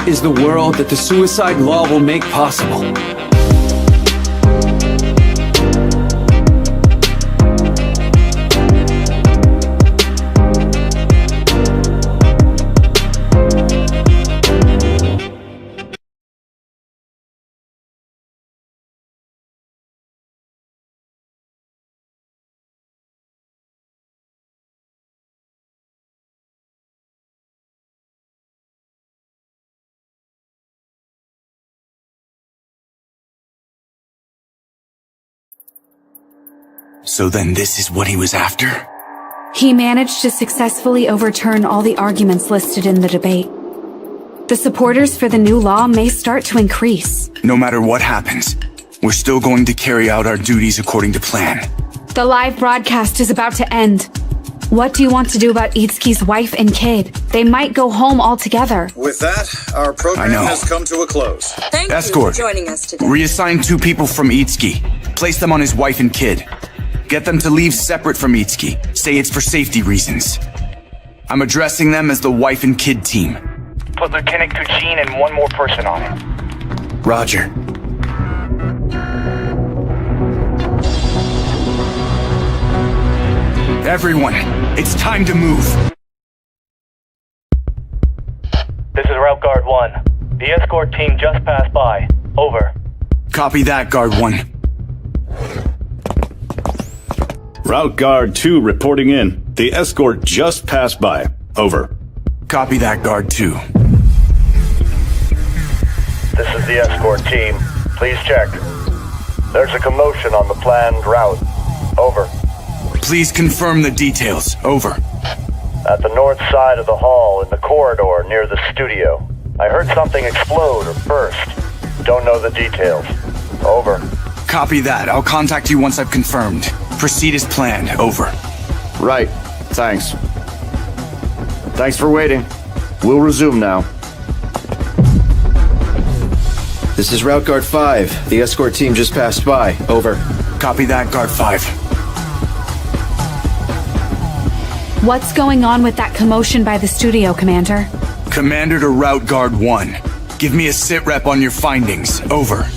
is the world that the suicide law will make possible. So then this is what he was after? He managed to successfully overturn all the arguments listed in the debate. The supporters for the new law may start to increase. No matter what happens, we're still going to carry out our duties according to plan. The live broadcast is about to end. What do you want to do about Itsuki's wife and kid? They might go home altogether. With that, our program has come to a close. Thank Escort. you for joining us today. Reassign 2 people from Itsuki. Place them on his wife and kid. Get them to leave separate from Itsuki. Say it's for safety reasons. I'm addressing them as the wife and kid team. Put Lieutenant Kujin and one more person on it. Roger. Everyone, it's time to move. This is Route Guard 1. The escort team just passed by. Over. Copy that, Guard 1. Route Guard 2 reporting in. The escort just passed by. Over. Copy that, Guard 2. This is the escort team. Please check. There's a commotion on the planned route. Over. Please confirm the details. Over. At the north side of the hall in the corridor near the studio. I heard something explode or burst. Don't know the details. Over. Copy that. I'll contact you once I've confirmed. Proceed as planned. Over. Right. Thanks. Thanks for waiting. We'll resume now. This is Route Guard 5. The escort team just passed by. Over. Copy that, Guard 5. What's going on with that commotion by the studio, Commander? Commander to Route Guard 1. Give me a sit rep on your findings. Over.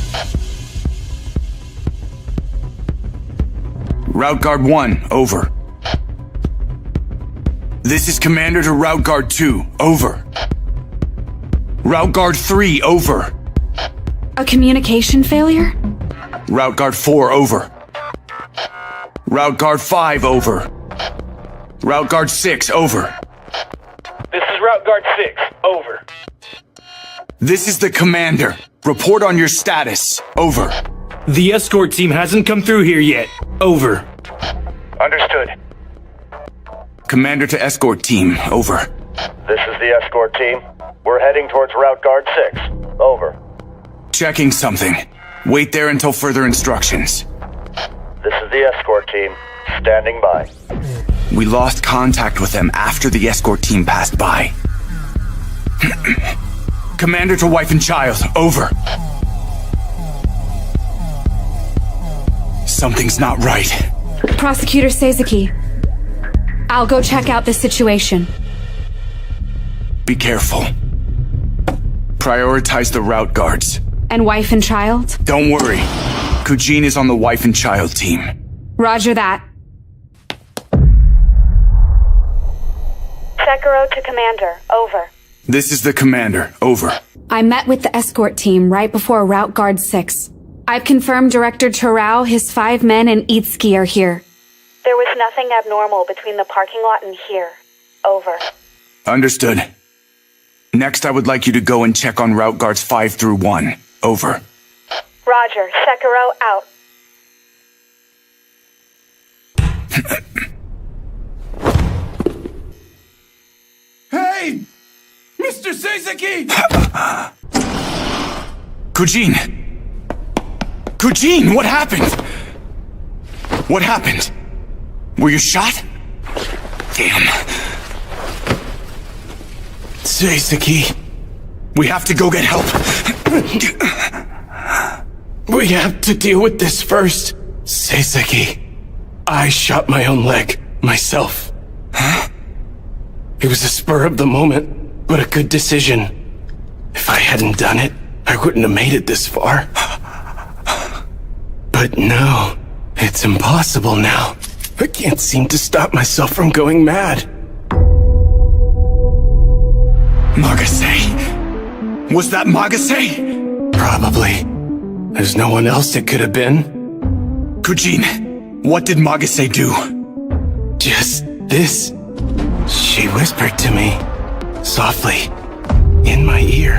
Route Guard 1. Over. This is Commander to Route Guard 2. Over. Route Guard 3. Over. A communication failure? Route Guard 4. Over. Route Guard 5. Over. Route Guard 6. Over. This is Route Guard 6. Over. This is the Commander. Report on your status. Over. The escort team hasn't come through here yet. Over. Understood. Commander to escort team. Over. This is the escort team. We're heading towards Route Guard 6. Over. Checking something. Wait there until further instructions. This is the escort team. Standing by. We lost contact with them after the escort team passed by. Commander to wife and child. Over. Something's not right. Prosecutor Seizuki. I'll go check out the situation. Be careful. Prioritize the route guards. And wife and child? Don't worry. Kujin is on the wife and child team. Roger that. Sekiro to Commander. Over. This is the Commander. Over. I met with the escort team right before Route Guard 6. I've confirmed Director Terao, his 5 men, and Itsuki are here. There was nothing abnormal between the parking lot and here. Over. Understood. Next, I would like you to go and check on Route Guards 5 through 1. Over. Roger. Sekiro out. Hey! Mr. Seizuki! Kujin! Kujin, what happened? What happened? Were you shot? Damn. Seizuki, we have to go get help. We have to deal with this first. Seizuki, I shot my own leg, myself. Huh? It was a spur of the moment, but a good decision. If I hadn't done it, I wouldn't have made it this far. But no, it's impossible now. I can't seem to stop myself from going mad. Magase? Was that Magase? Probably. There's no one else it could have been. Kujin, what did Magase do? Just this. She whispered to me, softly, in my ear.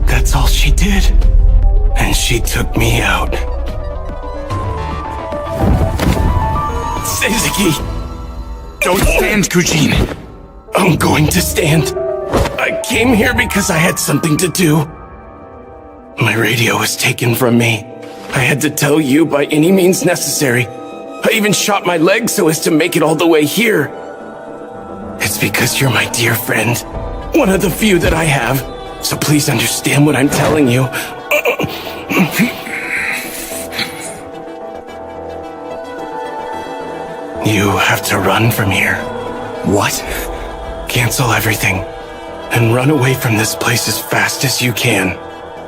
That's all she did. And she took me out. Seizuki! Don't stand, Kujin! I'm going to stand. I came here because I had something to do. My radio was taken from me. I had to tell you by any means necessary. I even shot my leg so as to make it all the way here. It's because you're my dear friend. One of the few that I have. So please understand what I'm telling you. You have to run from here. What? Cancel everything and run away from this place as fast as you can.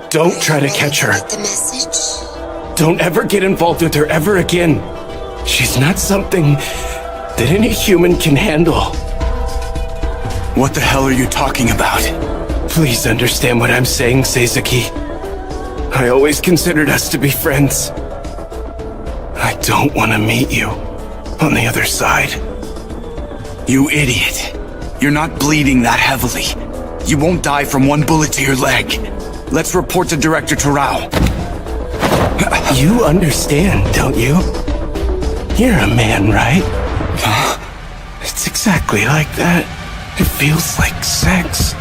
Don't try to catch her. The message? Don't ever get involved with her ever again. She's not something that any human can handle. What the hell are you talking about? Please understand what I'm saying, Seizuki. I always considered us to be friends. I don't want to meet you on the other side. You idiot. You're not bleeding that heavily. You won't die from one bullet to your leg. Let's report to Director Terao. You understand, don't you? You're a man, right? It's exactly like that. It feels like sex.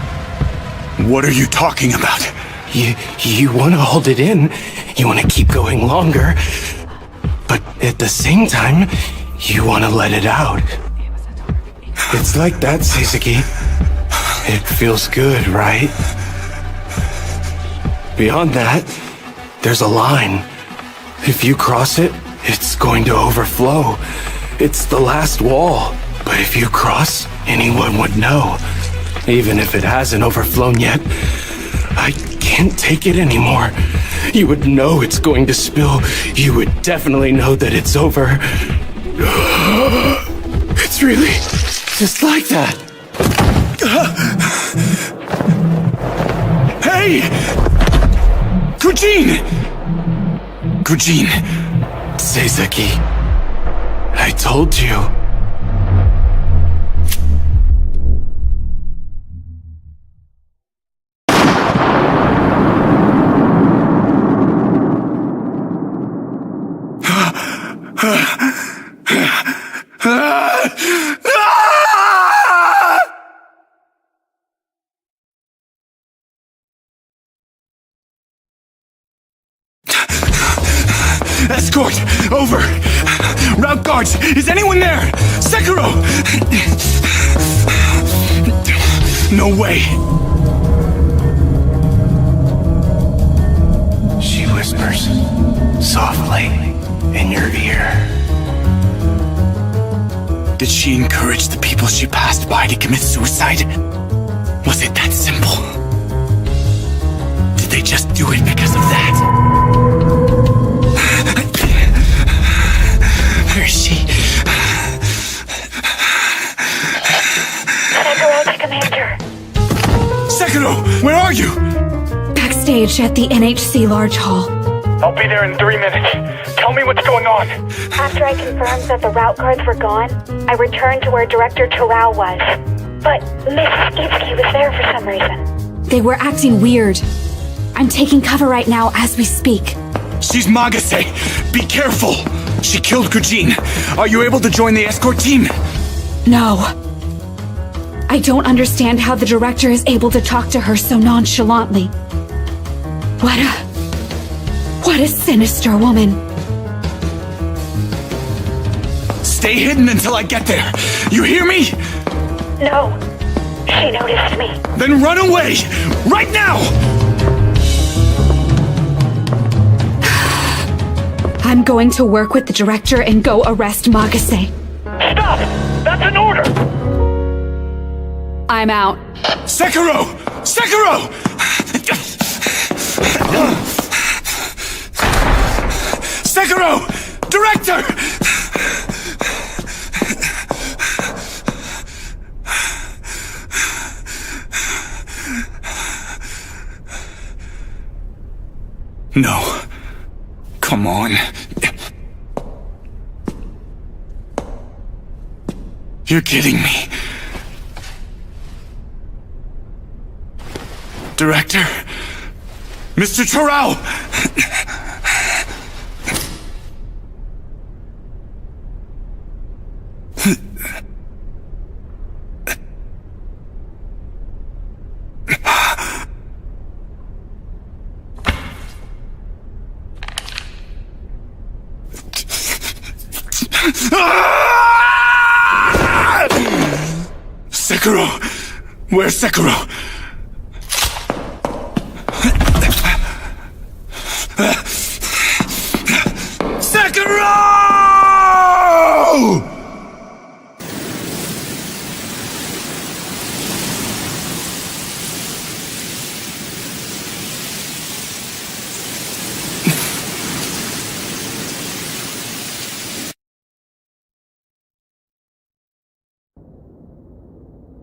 What are you talking about? You want to hold it in. You want to keep going longer. But at the same time, you want to let it out. It's like that, Seizuki. It feels good, right? Beyond that, there's a line. If you cross it, it's going to overflow. It's the last wall. But if you cross, anyone would know. Even if it hasn't overflown yet. I can't take it anymore. You would know it's going to spill. You would definitely know that it's over. It's really just like that. Hey! Kujin! Kujin! Seizuki, I told you. Escort! Over! Route guards! Is anyone there? Sekiro! No way! She whispers softly in your ear. Did she encourage the people she passed by to commit suicide? Was it that simple? Did they just do it because of that? Where is she? Sekiro to Commander. Sekiro, where are you? Backstage at the NHC Large Hall. I'll be there in 3 minutes. Tell me what's going on. After I confirmed that the route guards were gone, I returned to where Director Terao was. But Mrs. Itsuki was there for some reason. They were acting weird. I'm taking cover right now as we speak. She's Magase. Be careful. She killed Kujin. Are you able to join the escort team? No. I don't understand how the director is able to talk to her so nonchalantly. What a sinister woman. Stay hidden until I get there. You hear me? No. She noticed me. Then run away! Right now! I'm going to work with the director and go arrest Magase. Stop! That's an order! I'm out. Sekiro! Sekiro! Sekiro! Director! No. Come on. You're kidding me. Director? Mr. Terao! Sekiro! Where's Sekiro? Sekiro!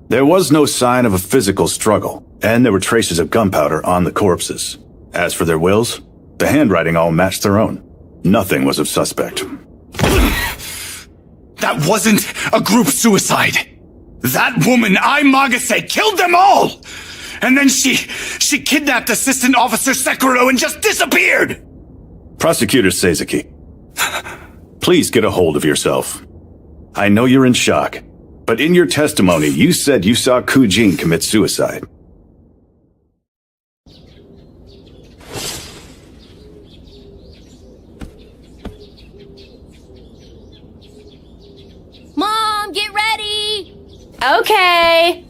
There was no sign of a physical struggle, and there were traces of gunpowder on the corpses. As for their wills, the handwriting all matched their own. Nothing was of suspect. That wasn't a group suicide. That woman, Magase, killed them all! And then she kidnapped Assistant Officer Sekiro and just disappeared! Prosecutor Seizuki, please get a hold of yourself. I know you're in shock, but in your testimony, you said you saw Kujin commit suicide. Mom, get ready! Okay.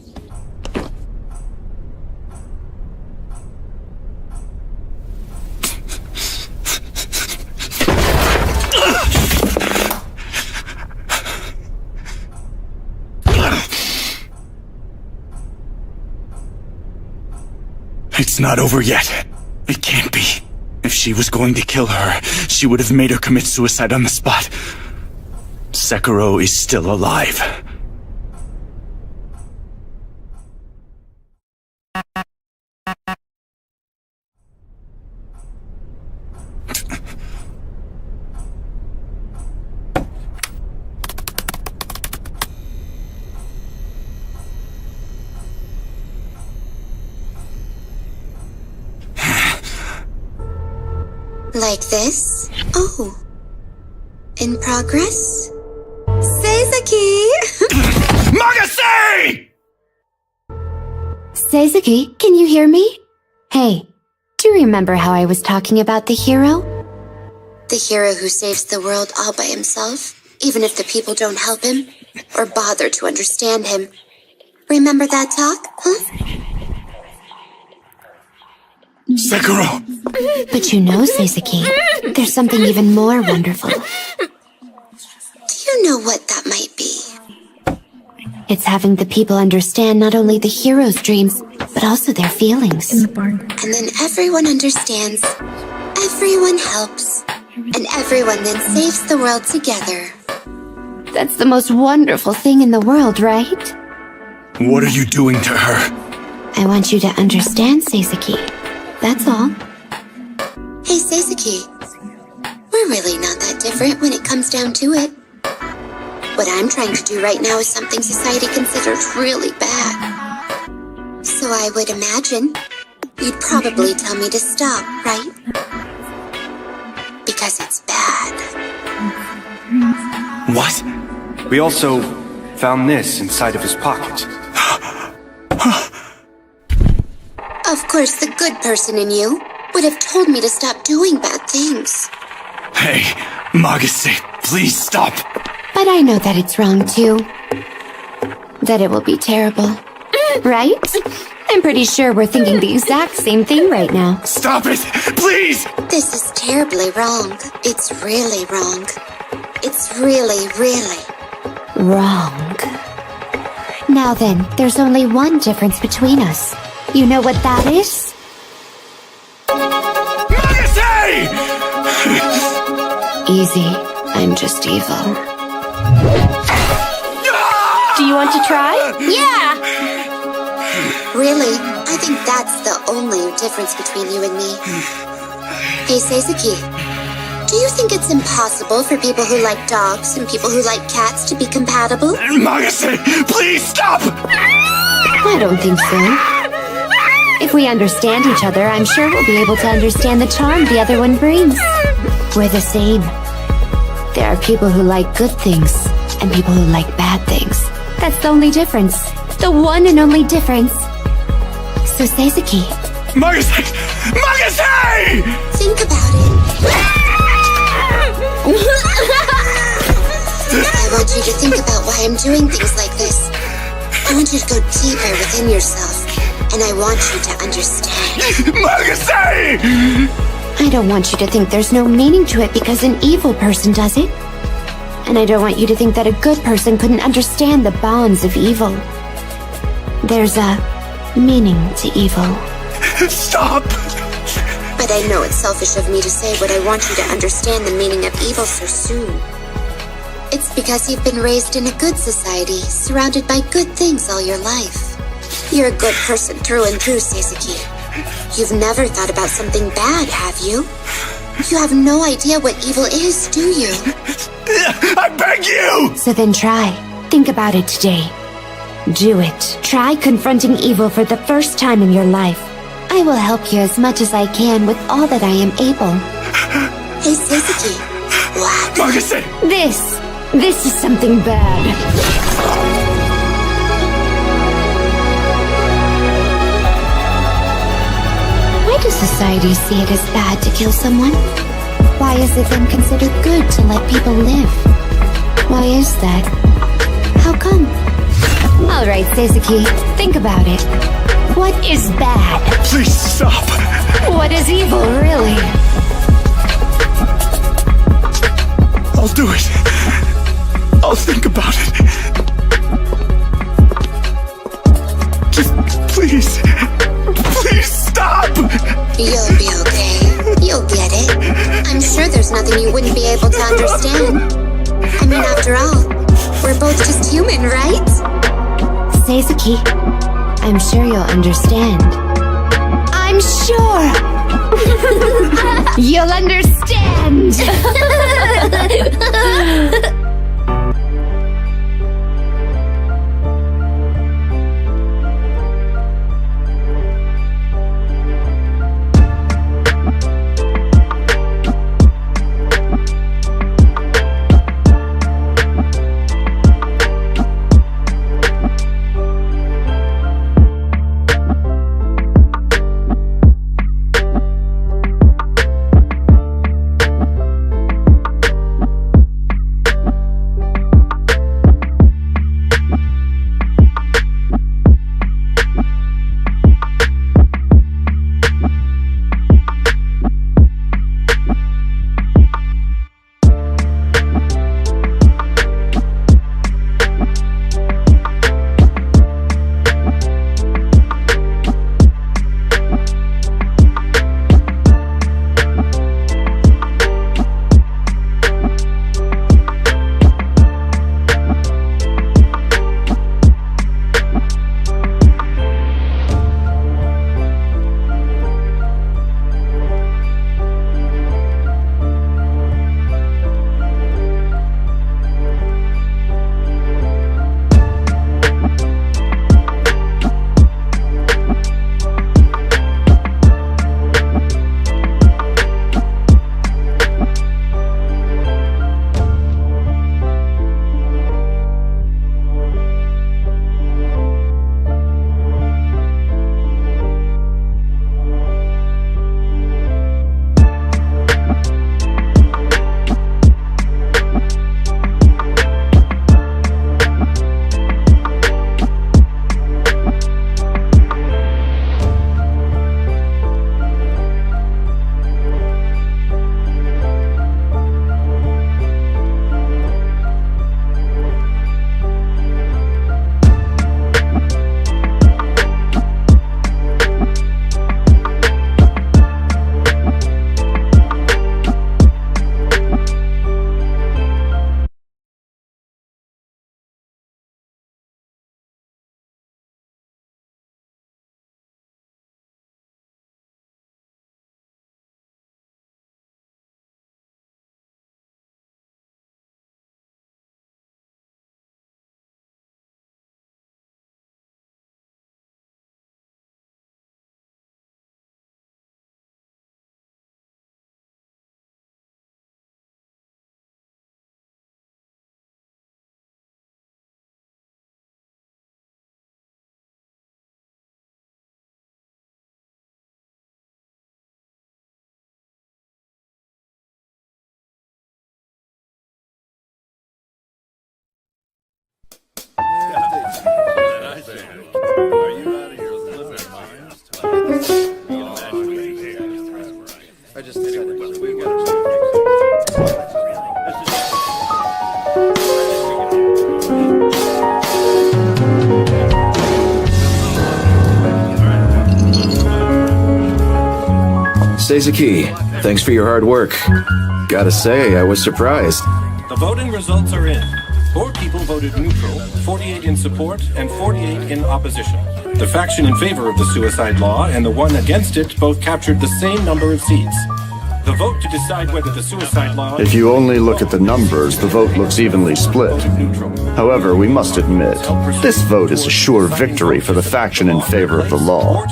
It's not over yet. It can't be. If she was going to kill her, she would have made her commit suicide on the spot. Sekiro is still alive. Like this? Oh. In progress? Seizuki! Magase! Seizuki, can you hear me? Hey, do you remember how I was talking about the hero? The hero who saves the world all by himself, even if the people don't help him or bother to understand him. Remember that talk, huh? Sekiro! But you know, Seizuki, there's something even more wonderful. Do you know what that might be? It's having the people understand not only the hero's dreams, but also their feelings. And then everyone understands, everyone helps, and everyone then saves the world together. That's the most wonderful thing in the world, right? What are you doing to her? I want you to understand, Seizuki. That's all. Hey, Seizuki. We're really not that different when it comes down to it. What I'm trying to do right now is something society considers really bad. So I would imagine you'd probably tell me to stop, right? Because it's bad. What? We also found this inside of his pocket. Of course, the good person in you would have told me to stop doing bad things. Hey, Magase, please stop. But I know that it's wrong too. That it will be terrible. Right? I'm pretty sure we're thinking the exact same thing right now. Stop it, please! This is terribly wrong. It's really wrong. It's really, really wrong. Now then, there's only one difference between us. You know what that is? Magase! Easy. I'm just evil. Do you want to try? Yeah! Really? I think that's the only difference between you and me. Hey, Seizuki. Do you think it's impossible for people who like dogs and people who like cats to be compatible? Magase, please stop! I don't think so. If we understand each other, I'm sure we'll be able to understand the charm the other one brings. We're the same. There are people who like good things, and people who like bad things. That's the only difference. The one and only difference. So, Seizuki. Magase! Magase! Think about it. I want you to think about why I'm doing things like this. I want you to go deeper within yourself. And I want you to understand. Magase! I don't want you to think there's no meaning to it because an evil person does it. And I don't want you to think that a good person couldn't understand the bonds of evil. There's a meaning to evil. Stop! But I know it's selfish of me to say, but I want you to understand the meaning of evil so soon. It's because you've been raised in a good society, surrounded by good things all your life. You're a good person through and through, Seisuke. You've never thought about something bad, have you? You have no idea what evil is, do you? I beg you! So then try. Think about it today. Do it. Try confronting evil for the first time in your life. I will help you as much as I can with all that I am able. Hey, Seisuke. What? Magase! This is something bad. Why does society see it as bad to kill someone? Why is it then considered good to let people live? Why is that? How come? Alright, Seisuke, think about it. What is bad? Please stop! What is evil, really? I'll do it. I'll think about it. Just please stop! You'll be okay. You'll get it. I'm sure there's nothing you wouldn't be able to understand. I mean, after all, we're both just human, right? Seisuke, I'm sure you'll understand. I'm sure! You'll understand! I just said it. Seisuke, thanks for your hard work. Gotta say, I was surprised. The voting results are in. 4 people voted neutral, 48 in support, and 48 in opposition. The faction in favor of the suicide law and the one against it both captured the same number of seats. The vote to decide whether the suicide law... If you only look at the numbers, the vote looks evenly split. However, we must admit, this vote is a sure victory for the faction in favor of the law.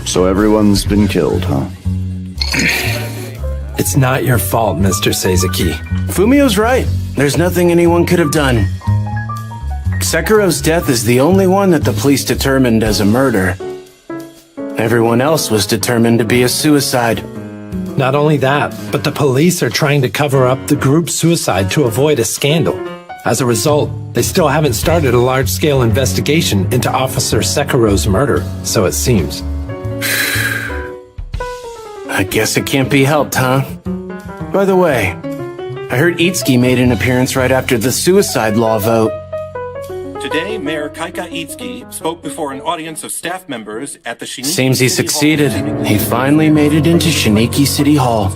So everyone's been killed, huh? It's not your fault, Mr. Seizuki. Fumio's right. There's nothing anyone could have done. Sekiro's death is the only one that the police determined as a murder. Everyone else was determined to be a suicide. Not only that, but the police are trying to cover up the group's suicide to avoid a scandal. As a result, they still haven't started a large-scale investigation into Officer Sekiro's murder, so it seems. I guess it can't be helped, huh? By the way, I heard Itsuki made an appearance right after the suicide law vote. Today, Mayor Kaika Itsuki spoke before an audience of staff members at the Shiniki Seems he City succeeded. Hall. He finally made it into Shiniki City Hall.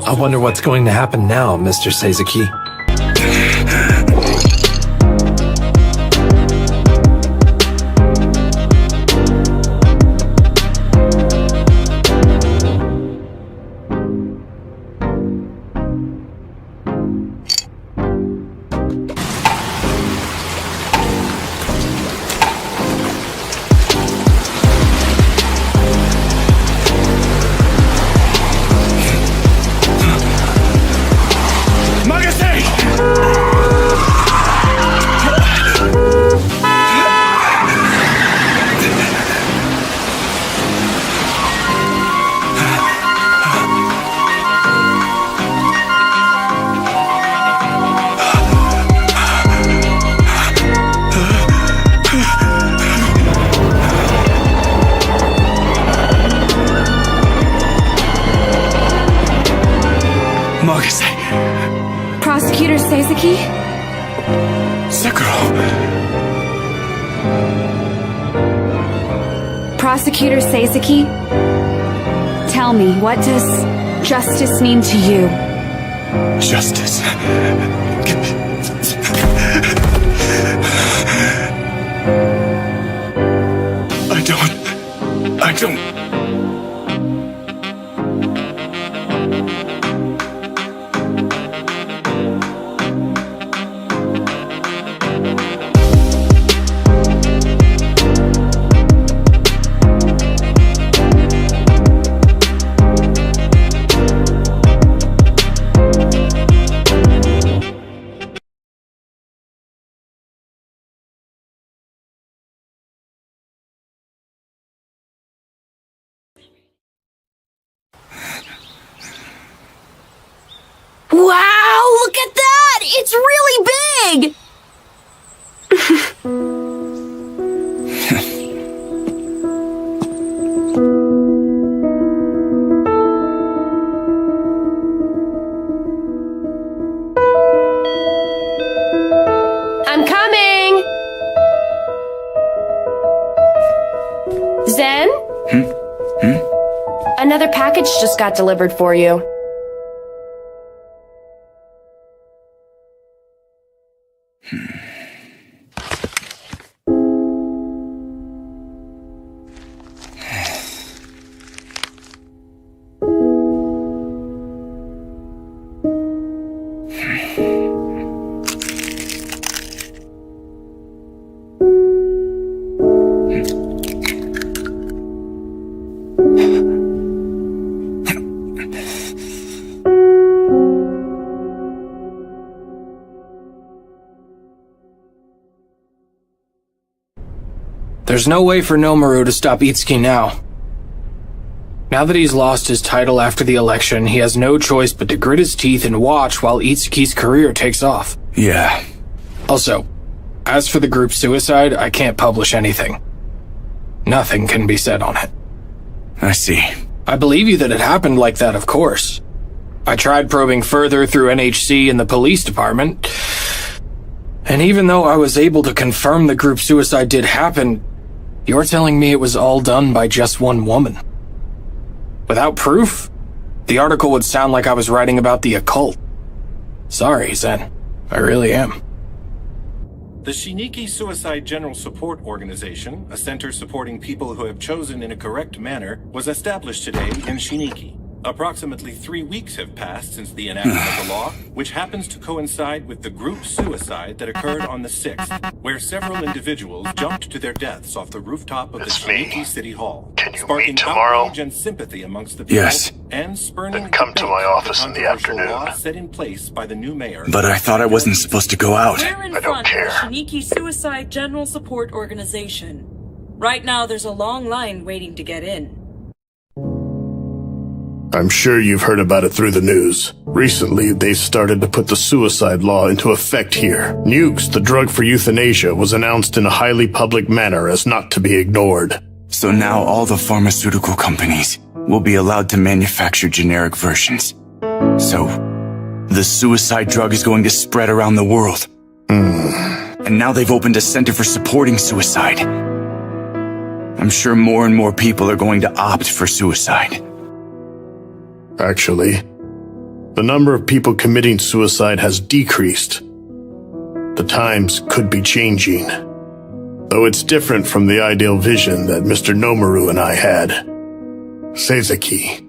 I wonder what's going to happen now, Mr. Seizuki. Prosecutor Seizuki? Sekiro! Prosecutor Seizuki? Tell me, what does justice mean to you? Justice. I don't... Wow, look at that! It's really big! I'm coming! Zen? Another package just got delivered for you. There's no way for Nomaru to stop Itsuki now. Now that he's lost his title after the election, he has no choice but to grit his teeth and watch while Itsuki's career takes off. Yeah. Also, as for the group suicide, I can't publish anything. Nothing can be said on it. I see. I believe you that it happened like that, of course. I tried probing further through NHC and the police department, and even though I was able to confirm the group suicide did happen, you're telling me it was all done by just one woman. Without proof? The article would sound like I was writing about the occult. Sorry, Zen. I really am. The Shiniki Suicide General Support Organization, a center supporting people who have chosen in a correct manner, was established today in Shiniki. Approximately 3 weeks have passed since the enactment of the law, which happens to coincide with the group suicide that occurred on the 6th, where several individuals jumped to their deaths off the rooftop of the Shiniki City Hall, sparking outrage and sympathy amongst the people, and spurning then come to my office in the afternoon. Law set in place by the new mayor. But I thought I wasn't supposed to go out. I don't care. Shiniki Suicide General Support Organization. Right now, there's a long line waiting to get in. I'm sure you've heard about it through the news. Recently, they started to put the suicide law into effect here. Nukes, the drug for euthanasia, was announced in a highly public manner as not to be ignored. So now all the pharmaceutical companies will be allowed to manufacture generic versions. So, the suicide drug is going to spread around the world. And now they've opened a center for supporting suicide. I'm sure more and more people are going to opt for suicide. Actually, the number of people committing suicide has decreased. The times could be changing. Though it's different from the ideal vision that Mr. Nomaru and I had. Seizaki,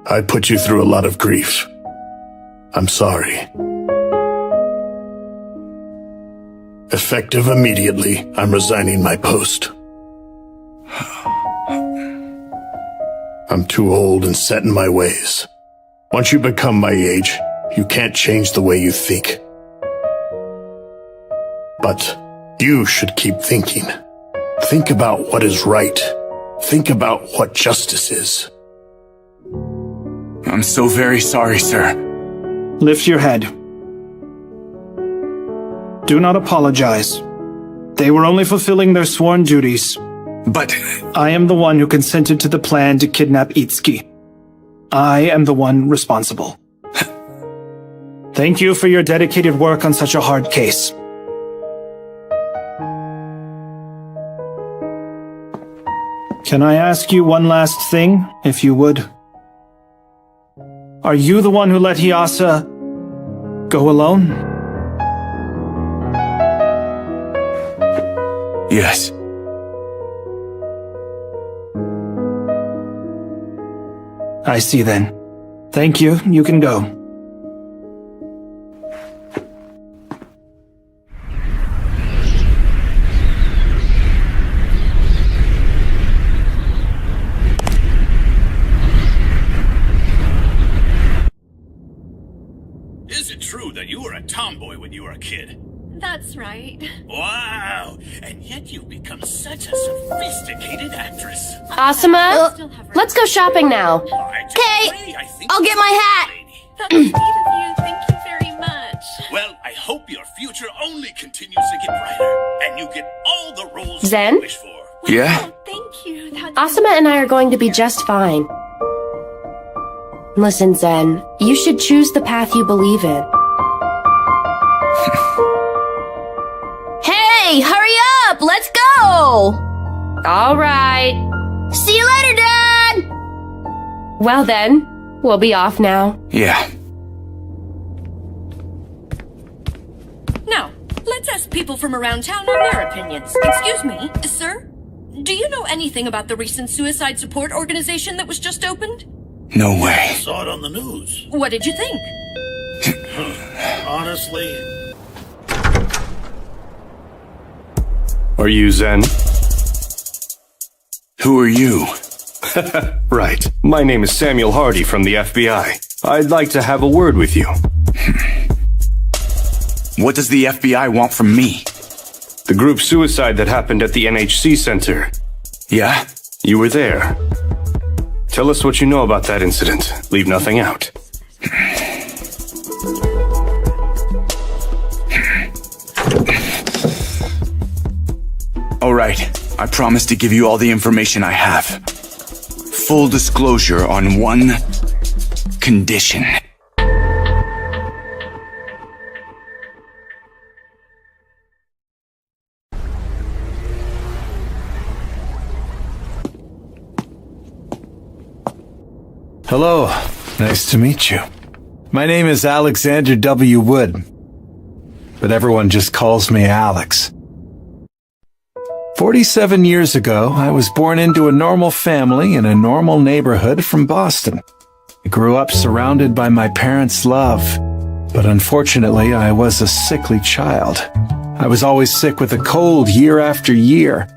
I put you through a lot of grief. I'm sorry. Effective immediately, I'm resigning my post. I'm too old and set in my ways. Once you become my age, you can't change the way you think. But you should keep thinking. Think about what is right. Think about what justice is. I'm so very sorry, sir. Lift your head. Do not apologize. They were only fulfilling their sworn duties. But I am the one who consented to the plan to kidnap Itsuki. I am the one responsible. Thank you for your dedicated work on such a hard case. Can I ask you one last thing, if you would? Are you the one who let Hiyasa go alone? Yes. I see then. Thank you. You can go. Is it true that you were a tomboy when you were a kid? That's right. Wow! And yet you've become such a sophisticated actress. Asuma, let's go shopping now. Okay, I'll get my hat. That's sweet of you. Thank you very much. Well, I hope your future only continues to get brighter, and you get all the roles Zen? you wish for. Yeah? Thank you. Asuma and I are going to be just fine. Listen, Zen, you should choose the path you believe in. Hey, hurry up! Let's go! All right. See you later, Dad! Well then, we'll be off now. Yeah. Now, let's ask people from around town on their opinions. Excuse me, sir? Do you know anything about the recent suicide support organization that was just opened? No way. I saw it on the news. What did you think? Honestly... Are you Zen? Who are you? Right. My name is Samuel Hardy from the FBI. I'd like to have a word with you. What does the FBI want from me? The group suicide that happened at the NHC Center. Yeah? You were there. Tell us what you know about that incident. Leave nothing out. All right. I promise to give you all the information I have. Full disclosure on one condition. Hello. Nice to meet you. My name is Alexander W. Wood, but everyone just calls me Alex. 47 years ago, I was born into a normal family in a normal neighborhood from Boston. I grew up surrounded by my parents' love, but unfortunately, I was a sickly child. I was always sick with a cold year after year,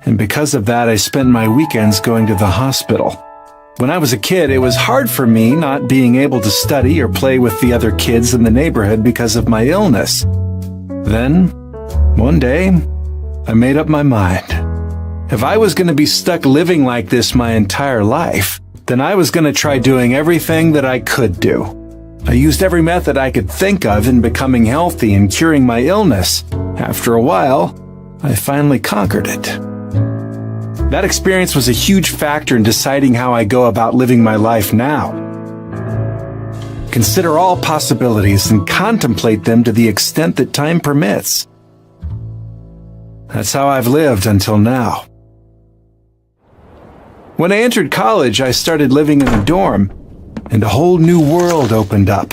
and because of that, I spent my weekends going to the hospital. When I was a kid, it was hard for me not being able to study or play with the other kids in the neighborhood because of my illness. Then, one day, I made up my mind. If I was going to be stuck living like this my entire life, then I was going to try doing everything that I could do. I used every method I could think of in becoming healthy and curing my illness. After a while, I finally conquered it. That experience was a huge factor in deciding how I go about living my life now. Consider all possibilities and contemplate them to the extent that time permits. That's how I've lived until now. When I entered college, I started living in a dorm, and a whole new world opened up.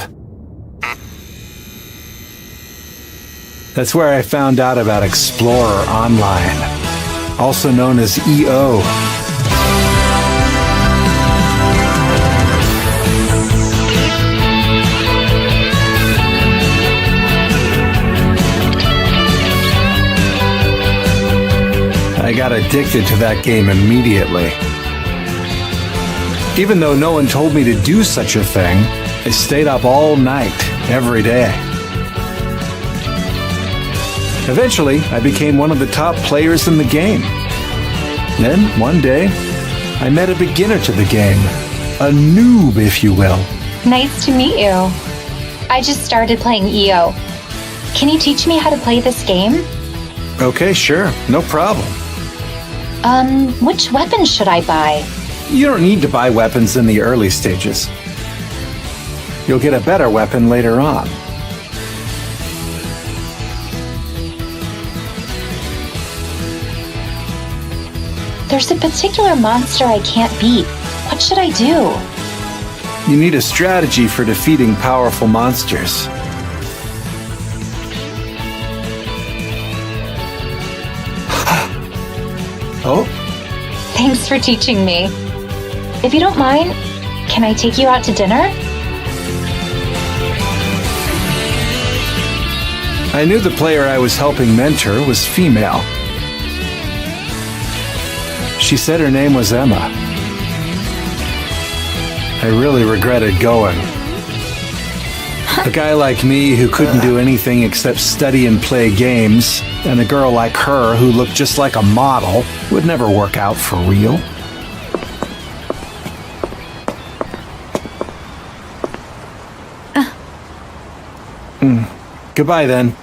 That's where I found out about Explorer Online, also known as EO. I got addicted to that game immediately. Even though no one told me to do such a thing, I stayed up all night, every day. Eventually, I became one of the top players in the game. Then, one day, I met a beginner to the game. A noob, if you will. Nice to meet you. I just started playing EO. Can you teach me how to play this game? Okay, sure. No problem. Which weapon should I buy? You don't need to buy weapons in the early stages. You'll get a better weapon later on. There's a particular monster I can't beat. What should I do? You need a strategy for defeating powerful monsters. Oh? Thanks for teaching me. If you don't mind, can I take you out to dinner? I knew the player I was helping mentor was female. She said her name was Emma. I really regretted going. A guy like me who couldn't do anything except study and play games, and a girl like her who looked just like a model, would never work out for real. Goodbye then.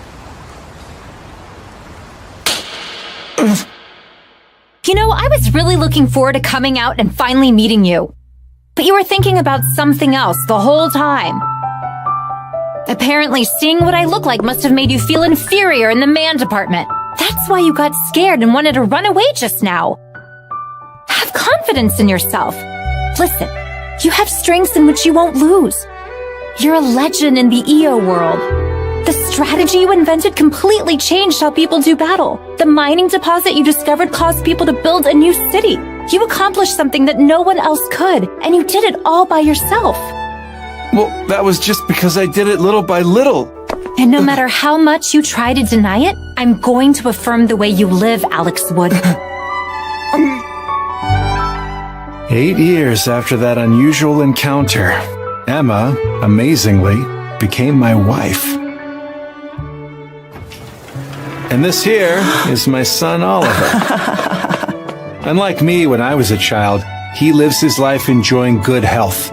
You know, I was really looking forward to coming out and finally meeting you. But you were thinking about something else the whole time. Apparently, seeing what I look like must have made you feel inferior in the man department. That's why you got scared and wanted to run away just now. Have confidence in yourself. Listen, you have strengths in which you won't lose. You're a legend in the EO world. The strategy you invented completely changed how people do battle. The mining deposit you discovered caused people to build a new city. You accomplished something that no one else could, and you did it all by yourself. Well, that was just because I did it little by little. And no matter how much you try to deny it, I'm going to affirm the way you live, Alex Wood. 8 years after that unusual encounter, Emma, amazingly, became my wife. And this here is my son, Oliver. Unlike me when I was a child, he lives his life enjoying good health.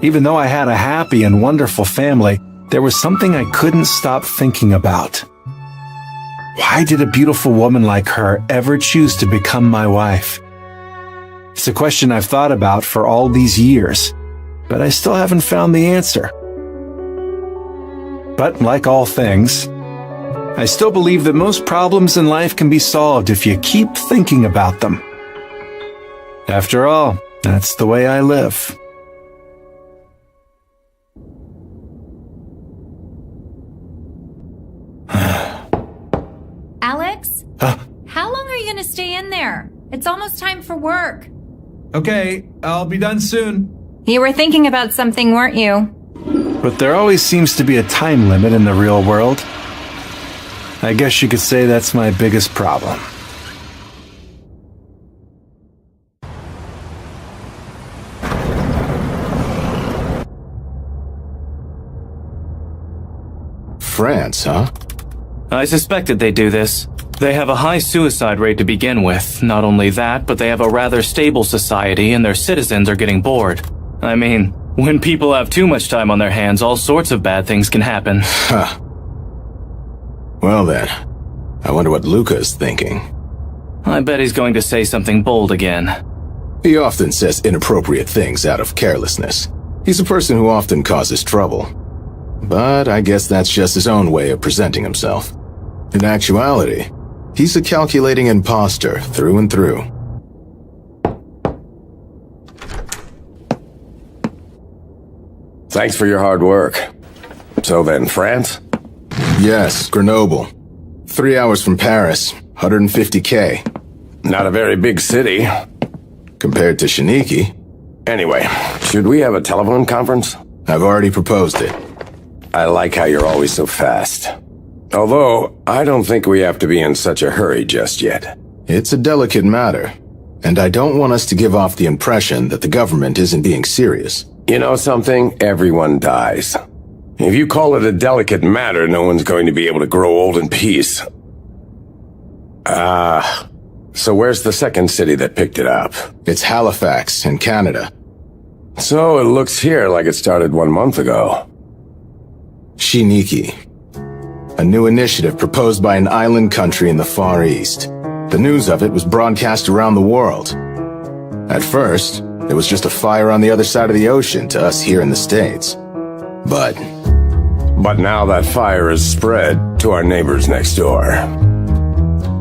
Even though I had a happy and wonderful family, there was something I couldn't stop thinking about. Why did a beautiful woman like her ever choose to become my wife? It's a question I've thought about for all these years, but I still haven't found the answer. But like all things, I still believe that most problems in life can be solved if you keep thinking about them. After all, that's the way I live. Alex? How long are you gonna stay in there? It's almost time for work. Okay, I'll be done soon. You were thinking about something, weren't you? But there always seems to be a time limit in the real world. I guess you could say that's my biggest problem. France, huh? I suspected they'd do this. They have a high suicide rate to begin with. Not only that, but they have a rather stable society and their citizens are getting bored. I mean, when people have too much time on their hands, all sorts of bad things can happen. Huh. Well then, I wonder what Luca is thinking. I bet he's going to say something bold again. He often says inappropriate things out of carelessness. He's a person who often causes trouble. But I guess that's just his own way of presenting himself. In actuality, he's a calculating imposter through and through. Thanks for your hard work. So then, France? Yes, Grenoble. 3 hours from Paris, 150K. Not a very big city. Compared to Shiniki. Anyway, should we have a telephone conference? I've already proposed it. I like how you're always so fast. Although, I don't think we have to be in such a hurry just yet. It's a delicate matter, and I don't want us to give off the impression that the government isn't being serious. You know something? Everyone dies. If you call it a delicate matter, no one's going to be able to grow old in peace. So where's the second city that picked it up? It's Halifax, in Canada. So it looks here like it started 1 month ago. Shiniki. A new initiative proposed by an island country in the Far East. The news of it was broadcast around the world. At first, it was just a fire on the other side of the ocean to us here in the States. But now that fire has spread to our neighbors next door.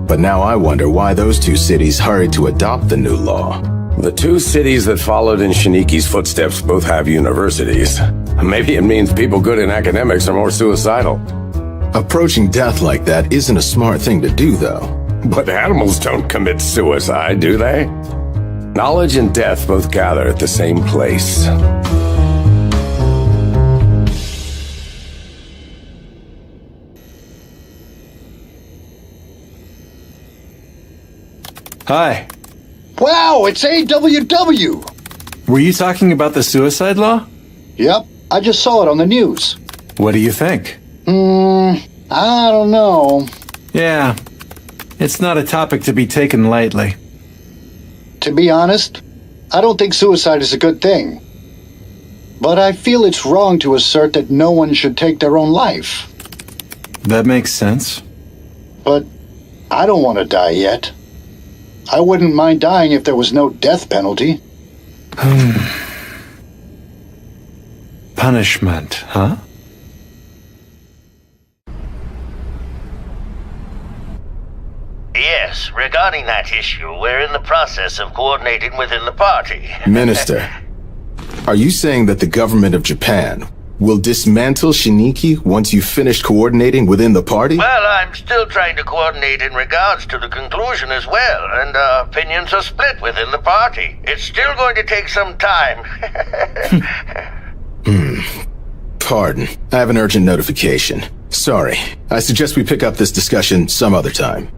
But now I wonder why those two cities hurried to adopt the new law. The two cities that followed in Shiniki's footsteps both have universities. Maybe it means people good in academics are more suicidal. Approaching death like that isn't a smart thing to do, though. But animals don't commit suicide, do they? Knowledge and death both gather at the same place. Hi. Wow, it's AWW! Were you talking about the suicide law? Yep, I just saw it on the news. What do you think? I don't know. Yeah, it's not a topic to be taken lightly. To be honest, I don't think suicide is a good thing. But I feel it's wrong to assert that no one should take their own life. That makes sense. But I don't want to die yet. I wouldn't mind dying if there was no death penalty. Punishment, huh? Yes, regarding that issue, we're in the process of coordinating within the party. Minister, are you saying that the government of Japan will dismantle Shiniki once you've finished coordinating within the party? Well, I'm still trying to coordinate in regards to the conclusion as well, and opinions are split within the party. It's still going to take some time. Pardon. I have an urgent notification. Sorry. I suggest we pick up this discussion some other time.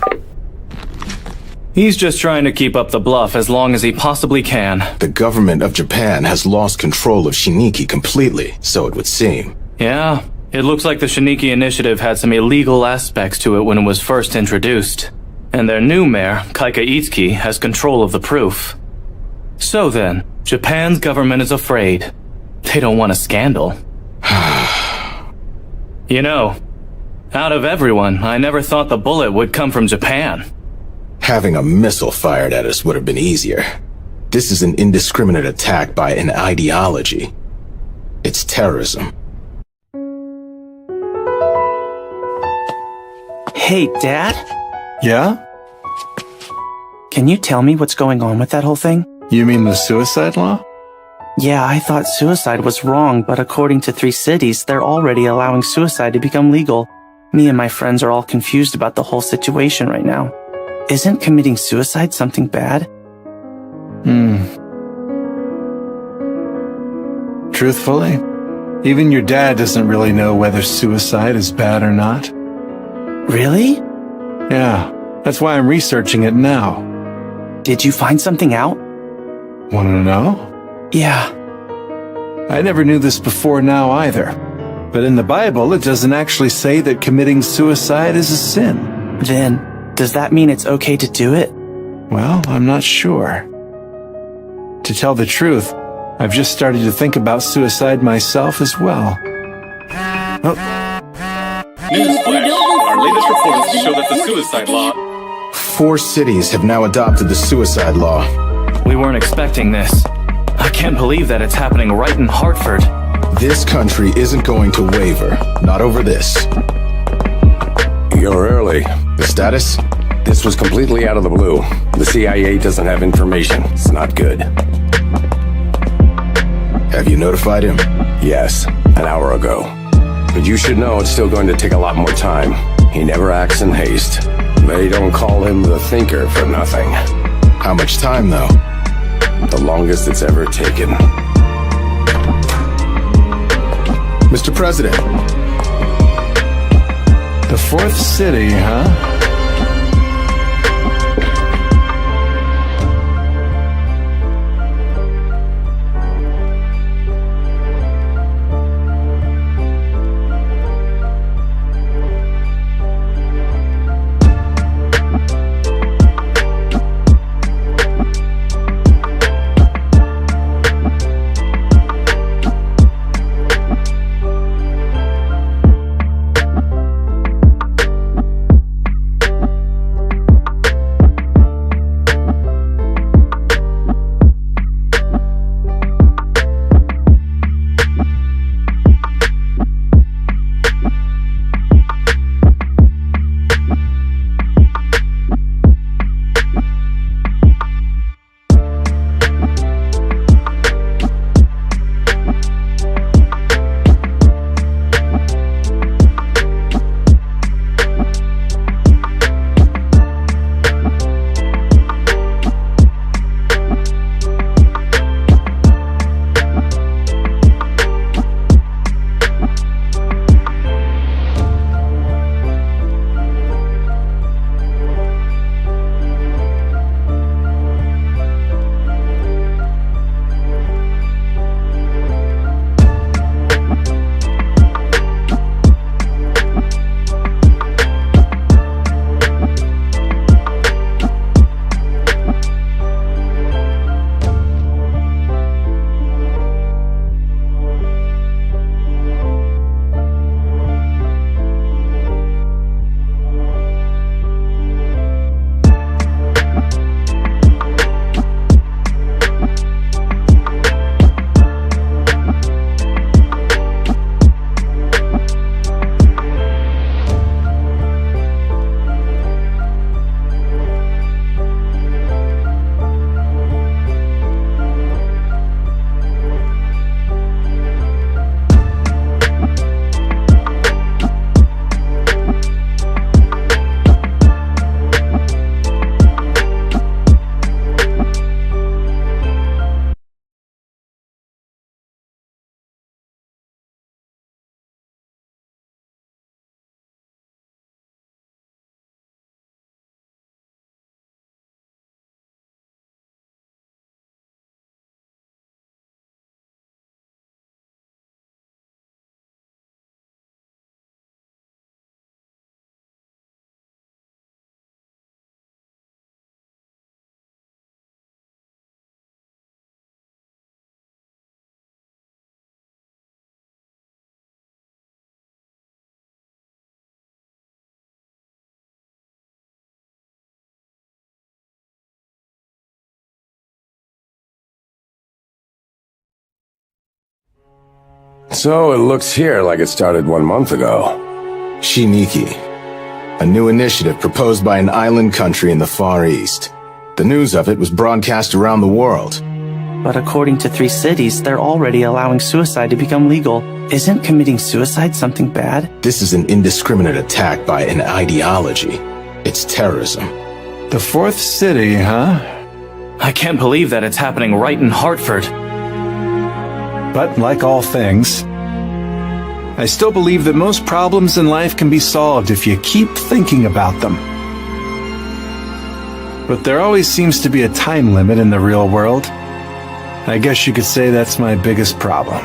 He's just trying to keep up the bluff as long as he possibly can. The government of Japan has lost control of Shiniki completely, so it would seem. Yeah, it looks like the Shiniki initiative had some illegal aspects to it when it was first introduced. And their new mayor, Kaika Itsuki, has control of the proof. So then, Japan's government is afraid. They don't want a scandal. You know, out of everyone, I never thought the bullet would come from Japan. Having a missile fired at us would have been easier. This is an indiscriminate attack by an ideology. It's terrorism. Hey, Dad? Yeah? Can you tell me what's going on with that whole thing? You mean the suicide law? Yeah, I thought suicide was wrong, but according to 3 cities, they're already allowing suicide to become legal. Me and my friends are all confused about the whole situation right now. Isn't committing suicide something bad? Truthfully, even your dad doesn't really know whether suicide is bad or not. Really? Yeah, that's why I'm researching it now. Did you find something out? Want to know? Yeah. I never knew this before now either. But in the Bible, it doesn't actually say that committing suicide is a sin. Then, does that mean it's okay to do it? Well, I'm not sure. To tell the truth, I've just started to think about suicide myself as well. Newsflash. Our latest reports show that the suicide law... 4 cities have now adopted the suicide law. We weren't expecting this. I can't believe that it's happening right in Hartford. This country isn't going to waver. Not over this. You're early. The status? This was completely out of the blue. The CIA doesn't have information. It's not good. Have you notified him? Yes, an hour ago. But you should know it's still going to take a lot more time. He never acts in haste. They don't call him the Thinker for nothing. How much time, though? The longest it's ever taken. Mr. President. The 4th city, huh? So it looks here like it started 1 month ago. Shiniki. A new initiative proposed by an island country in the Far East. The news of it was broadcast around the world. But according to 3 cities, they're already allowing suicide to become legal. Isn't committing suicide something bad? This is an indiscriminate attack by an ideology. It's terrorism. The fourth city, huh? I can't believe that it's happening right in Hartford. But like all things, I still believe that most problems in life can be solved if you keep thinking about them. But there always seems to be a time limit in the real world. I guess you could say that's my biggest problem.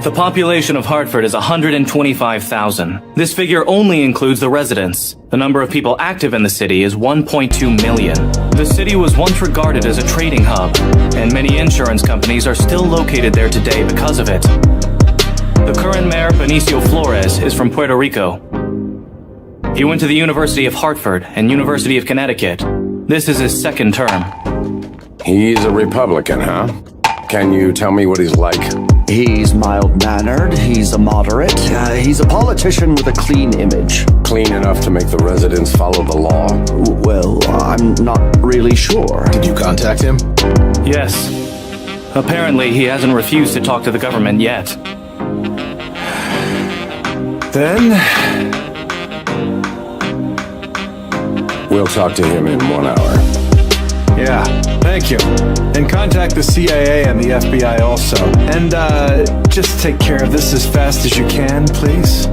The population of Hartford is 125,000. This figure only includes the residents. The number of people active in the city is 1.2 million. The city was once regarded as a trading hub, and many insurance companies are still located there today because of it. The current mayor, Benicio Flores, is from Puerto Rico. He went to the University of Hartford and University of Connecticut. This is his second term. He's a Republican, huh? Can you tell me what he's like? He's mild-mannered, he's a moderate, he's a politician with a clean image. Clean enough to make the residents follow the law? Well, I'm not really sure. Did you contact him? Yes. Apparently, he hasn't refused to talk to the government yet. Then... we'll talk to him in 1 hour. Yeah, thank you. And contact the CIA and the FBI also. And, just take care of this as fast as you can, please.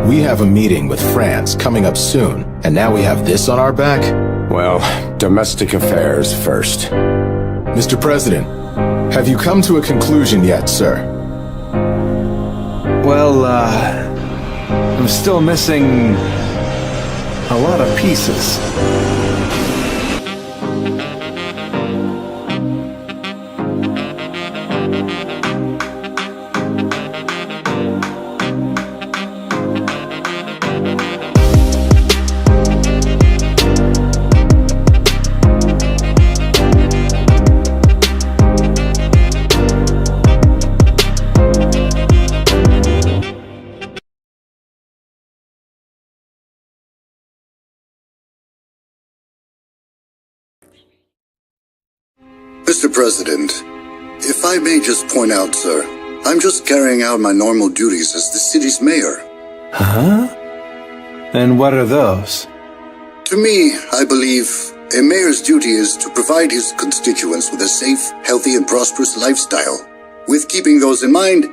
We have a meeting with France coming up soon, and now we have this on our back? Well, domestic affairs first. Mr. President, have you come to a conclusion yet, sir? Well, I'm still missing a lot of pieces. Mr. President, if I may just point out, sir, I'm just carrying out my normal duties as the city's mayor. Huh? And what are those? To me, I believe a mayor's duty is to provide his constituents with a safe, healthy, and prosperous lifestyle. With keeping those in mind,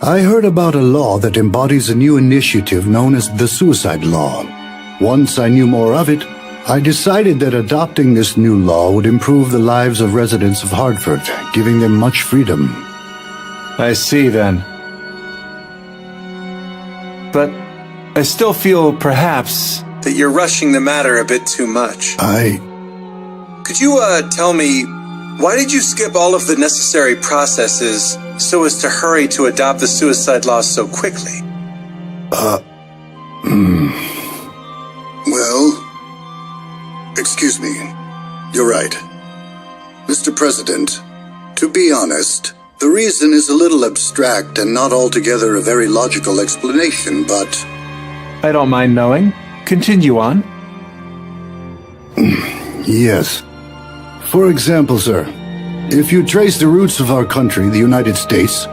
I heard about a law that embodies a new initiative known as the suicide law. Once I knew more of it, I decided that adopting this new law would improve the lives of residents of Hartford, giving them much freedom. I see, then. But I still feel, perhaps, that you're rushing the matter a bit too much. Could you, tell me, why did you skip all of the necessary processes so as to hurry to adopt the suicide law so quickly? Well, excuse me. You're right. Mr. President, to be honest, the reason is a little abstract and not altogether a very logical explanation, but... I don't mind knowing. Continue on. Yes. For example, sir, if you trace the roots of our country, the United States,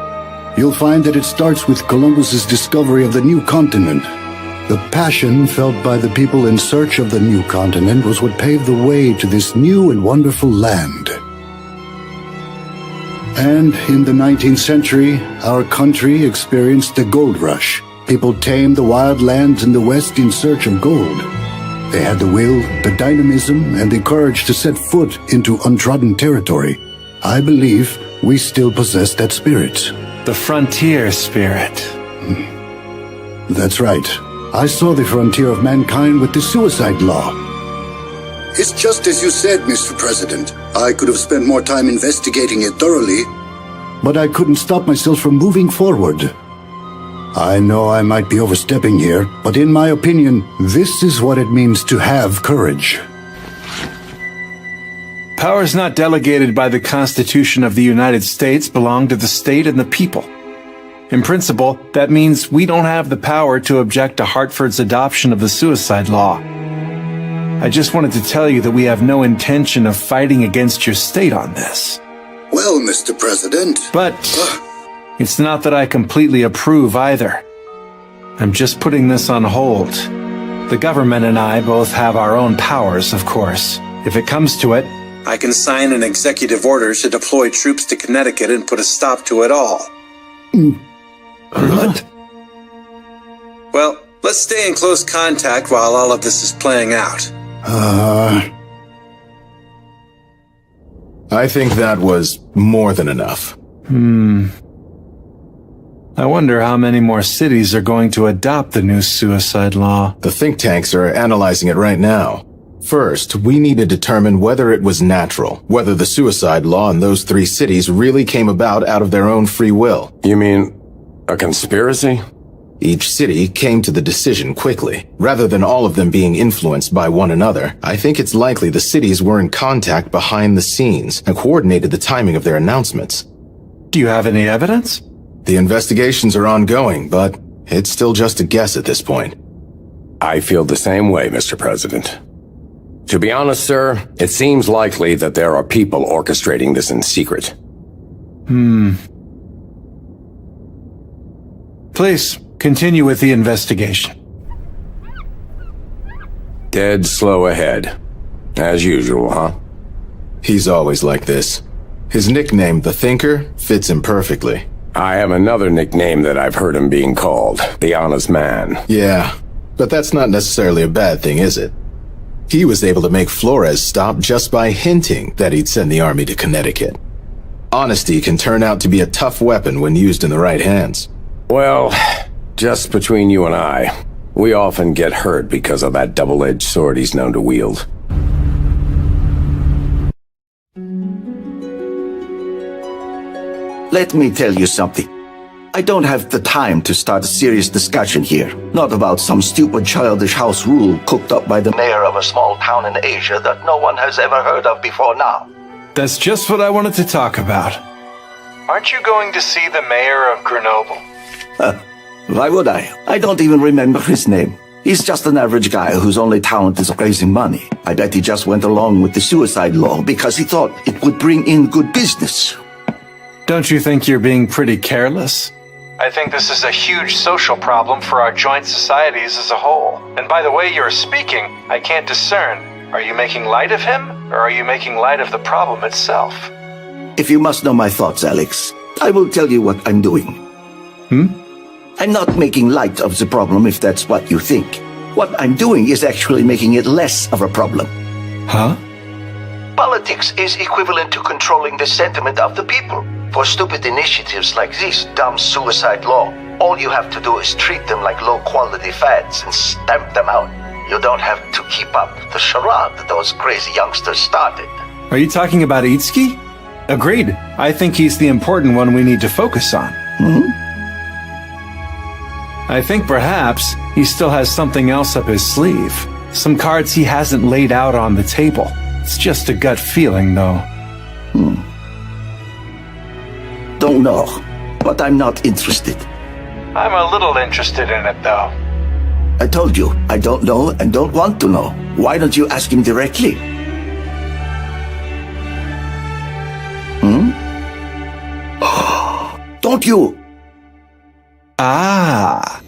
you'll find that it starts with Columbus's discovery of the new continent. The passion felt by the people in search of the new continent was what paved the way to this new and wonderful land. And in the 19th century, our country experienced the gold rush. People tamed the wild lands in the West in search of gold. They had the will, the dynamism, and the courage to set foot into untrodden territory. I believe we still possess that spirit. The frontier spirit. That's right. I saw the frontier of mankind with the suicide law. It's just as you said, Mr. President. I could have spent more time investigating it thoroughly. But I couldn't stop myself from moving forward. I know I might be overstepping here, but in my opinion, this is what it means to have courage. Powers not delegated by the Constitution of the United States belong to the state and the people. In principle, that means we don't have the power to object to Hartford's adoption of the suicide law. I just wanted to tell you that we have no intention of fighting against your state on this. Well, Mr. President. But it's not that I completely approve either. I'm just putting this on hold. The government and I both have our own powers, of course. If it comes to it, I can sign an executive order to deploy troops to Connecticut and put a stop to it all. What? Well, let's stay in close contact while all of this is playing out. I think that was more than enough. I wonder how many more cities are going to adopt the new suicide law. The think tanks are analyzing it right now. First, we need to determine whether it was natural, whether the suicide law in those 3 cities really came about out of their own free will. You mean a conspiracy? Each city came to the decision quickly. Rather than all of them being influenced by one another, I think it's likely the cities were in contact behind the scenes and coordinated the timing of their announcements. Do you have any evidence? The investigations are ongoing, but it's still just a guess at this point. I feel the same way, Mr. President. To be honest, sir, it seems likely that there are people orchestrating this in secret. Please, continue with the investigation. Dead slow ahead. As usual, huh? He's always like this. His nickname, The Thinker, fits him perfectly. I have another nickname that I've heard him being called, The Honest Man. Yeah, but that's not necessarily a bad thing, is it? He was able to make Flores stop just by hinting that he'd send the army to Connecticut. Honesty can turn out to be a tough weapon when used in the right hands. Well, just between you and I, we often get hurt because of that double-edged sword he's known to wield. Let me tell you something. I don't have the time to start a serious discussion here. Not about some stupid childish house rule cooked up by the mayor of a small town in Asia that no one has ever heard of before now. That's just what I wanted to talk about. Aren't you going to see the mayor of Grenoble? Why would I? I don't even remember his name. He's just an average guy whose only talent is raising money. I bet he just went along with the suicide law because he thought it would bring in good business. Don't you think you're being pretty careless? I think this is a huge social problem for our joint societies as a whole. And by the way you're speaking, I can't discern. Are you making light of him, or are you making light of the problem itself? If you must know my thoughts, Alex, I will tell you what I'm doing. I'm not making light of the problem if that's what you think. What I'm doing is actually making it less of a problem. Huh? Politics is equivalent to controlling the sentiment of the people. For stupid initiatives like this dumb suicide law, all you have to do is treat them like low-quality fads and stamp them out. You don't have to keep up the charade that those crazy youngsters started. Are you talking about Itsuki? Agreed. I think he's the important one we need to focus on. I think perhaps he still has something else up his sleeve. Some cards he hasn't laid out on the table. It's just a gut feeling, though. Don't know, but I'm not interested. I'm a little interested in it, though. I told you, I don't know and don't want to know. Why don't you ask him directly? Don't you? Ah.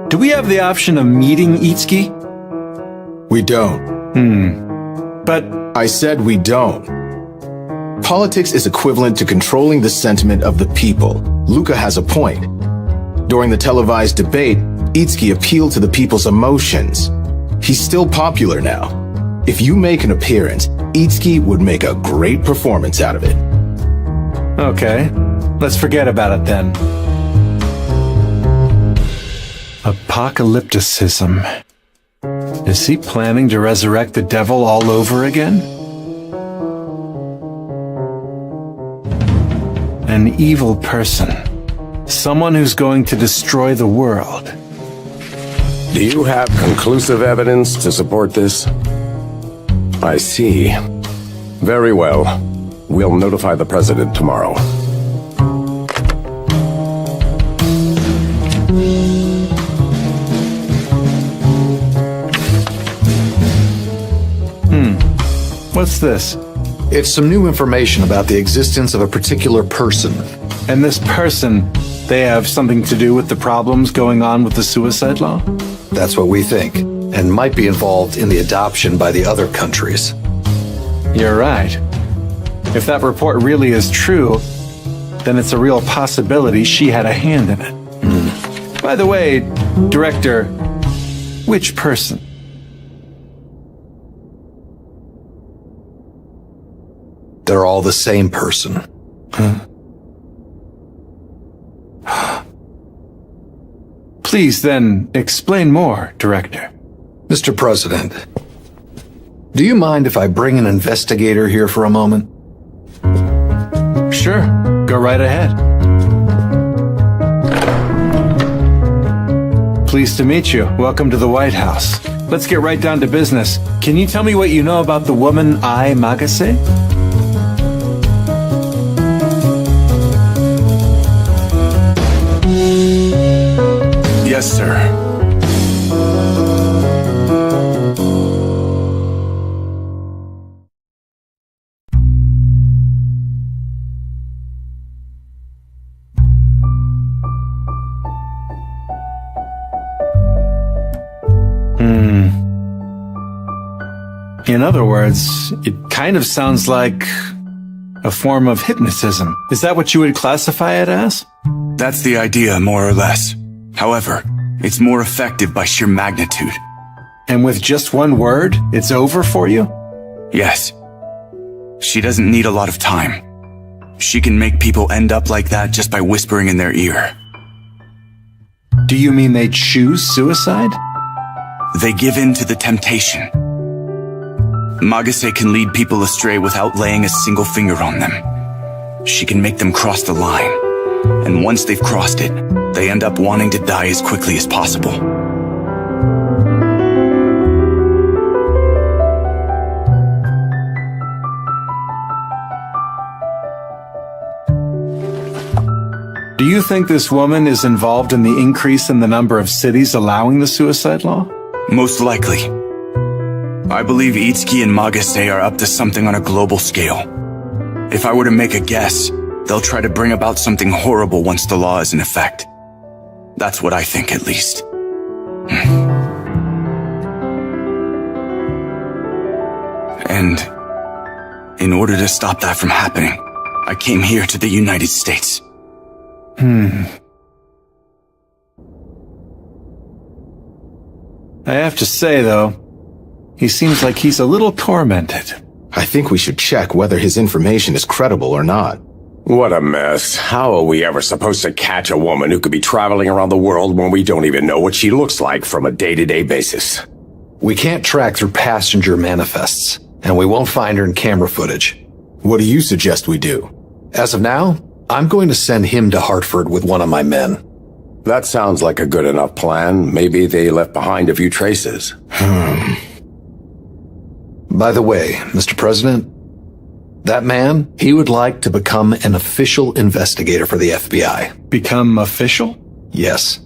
Do we have the option of meeting Itsuki? We don't. But I said we don't. Politics is equivalent to controlling the sentiment of the people. Luca has a point. During the televised debate, Itsuki appealed to the people's emotions. He's still popular now. If you make an appearance, Itsuki would make a great performance out of it. Okay, let's forget about it then. Apocalypticism. Is he planning to resurrect the devil all over again? An evil person. Someone who's going to destroy the world. Do you have conclusive evidence to support this? I see. Very well. We'll notify the president tomorrow. What's this? It's some new information about the existence of a particular person. And this person, they have something to do with the problems going on with the suicide law? That's what we think, and might be involved in the adoption by the other countries. You're right. If that report really is true, then it's a real possibility she had a hand in it. By the way, Director, which person? They're all the same person. Please then explain more, Director. Mr. President, do you mind if I bring an investigator here for a moment? Sure, go right ahead. Pleased to meet you. Welcome to the White House. Let's get right down to business. Can you tell me what you know about the woman Ai Magase? Yes, sir. In other words, it kind of sounds like a form of hypnotism. Is that what you would classify it as? That's the idea, more or less. However, it's more effective by sheer magnitude. And with just one word, it's over for you? Yes. She doesn't need a lot of time. She can make people end up like that just by whispering in their ear. Do you mean they choose suicide? They give in to the temptation. Magase can lead people astray without laying a single finger on them. She can make them cross the line. And once they've crossed it, they end up wanting to die as quickly as possible. Do you think this woman is involved in the increase in the number of cities allowing the suicide law? Most likely. I believe Itsuki and Magase are up to something on a global scale. If I were to make a guess, they'll try to bring about something horrible once the law is in effect. That's what I think, at least. And in order to stop that from happening, I came here to the United States. I have to say, though, he seems like he's a little tormented. I think we should check whether his information is credible or not. What a mess. How are we ever supposed to catch a woman who could be traveling around the world when we don't even know what she looks like from a day-to-day basis? We can't track through passenger manifests, and we won't find her in camera footage. What do you suggest we do? As of now, I'm going to send him to Hartford with one of my men. That sounds like a good enough plan. Maybe they left behind a few traces. By the way, Mr. President, that man, he would like to become an official investigator for the FBI. Become official? Yes.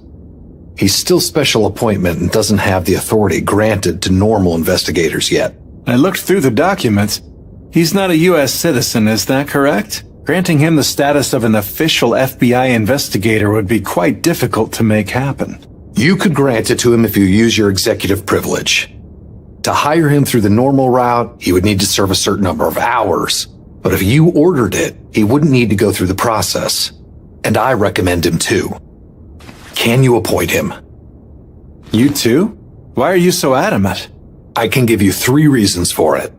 He's still special appointment and doesn't have the authority granted to normal investigators yet. I looked through the documents. He's not a U.S. citizen, is that correct? Granting him the status of an official FBI investigator would be quite difficult to make happen. You could grant it to him if you use your executive privilege. To hire him through the normal route, he would need to serve a certain number of hours. But if you ordered it, he wouldn't need to go through the process. And I recommend him too. Can you appoint him? You too? Why are you so adamant? I can give you 3 reasons for it.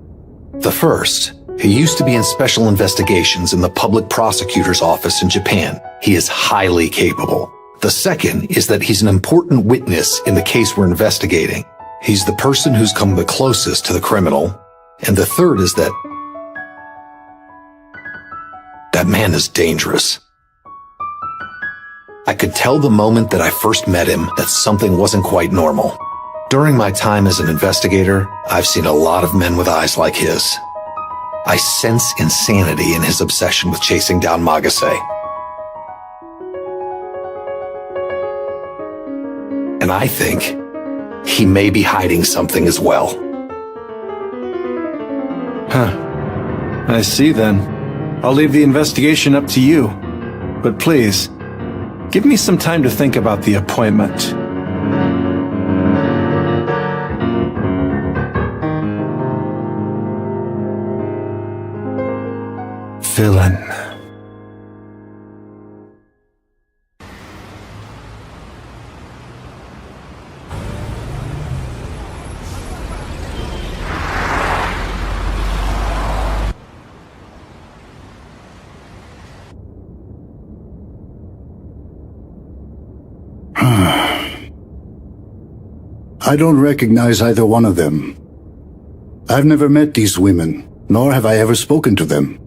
The first, he used to be in special investigations in the public prosecutor's office in Japan. He is highly capable. The second is that he's an important witness in the case we're investigating. He's the person who's come the closest to the criminal. And the third is that man is dangerous. I could tell the moment that I first met him that something wasn't quite normal. During my time as an investigator, I've seen a lot of men with eyes like his. I sense insanity in his obsession with chasing down Magase. And I think he may be hiding something as well. Huh. I see then. I'll leave the investigation up to you. But please, give me some time to think about the appointment. Villain. I don't recognize either one of them. I've never met these women, nor have I ever spoken to them.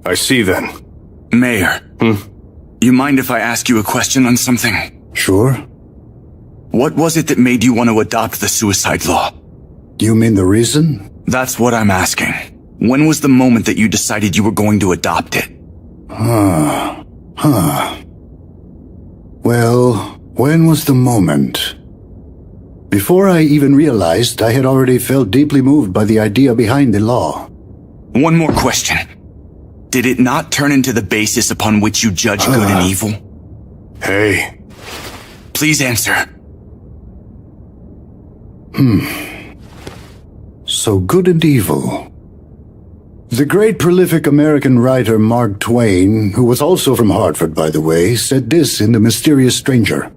I see then. Mayor. You mind if I ask you a question on something? Sure. What was it that made you want to adopt the suicide law? Do you mean the reason? That's what I'm asking. When was the moment that you decided you were going to adopt it? Well, when was the moment? Before I even realized, I had already felt deeply moved by the idea behind the law. One more question. Did it not turn into the basis upon which you judge good and evil? Hey. Please answer. So good and evil. The great prolific American writer Mark Twain, who was also from Hartford, by the way, said this in The Mysterious Stranger.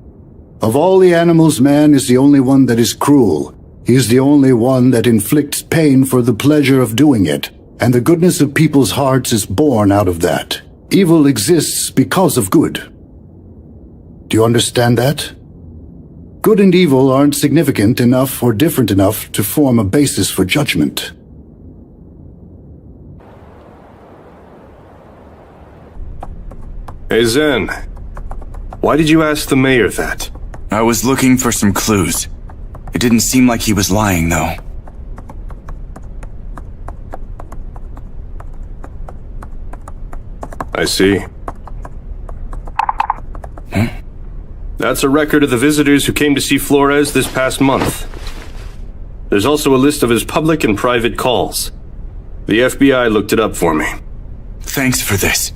Of all the animals, man is the only one that is cruel. He is the only one that inflicts pain for the pleasure of doing it, and the goodness of people's hearts is born out of that. Evil exists because of good. Do you understand that? Good and evil aren't significant enough or different enough to form a basis for judgment. Hey Zen, why did you ask the mayor that? I was looking for some clues. It didn't seem like he was lying, though. I see. That's a record of the visitors who came to see Flores this past month. There's also a list of his public and private calls. The FBI looked it up for me. Thanks for this.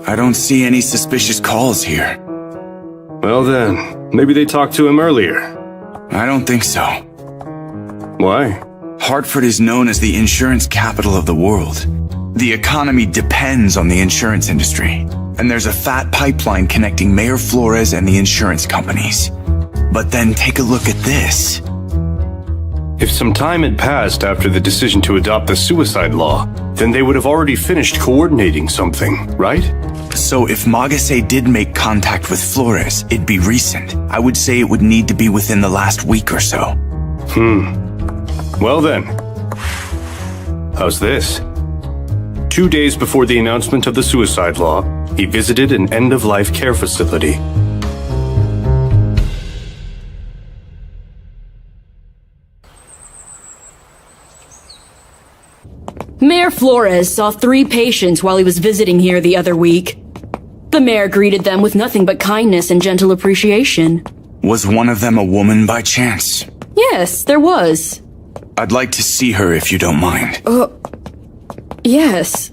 I don't see any suspicious calls here. Well then, maybe they talked to him earlier. I don't think so. Why? Hartford is known as the insurance capital of the world. The economy depends on the insurance industry, and there's a fat pipeline connecting Mayor Flores and the insurance companies. But then take a look at this. If some time had passed after the decision to adopt the suicide law, then they would have already finished coordinating something, right? So if Magase did make contact with Flores, it'd be recent. I would say it would need to be within the last week or so. Well then. How's this? 2 days before the announcement of the suicide law, he visited an end-of-life care facility. Mayor Flores saw 3 patients while he was visiting here the other week. The mayor greeted them with nothing but kindness and gentle appreciation. Was one of them a woman by chance? Yes, there was. I'd like to see her if you don't mind. Yes.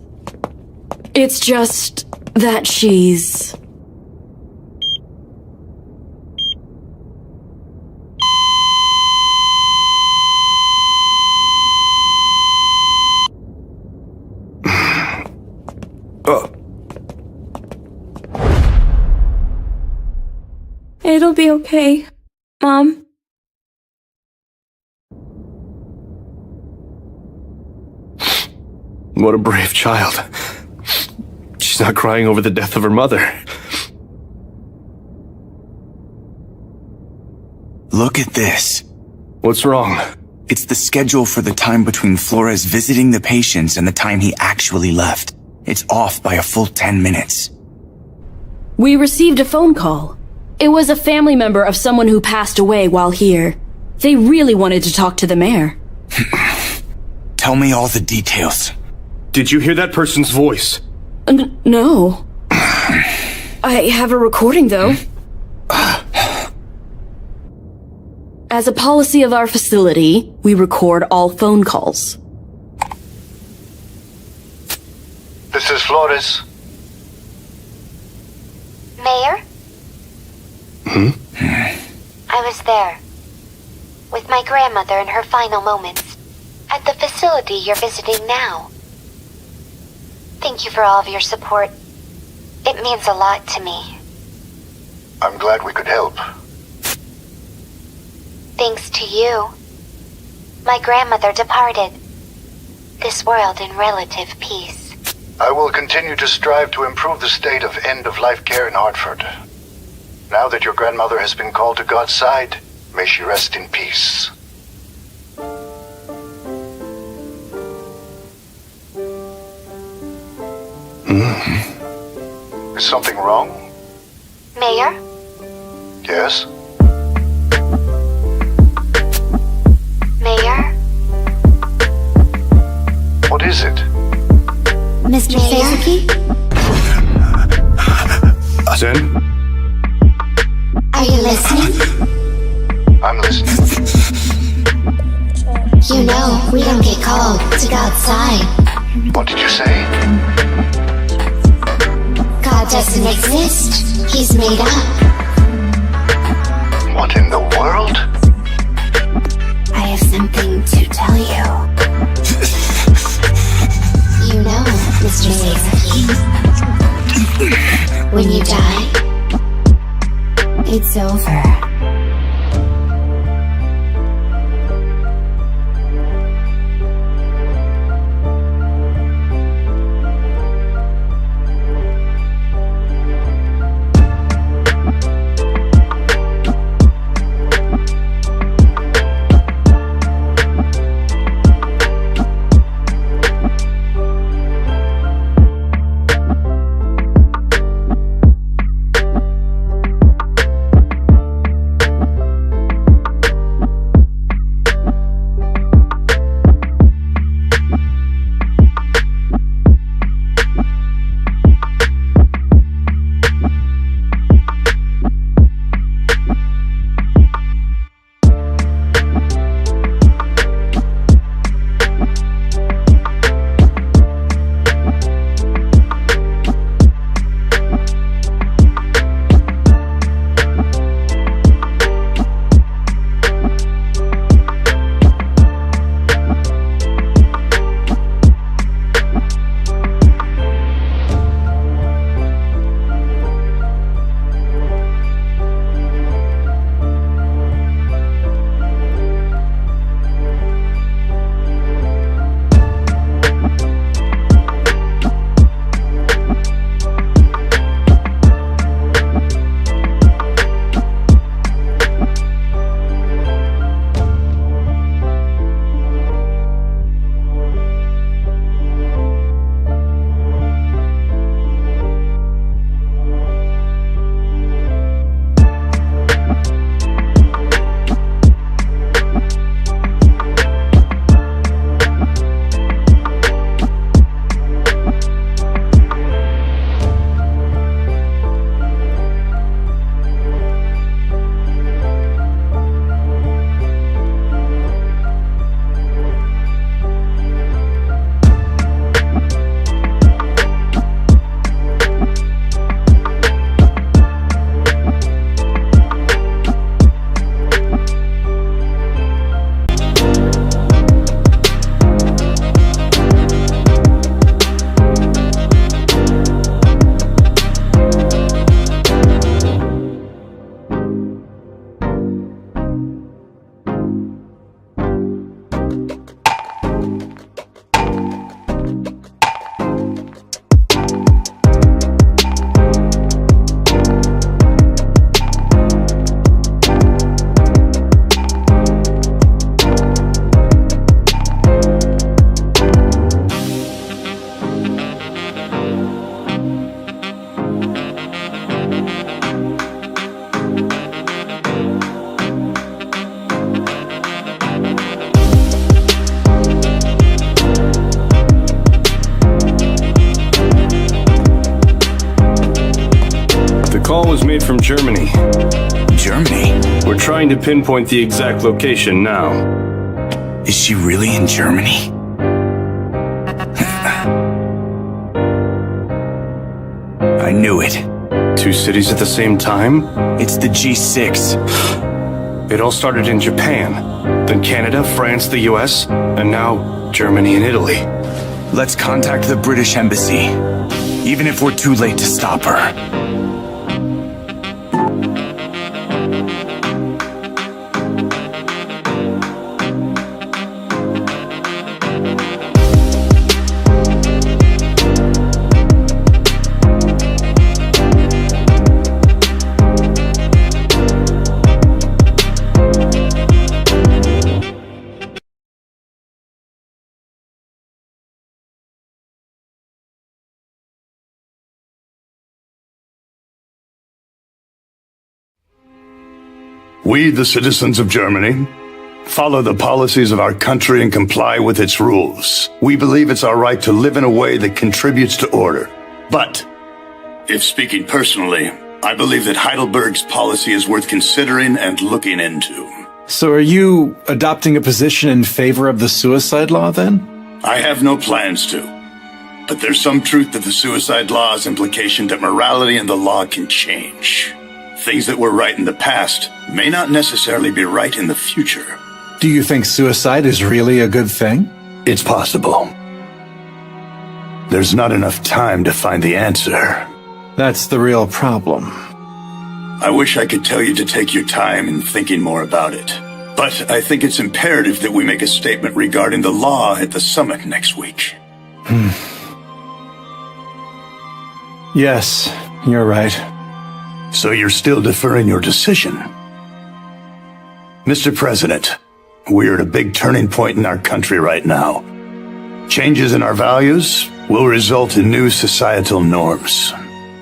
It's just that she's... It'll be okay, Mom. What a brave child. She's not crying over the death of her mother. Look at this. What's wrong? It's the schedule for the time between Flores visiting the patients and the time he actually left. It's off by a full 10 minutes. We received a phone call. It was a family member of someone who passed away while here. They really wanted to talk to the mayor. Tell me all the details. Did you hear that person's voice? No. I have a recording, though. As a policy of our facility, we record all phone calls. This is Flores. Mayor? I was there. With my grandmother in her final moments. At the facility you're visiting now. Thank you for all of your support. It means a lot to me. I'm glad we could help. Thanks to you. My grandmother departed. This world in relative peace. I will continue to strive to improve the state of end-of-life care in Hartford. Now that your grandmother has been called to God's side, may she rest in peace. Is something wrong? Mayor? Yes? Mayor? What is it? Mr. Seizuki? Zen? Are you listening? I'm listening. You know, we don't get called to God's side. What did you say? God doesn't exist. He's made up. What in the world? I have something to tell you. You know, Mr. Seizuki, when you die, it's over. call was made from Germany. Germany. We're trying to pinpoint the exact location now. Is she really in Germany? I knew it. 2 cities at the same time? It's the G6. It all started in Japan, then Canada, France, the US, and now Germany and Italy. Let's contact the British Embassy, even if we're too late to stop her. We, the citizens of Germany, follow the policies of our country and comply with its rules. We believe it's our right to live in a way that contributes to order. But, if speaking personally, I believe that Heidelberg's policy is worth considering and looking into. So are you adopting a position in favor of the suicide law, then? I have no plans to. But there's some truth to the suicide law's implication that morality and the law can change. Things that were right in the past may not necessarily be right in the future. Do you think suicide is really a good thing? It's possible. There's not enough time to find the answer. That's the real problem. I wish I could tell you to take your time in thinking more about it. But I think it's imperative that we make a statement regarding the law at the summit next week. Yes, you're right. So you're still deferring your decision? Mr. President, we're at a big turning point in our country right now. Changes in our values will result in new societal norms.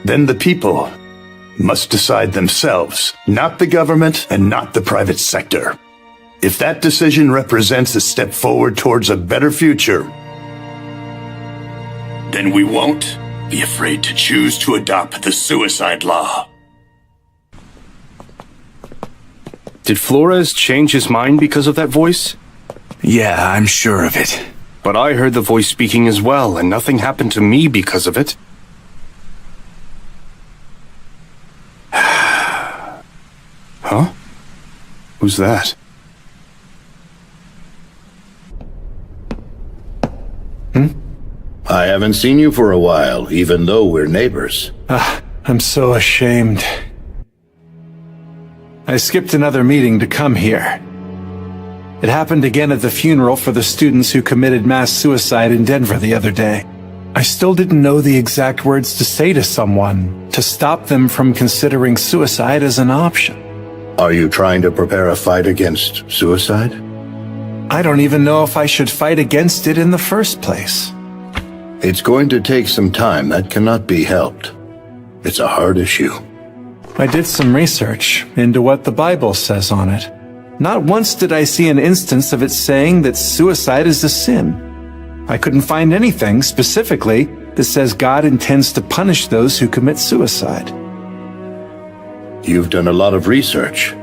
Then the people must decide themselves, not the government and not the private sector. If that decision represents a step forward towards a better future, then we won't be afraid to choose to adopt the suicide law. Did Flores change his mind because of that voice? Yeah, I'm sure of it. But I heard the voice speaking as well, and nothing happened to me because of it. Huh? Who's that? I haven't seen you for a while, even though we're neighbors. I'm so ashamed. I skipped another meeting to come here. It happened again at the funeral for the students who committed mass suicide in Denver the other day. I still didn't know the exact words to say to someone to stop them from considering suicide as an option. Are you trying to prepare a fight against suicide? I don't even know if I should fight against it in the first place. It's going to take some time. That cannot be helped. It's a hard issue. I did some research into what the Bible says on it. Not once did I see an instance of it saying that suicide is a sin. I couldn't find anything specifically that says God intends to punish those who commit suicide. You've done a lot of research.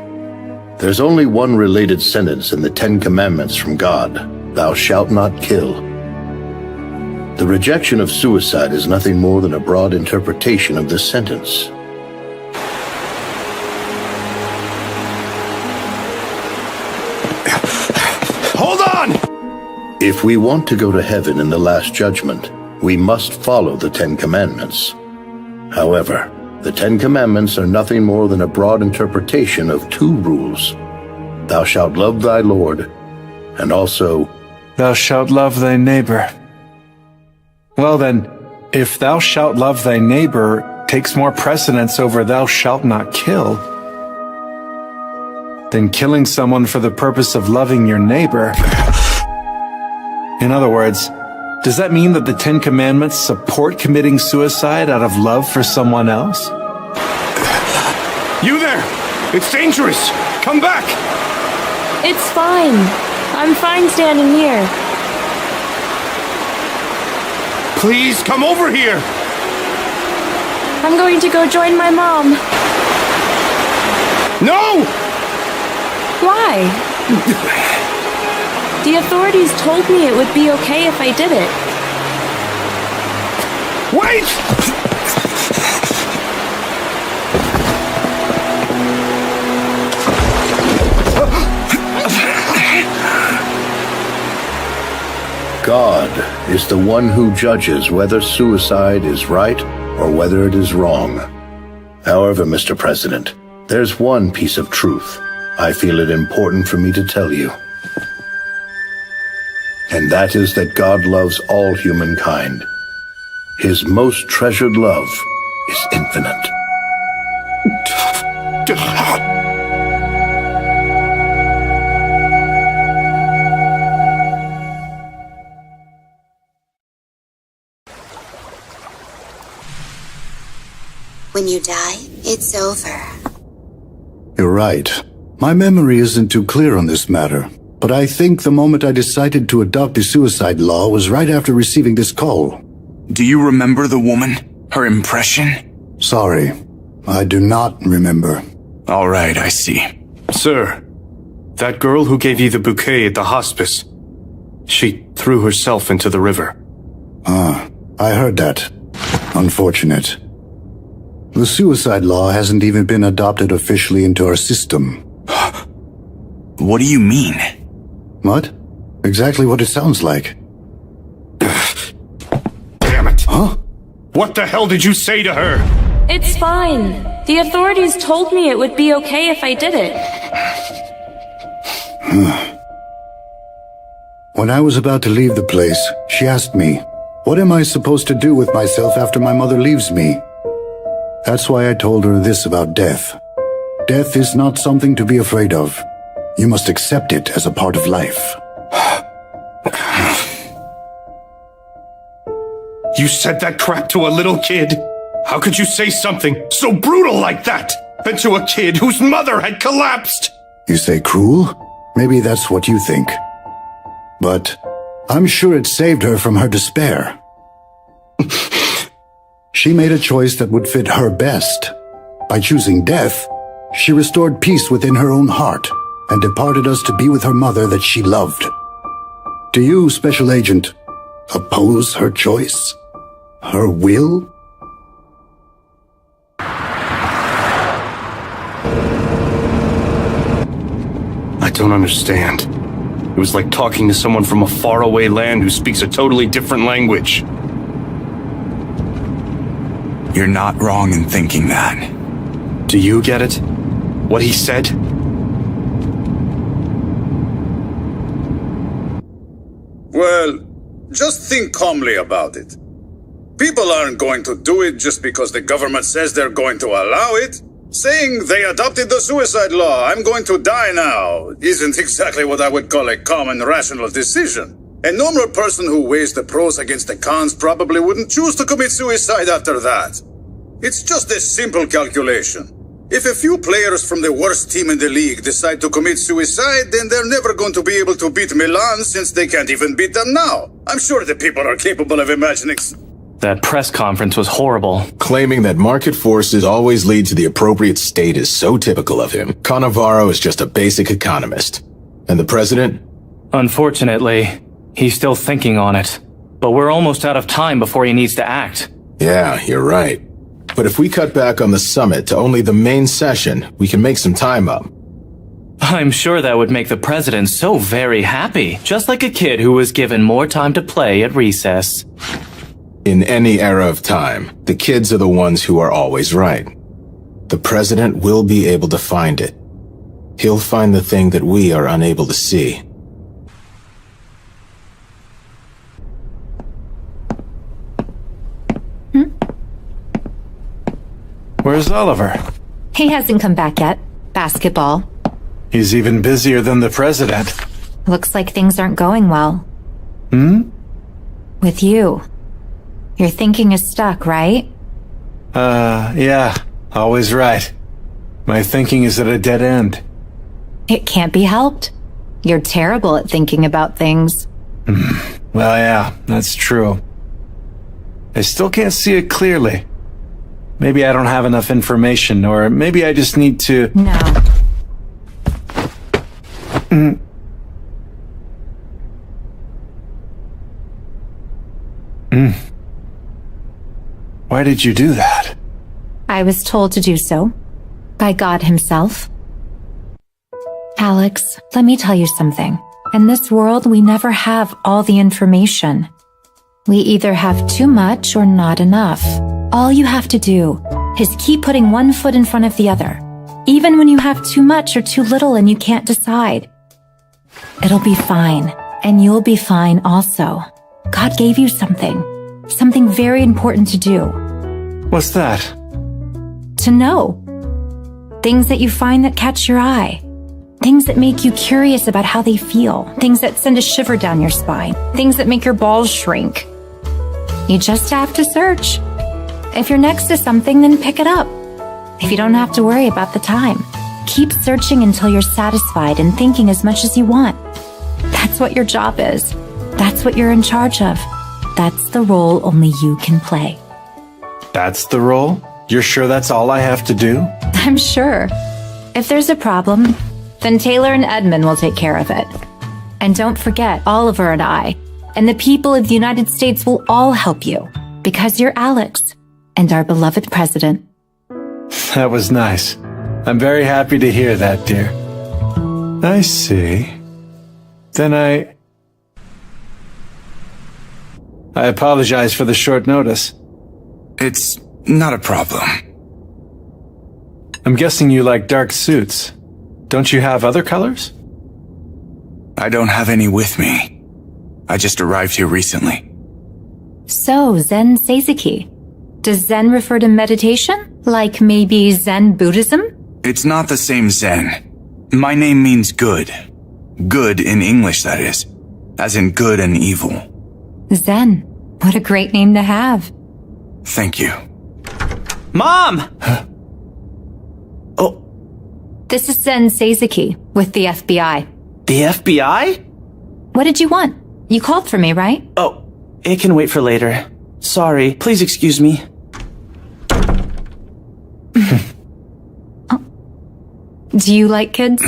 There's only one related sentence in the 10 Commandments from God: "Thou shalt not kill." The rejection of suicide is nothing more than a broad interpretation of this sentence. Hold on! If we want to go to heaven in the Last Judgment, we must follow the 10 Commandments. However, the 10 Commandments are nothing more than a broad interpretation of 2 rules. Thou shalt love thy Lord, and also, thou shalt love thy neighbor. Well then, if thou shalt love thy neighbor takes more precedence over thou shalt not kill, then killing someone for the purpose of loving your neighbor. In other words, does that mean that the 10 Commandments support committing suicide out of love for someone else? You there! It's dangerous! Come back! It's fine. I'm fine standing here. Please, come over here! I'm going to go join my mom. No! Why? The authorities told me it would be okay if I did it. Wait! God is the one who judges whether suicide is right or whether it is wrong. However, Mr. President, there's one piece of truth I feel it important for me to tell you. And that is that God loves all humankind. His most treasured love is infinite. When you die, it's over. You're right. My memory isn't too clear on this matter, but I think the moment I decided to adopt the suicide law was right after receiving this call. Do you remember the woman? Her impression? Sorry, I do not remember. All right, I see. Sir, that girl who gave you the bouquet at the hospice, she threw herself into the river. I heard that. Unfortunate. The suicide law hasn't even been adopted officially into our system. What do you mean? What? Exactly what it sounds like. Damn it. Huh? What the hell did you say to her? It's fine. The authorities told me it would be okay if I did it. When I was about to leave the place, she asked me, what am I supposed to do with myself after my mother leaves me? That's why I told her this about death. Death is not something to be afraid of. You must accept it as a part of life. You said that crap to a little kid? How could you say something so brutal like that? And to a kid whose mother had collapsed? You say cruel? Maybe that's what you think. But I'm sure it saved her from her despair. She made a choice that would fit her best. By choosing death, she restored peace within her own heart and departed us to be with her mother that she loved. Do you, Special Agent, oppose her choice? Her will? I don't understand. It was like talking to someone from a faraway land who speaks a totally different language. You're not wrong in thinking that. Do you get it? What he said? Well, just think calmly about it. People aren't going to do it just because the government says they're going to allow it. Saying they adopted the suicide law, I'm going to die now, isn't exactly what I would call a common rational decision. A normal person who weighs the pros against the cons probably wouldn't choose to commit suicide after that. It's just a simple calculation. If a few players from the worst team in the league decide to commit suicide, then they're never going to be able to beat Milan since they can't even beat them now. I'm sure the people are capable of imagining... That press conference was horrible. Claiming that market forces always lead to the appropriate state is so typical of him. Cannavaro is just a basic economist. And the president? Unfortunately, he's still thinking on it. But we're almost out of time before he needs to act. Yeah, you're right. But if we cut back on the summit to only the main session, we can make some time up. I'm sure that would make the president so very happy, just like a kid who was given more time to play at recess. In any era of time, the kids are the ones who are always right. The president will be able to find it. He'll find the thing that we are unable to see. Where's Oliver? He hasn't come back yet. Basketball. He's even busier than the president. Looks like things aren't going well. With you. Your thinking is stuck, right? Yeah. Always right. My thinking is at a dead end. It can't be helped. You're terrible at thinking about things. Well, yeah, that's true. I still can't see it clearly. Maybe I don't have enough information, or maybe I just need to... No. Why did you do that? I was told to do so. By God himself. Alex, let me tell you something. In this world, we never have all the information. We either have too much or not enough. All you have to do is keep putting one foot in front of the other, even when you have too much or too little and you can't decide. It'll be fine, and you'll be fine also. God gave you something very important to do. What's that? To know. Things that you find that catch your eye. Things that make you curious about how they feel. Things that send a shiver down your spine. Things that make your balls shrink. You just have to search. If you're next to something, then pick it up. If you don't have to worry about the time, keep searching until you're satisfied and thinking as much as you want. That's what your job is. That's what you're in charge of. That's the role only you can play. That's the role? You're sure that's all I have to do? I'm sure. If there's a problem, then Taylor and Edmund will take care of it. And don't forget, Oliver and I, and the people of the United States will all help you, because you're Alex, and our beloved president. That was nice. I'm very happy to hear that, dear. I see. Then I apologize for the short notice. It's not a problem. I'm guessing you like dark suits. Don't you have other colors? I don't have any with me. I just arrived here recently. So, Zen Seizeki. Does Zen refer to meditation? Like maybe Zen Buddhism? It's not the same Zen. My name means good. Good in English, that is. As in good and evil. Zen. What a great name to have. Thank you. Mom! Huh? Oh. This is Zen Seizeki with the FBI. The FBI? What did you want? You called for me, right? Oh, it can wait for later. Sorry, please excuse me. Oh. Do you like kids?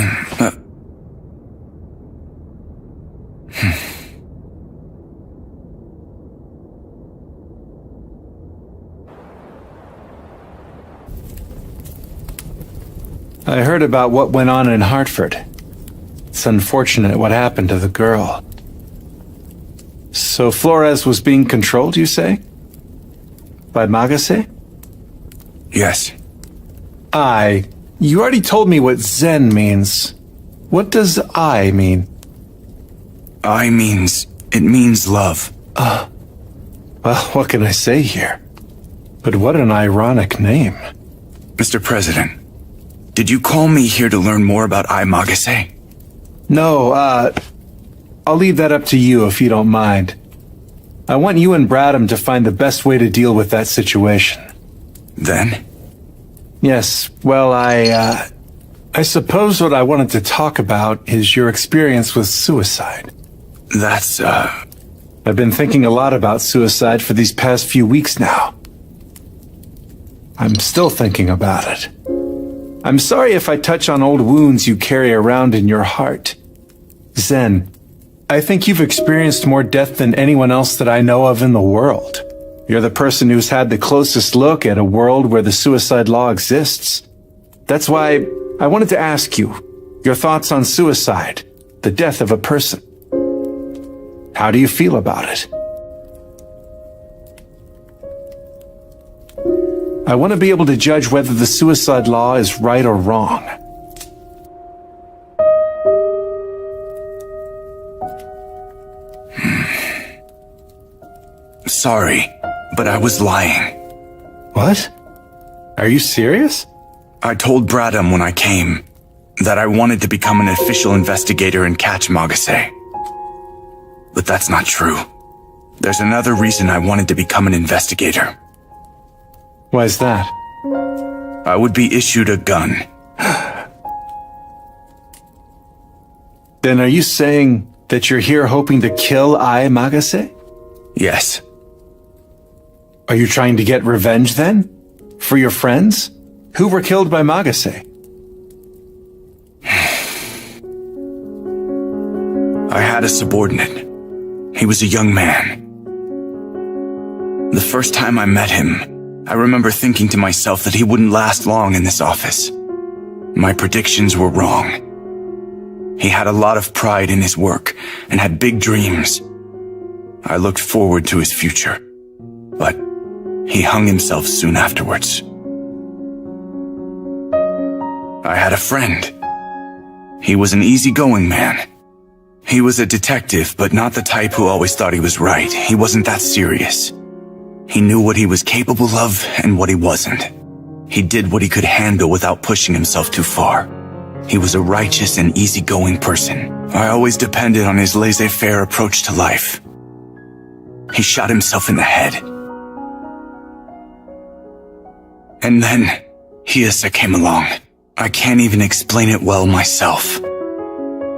I heard about what went on in Hartford. It's unfortunate what happened to the girl. So Flores was being controlled, you say? By Magase? Yes. You already told me what Zen means. What does I mean? It means love. Well, what can I say here? But what an ironic name. Mr. President, did you call me here to learn more about Magase? No, I'll leave that up to you if you don't mind. I want you and Bradham to find the best way to deal with that situation. Then? Yes, well, I suppose what I wanted to talk about is your experience with suicide. That's, I've been thinking a lot about suicide for these past few weeks now. I'm still thinking about it. I'm sorry if I touch on old wounds you carry around in your heart. Zen, I think you've experienced more death than anyone else that I know of in the world. You're the person who's had the closest look at a world where the suicide law exists. That's why I wanted to ask you your thoughts on suicide, the death of a person. How do you feel about it? I want to be able to judge whether the suicide law is right or wrong. Sorry, but I was lying. What? Are you serious? I told Bradham when I came that I wanted to become an official investigator and catch Magase. But that's not true. There's another reason I wanted to become an investigator. Why is that? I would be issued a gun. Then are you saying that you're here hoping to kill Magase? Yes. Are you trying to get revenge then? For your friends? Who were killed by Magase? I had a subordinate. He was a young man. The first time I met him, I remember thinking to myself that he wouldn't last long in this office. My predictions were wrong. He had a lot of pride in his work and had big dreams. I looked forward to his future, but he hung himself soon afterwards. I had a friend. He was an easygoing man. He was a detective, but not the type who always thought he was right. He wasn't that serious. He knew what he was capable of and what he wasn't. He did what he could handle without pushing himself too far. He was a righteous and easygoing person. I always depended on his laissez-faire approach to life. He shot himself in the head. And then, Hiasa came along. I can't even explain it well myself.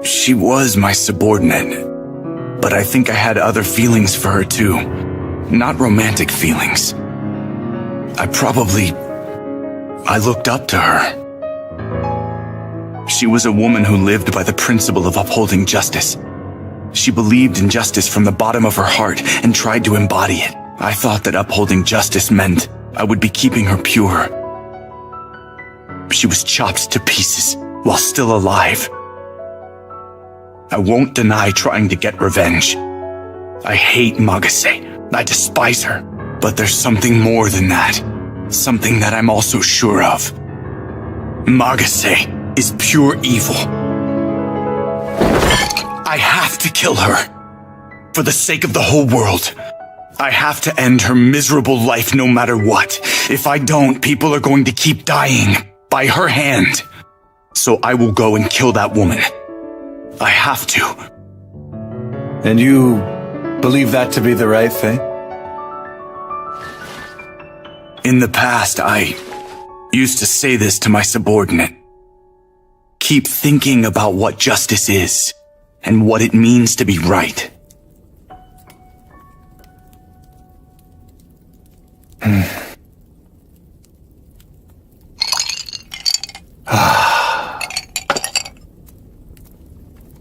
She was my subordinate, but I think I had other feelings for her too. Not romantic feelings. I looked up to her. She was a woman who lived by the principle of upholding justice. She believed in justice from the bottom of her heart and tried to embody it. I thought that upholding justice meant I would be keeping her pure. She was chopped to pieces while still alive. I won't deny trying to get revenge. I hate Magase. I despise her. But there's something more than that. Something that I'm also sure of. Magase is pure evil. I have to kill her. For the sake of the whole world. I have to end her miserable life no matter what. If I don't, people are going to keep dying. By her hand. So I will go and kill that woman. I have to. And you believe that to be the right thing? In the past, I used to say this to my subordinate. Keep thinking about what justice is, and what it means to be right.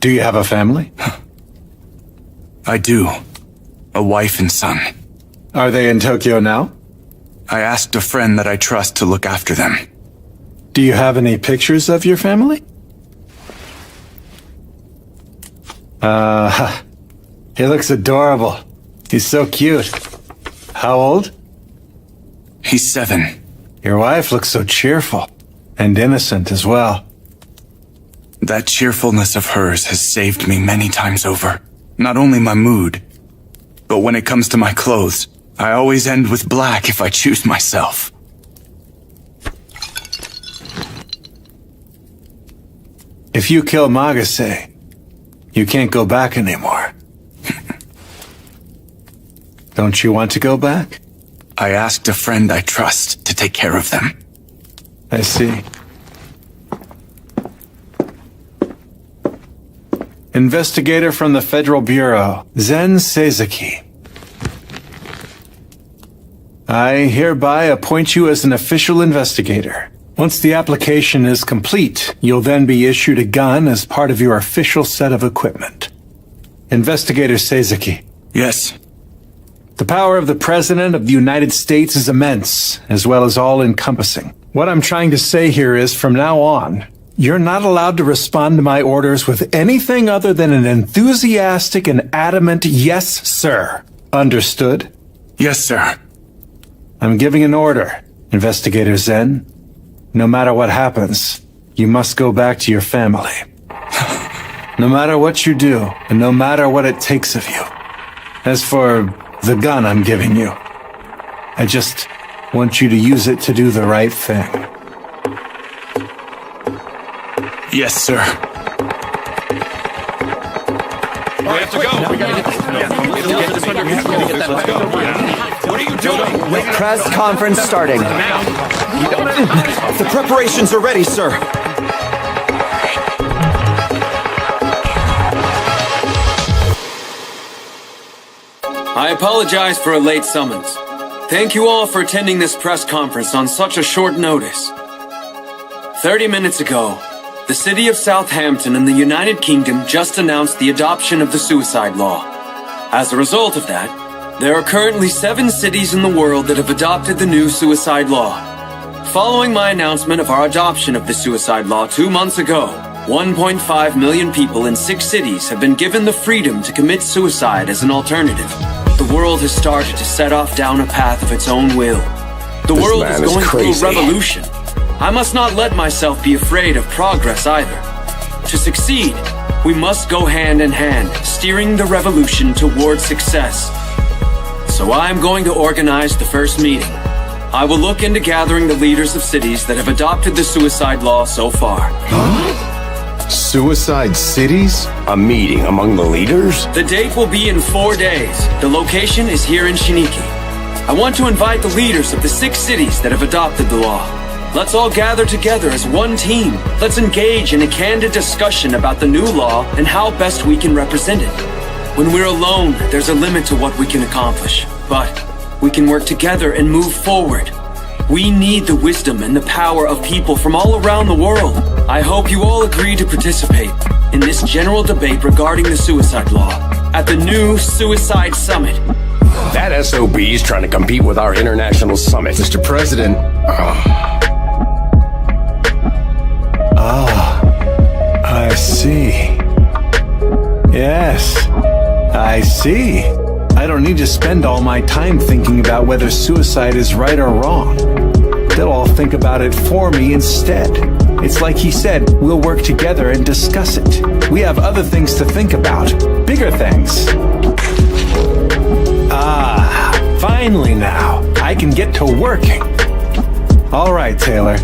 Do you have a family? I do. A wife and son. Are they in Tokyo now? I asked a friend that I trust to look after them. Do you have any pictures of your family? He looks adorable. He's so cute. How old? He's 7. Your wife looks so cheerful. And innocent as well. That cheerfulness of hers has saved me many times over. Not only my mood, but when it comes to my clothes, I always end with black if I choose myself. If you kill Magase, you can't go back anymore. Don't you want to go back? I asked a friend I trust to take care of them. I see. Investigator from the Federal Bureau, Zen Seizaki. I hereby appoint you as an official investigator. Once the application is complete, you'll then be issued a gun as part of your official set of equipment. Investigator Seizaki. Yes. The power of the President of the United States is immense, as well as all-encompassing. What I'm trying to say here is, from now on, you're not allowed to respond to my orders with anything other than an enthusiastic and adamant yes, sir. Understood? Yes, sir. I'm giving an order, Investigator Zen. No matter what happens, you must go back to your family. No matter what you do, and no matter what it takes of you. As for the gun I'm giving you, I just want you to use it to do the right thing. Yes, sir. We have to go. We gotta get this under control. Let's go. What are you doing? Press conference starting. The preparations are ready, sir. I apologize for a late summons. Thank you all for attending this press conference on such a short notice. 30 minutes ago, The city of Southampton in the United Kingdom just announced the adoption of the suicide law. As a result of that, there are currently 7 cities in the world that have adopted the new suicide law. Following my announcement of our adoption of the suicide law 2 months ago, 1.5 million people in 6 cities have been given the freedom to commit suicide as an alternative. The world has started to set off down a path of its own will. The world is going through a revolution. I must not let myself be afraid of progress either. To succeed, we must go hand in hand, steering the revolution towards success. So I'm going to organize the first meeting. I will look into gathering the leaders of cities that have adopted the suicide law so far. Suicide cities? A meeting among the leaders? The date will be in 4 days. The location is here in Shiniki. I want to invite the leaders of the 6 cities that have adopted the law. Let's all gather together as one team. Let's engage in a candid discussion about the new law and how best we can represent it. When we're alone, there's a limit to what we can accomplish. But we can work together and move forward. We need the wisdom and the power of people from all around the world. I hope you all agree to participate in this general debate regarding the suicide law at the new Suicide Summit. That SOB's trying to compete with our international summit. Mr. President. I see. Yes, I see. I don't need to spend all my time thinking about whether suicide is right or wrong. They'll all think about it for me instead. It's like he said, we'll work together and discuss it. We have other things to think about, bigger things. Finally now, I can get to working. All right, Taylor.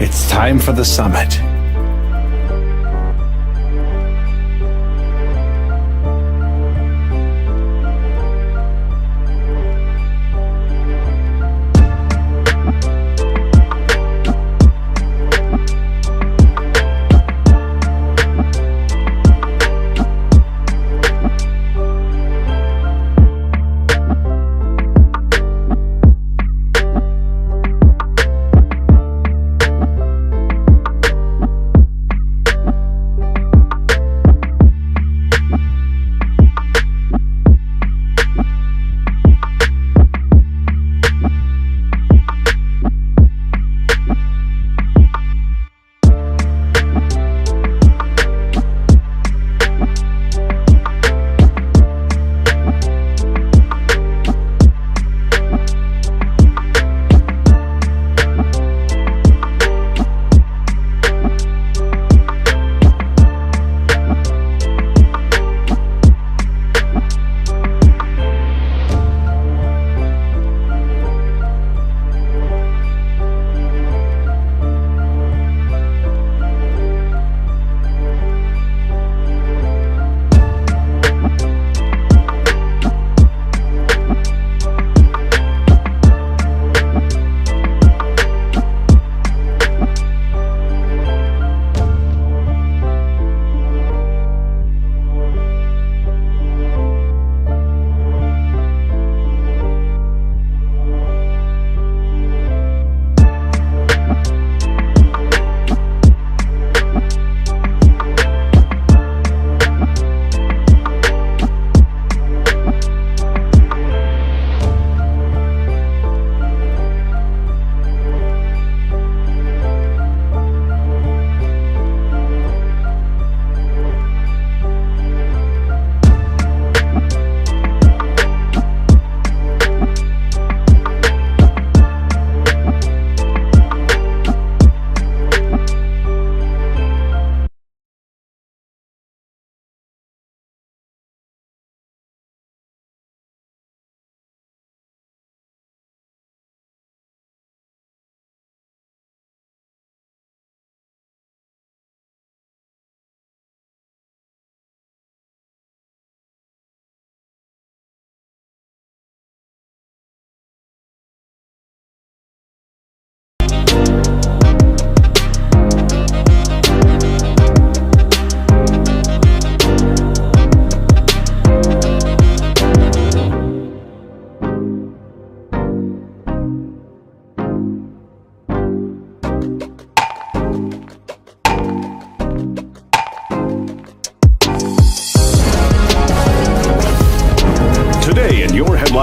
It's time for the summit.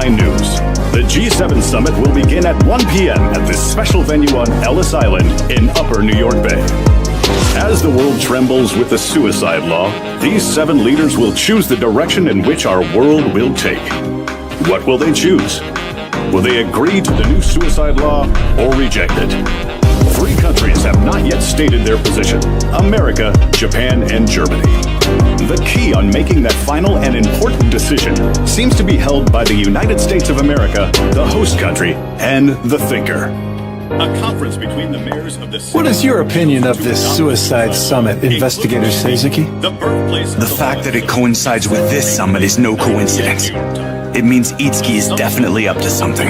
headline news. The G7 summit will begin at 1 p.m. at this special venue on Ellis Island in Upper New York Bay. As the world trembles with the suicide law, these 7 leaders will choose the direction in which our world will take. What will they choose? Will they agree to the new suicide law or reject it? 3 countries have not yet stated their position: America, Japan, and Germany. The key on making that final and important decision seems to be held by the United States of America, the host country, and the thinker. A conference between the mayors of the... What is your opinion of this suicide summit, Investigator Seizuki? The fact that it coincides with this summit is no coincidence. It means Itsuki is definitely up to something.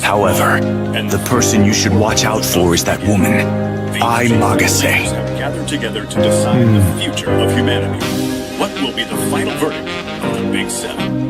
However, the person you should watch out for is that woman, Ai Magase. Gathered together to decide the future of humanity. What will be the final verdict of the Big 7?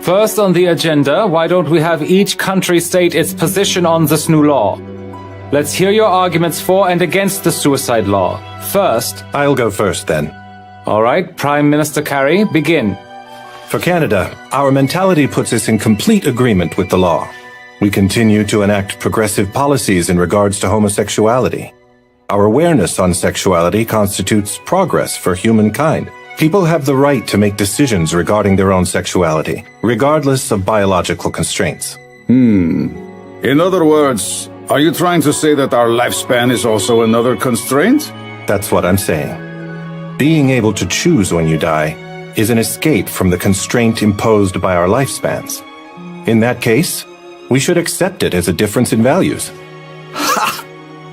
First on the agenda, why don't we have each country state its position on this new law? Let's hear your arguments for and against the suicide law. First... I'll go first then. Alright, Prime Minister Carey, begin. For Canada, our mentality puts us in complete agreement with the law. We continue to enact progressive policies in regards to homosexuality. Our awareness on sexuality constitutes progress for humankind. People have the right to make decisions regarding their own sexuality, regardless of biological constraints. In other words, are you trying to say that our lifespan is also another constraint? That's what I'm saying. Being able to choose when you die is an escape from the constraint imposed by our lifespans. In that case, we should accept it as a difference in values.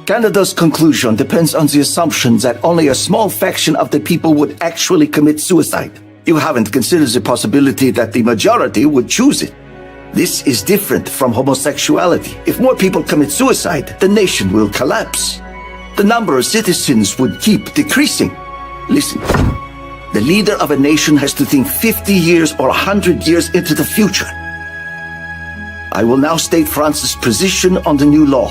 Canada's conclusion depends on the assumption that only a small fraction of the people would actually commit suicide. You haven't considered the possibility that the majority would choose it. This is different from homosexuality. If more people commit suicide, the nation will collapse. The number of citizens would keep decreasing. Listen, the leader of a nation has to think 50 years or 100 years into the future. I will now state France's position on the new law.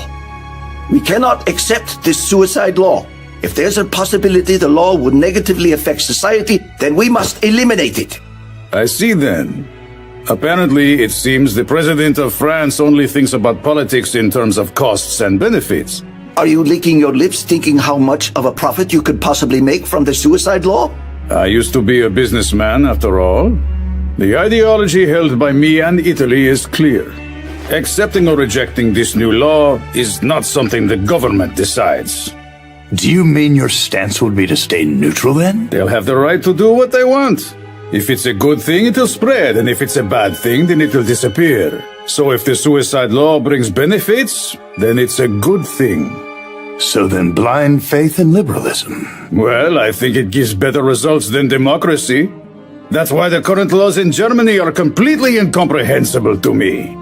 We cannot accept this suicide law. If there's a possibility the law would negatively affect society, then we must eliminate it. I see then. Apparently, it seems the President of France only thinks about politics in terms of costs and benefits. Are you licking your lips thinking how much of a profit you could possibly make from the suicide law? I used to be a businessman, after all. The ideology held by me and Italy is clear. Accepting or rejecting this new law is not something the government decides. Do you mean your stance would be to stay neutral then? They'll have the right to do what they want. If it's a good thing, it'll spread, and if it's a bad thing, then it'll disappear. So if the suicide law brings benefits, then it's a good thing. So then blind faith in liberalism? Well, I think it gives better results than democracy. That's why the current laws in Germany are completely incomprehensible to me.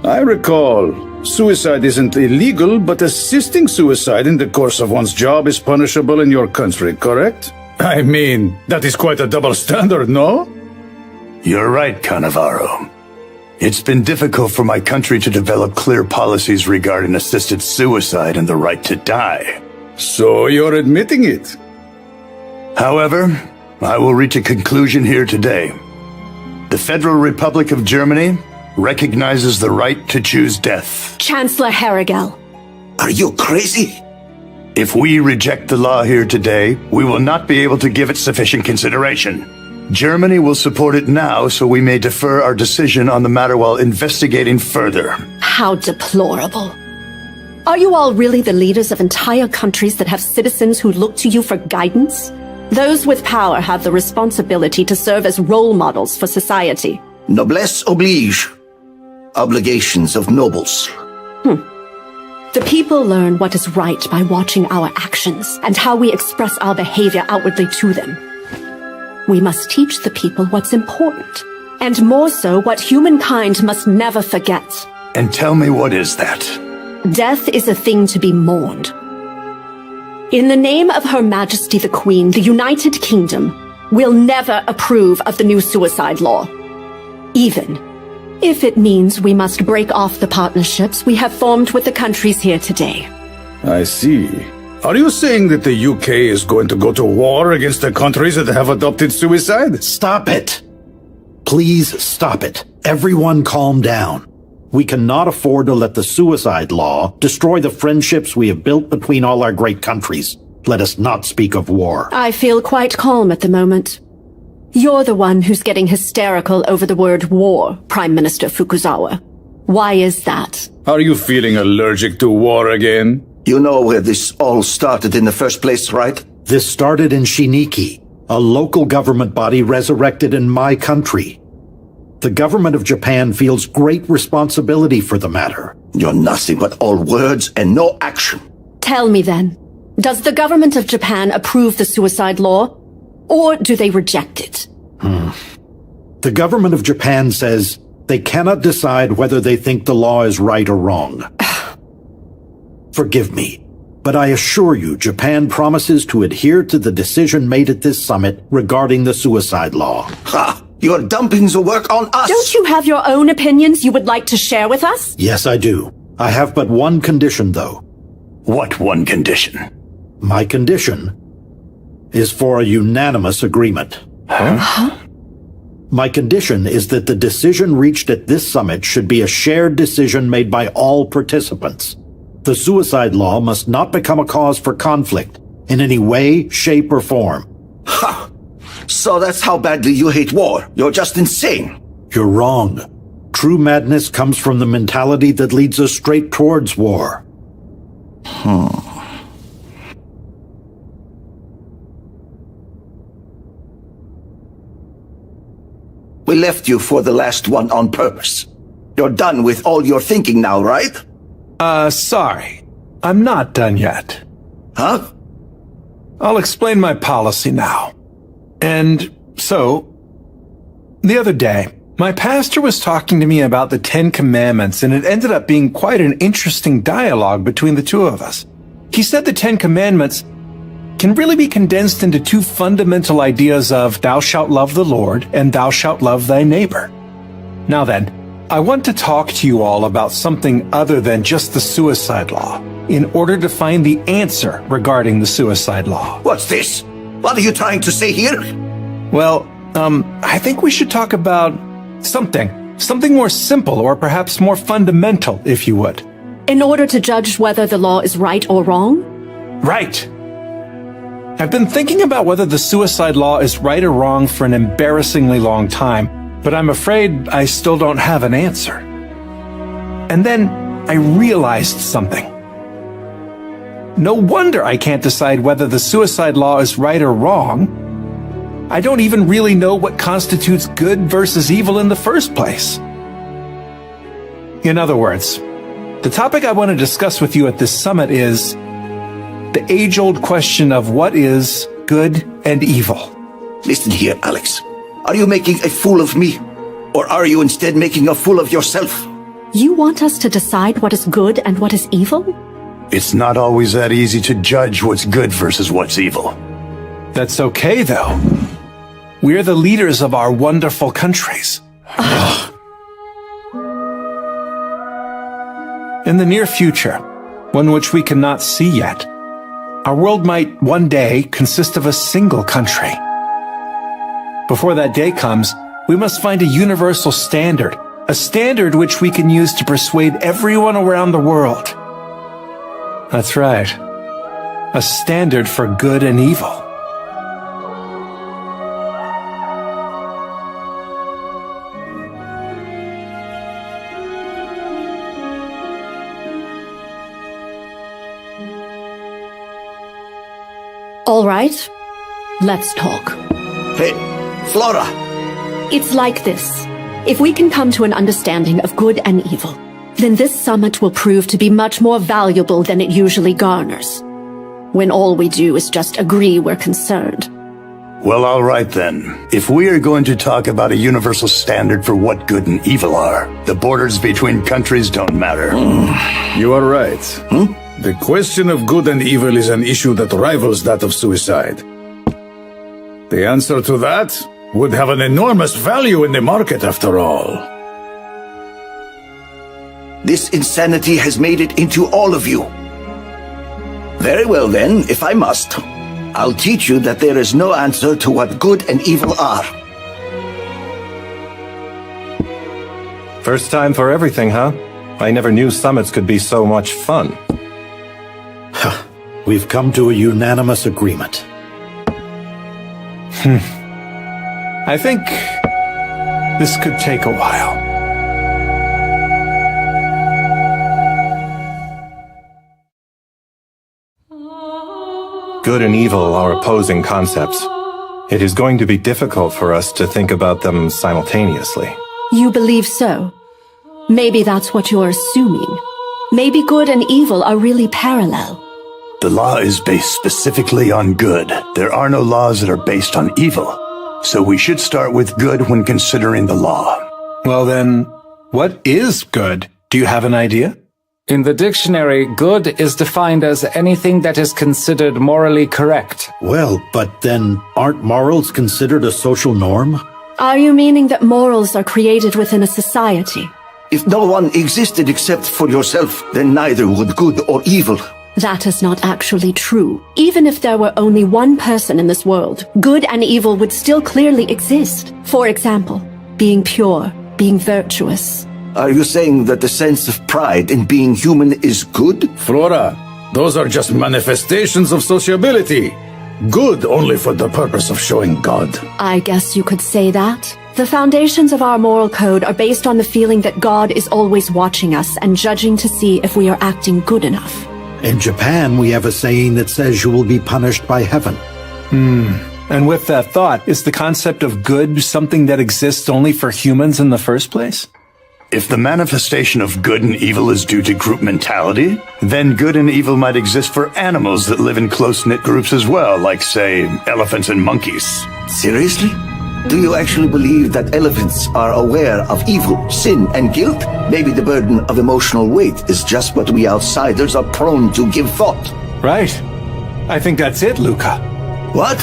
I recall, suicide isn't illegal, but assisting suicide in the course of one's job is punishable in your country, correct? I mean, that is quite a double standard, no? You're right, Cannavaro. It's been difficult for my country to develop clear policies regarding assisted suicide and the right to die. So you're admitting it? However, I will reach a conclusion here today. The Federal Republic of Germany recognizes the right to choose death. Chancellor Harrigel. Are you crazy? If we reject the law here today, we will not be able to give it sufficient consideration. Germany will support it now, so we may defer our decision on the matter while investigating further. How deplorable. Are you all really the leaders of entire countries that have citizens who look to you for guidance? Those with power have the responsibility to serve as role models for society. Noblesse oblige. Obligations of nobles. The people learn what is right by watching our actions and how we express our behavior outwardly to them. We must teach the people what's important, and more so what humankind must never forget. And tell me, what is that? Death is a thing to be mourned. In the name of Her Majesty the Queen, the United Kingdom will never approve of the new suicide law. Even if it means we must break off the partnerships we have formed with the countries here today. I see. Are you saying that the UK is going to go to war against the countries that have adopted suicide? Stop it! Please stop it. Everyone calm down. We cannot afford to let the suicide law destroy the friendships we have built between all our great countries. Let us not speak of war. I feel quite calm at the moment. You're the one who's getting hysterical over the word war, Prime Minister Fukuzawa. Why is that? Are you feeling allergic to war again? You know where this all started in the first place, right? This started in Shiniki, a local government body resurrected in my country. The government of Japan feels great responsibility for the matter. You're nothing but all words and no action. Tell me then, does the government of Japan approve the suicide law? Or do they reject it? The government of Japan says they cannot decide whether they think the law is right or wrong. Forgive me, but I assure you Japan promises to adhere to the decision made at this summit regarding the suicide law. Ha! You're dumping the work on us! Don't you have your own opinions you would like to share with us? Yes, I do. I have but one condition, though. What one condition? My condition is for a unanimous agreement. Huh? My condition is that the decision reached at this summit should be a shared decision made by all participants. The suicide law must not become a cause for conflict in any way, shape, or form. Ha! So that's how badly you hate war. You're just insane. You're wrong. True madness comes from the mentality that leads us straight towards war. We left you for the last one on purpose. You're done with all your thinking now, right? Sorry. I'm not done yet. Huh? I'll explain my policy now. And so, the other day, my pastor was talking to me about the 10 Commandments, and it ended up being quite an interesting dialogue between the two of us. He said the 10 Commandments can really be condensed into two fundamental ideas of thou shalt love the Lord and thou shalt love thy neighbor. Now then, I want to talk to you all about something other than just the suicide law in order to find the answer regarding the suicide law. What's this? What are you trying to say here? Well, I think we should talk about something more simple or perhaps more fundamental, if you would. In order to judge whether the law is right or wrong? Right. I've been thinking about whether the suicide law is right or wrong for an embarrassingly long time, but I'm afraid I still don't have an answer. And then I realized something. No wonder I can't decide whether the suicide law is right or wrong. I don't even really know what constitutes good versus evil in the first place. In other words, the topic I want to discuss with you at this summit is the age-old question of what is good and evil. Listen here, Alex. Are you making a fool of me? Or are you instead making a fool of yourself? You want us to decide what is good and what is evil? It's not always that easy to judge what's good versus what's evil. That's okay, though. We're the leaders of our wonderful countries. In the near future, one which we cannot see yet, our world might one day consist of a single country. Before that day comes, we must find a universal standard, a standard which we can use to persuade everyone around the world. That's right. A standard for good and evil. All right, let's talk. Hey, Flora! It's like this. If we can come to an understanding of good and evil, then this summit will prove to be much more valuable than it usually garners. When all we do is just agree we're concerned. Well, all right then. If we are going to talk about a universal standard for what good and evil are, the borders between countries don't matter. You are right. The question of good and evil is an issue that rivals that of suicide. The answer to that would have an enormous value in the market, after all. This insanity has made it into all of you. Very well then, if I must. I'll teach you that there is no answer to what good and evil are. First time for everything, huh? I never knew summits could be so much fun. We've come to a unanimous agreement. I think this could take a while. Good and evil are opposing concepts. It is going to be difficult for us to think about them simultaneously. You believe so? Maybe that's what you're assuming. Maybe good and evil are really parallel. The law is based specifically on good. There are no laws that are based on evil. So we should start with good when considering the law. Well then, what is good? Do you have an idea? In the dictionary, good is defined as anything that is considered morally correct. Well, but then aren't morals considered a social norm? Are you meaning that morals are created within a society? If no one existed except for yourself, then neither would good or evil. That is not actually true. Even if there were only one person in this world, good and evil would still clearly exist. For example, being pure, being virtuous. Are you saying that the sense of pride in being human is good? Flora, those are just manifestations of sociability. Good only for the purpose of showing God. I guess you could say that. The foundations of our moral code are based on the feeling that God is always watching us and judging to see if we are acting good enough. In Japan, we have a saying that says you will be punished by heaven. And with that thought, is the concept of good something that exists only for humans in the first place? If the manifestation of good and evil is due to group mentality, then good and evil might exist for animals that live in close-knit groups as well, like, say, elephants and monkeys. Seriously? Do you actually believe that elephants are aware of evil, sin, and guilt? Maybe the burden of emotional weight is just what we outsiders are prone to give thought. Right. I think that's it, Luca. What?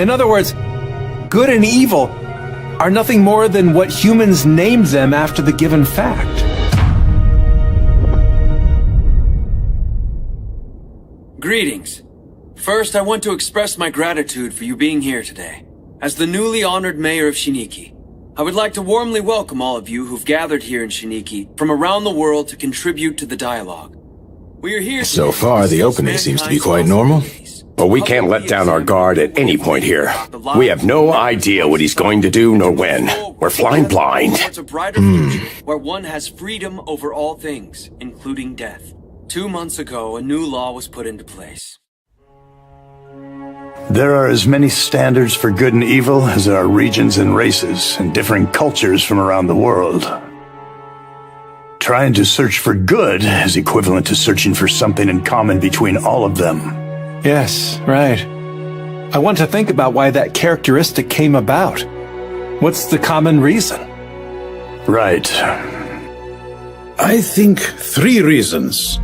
In other words, good and evil are nothing more than what humans named them after the given fact. Greetings. First, I want to express my gratitude for you being here today. As the newly honored mayor of Shiniki, I would like to warmly welcome all of you who've gathered here in Shiniki from around the world to contribute to the dialogue. We are here So far, the opening seems to be quite normal. But we can't let down our guard at any point here. We have no idea what he's going to do nor when. We're flying blind. Towards a brighter future where one has freedom over all things, including death. 2 months ago, a new law was put into place. There are as many standards for good and evil as there are regions and races and differing cultures from around the world. Trying to search for good is equivalent to searching for something in common between all of them. Yes, right. I want to think about why that characteristic came about. What's the common reason? Right. I think 3 reasons.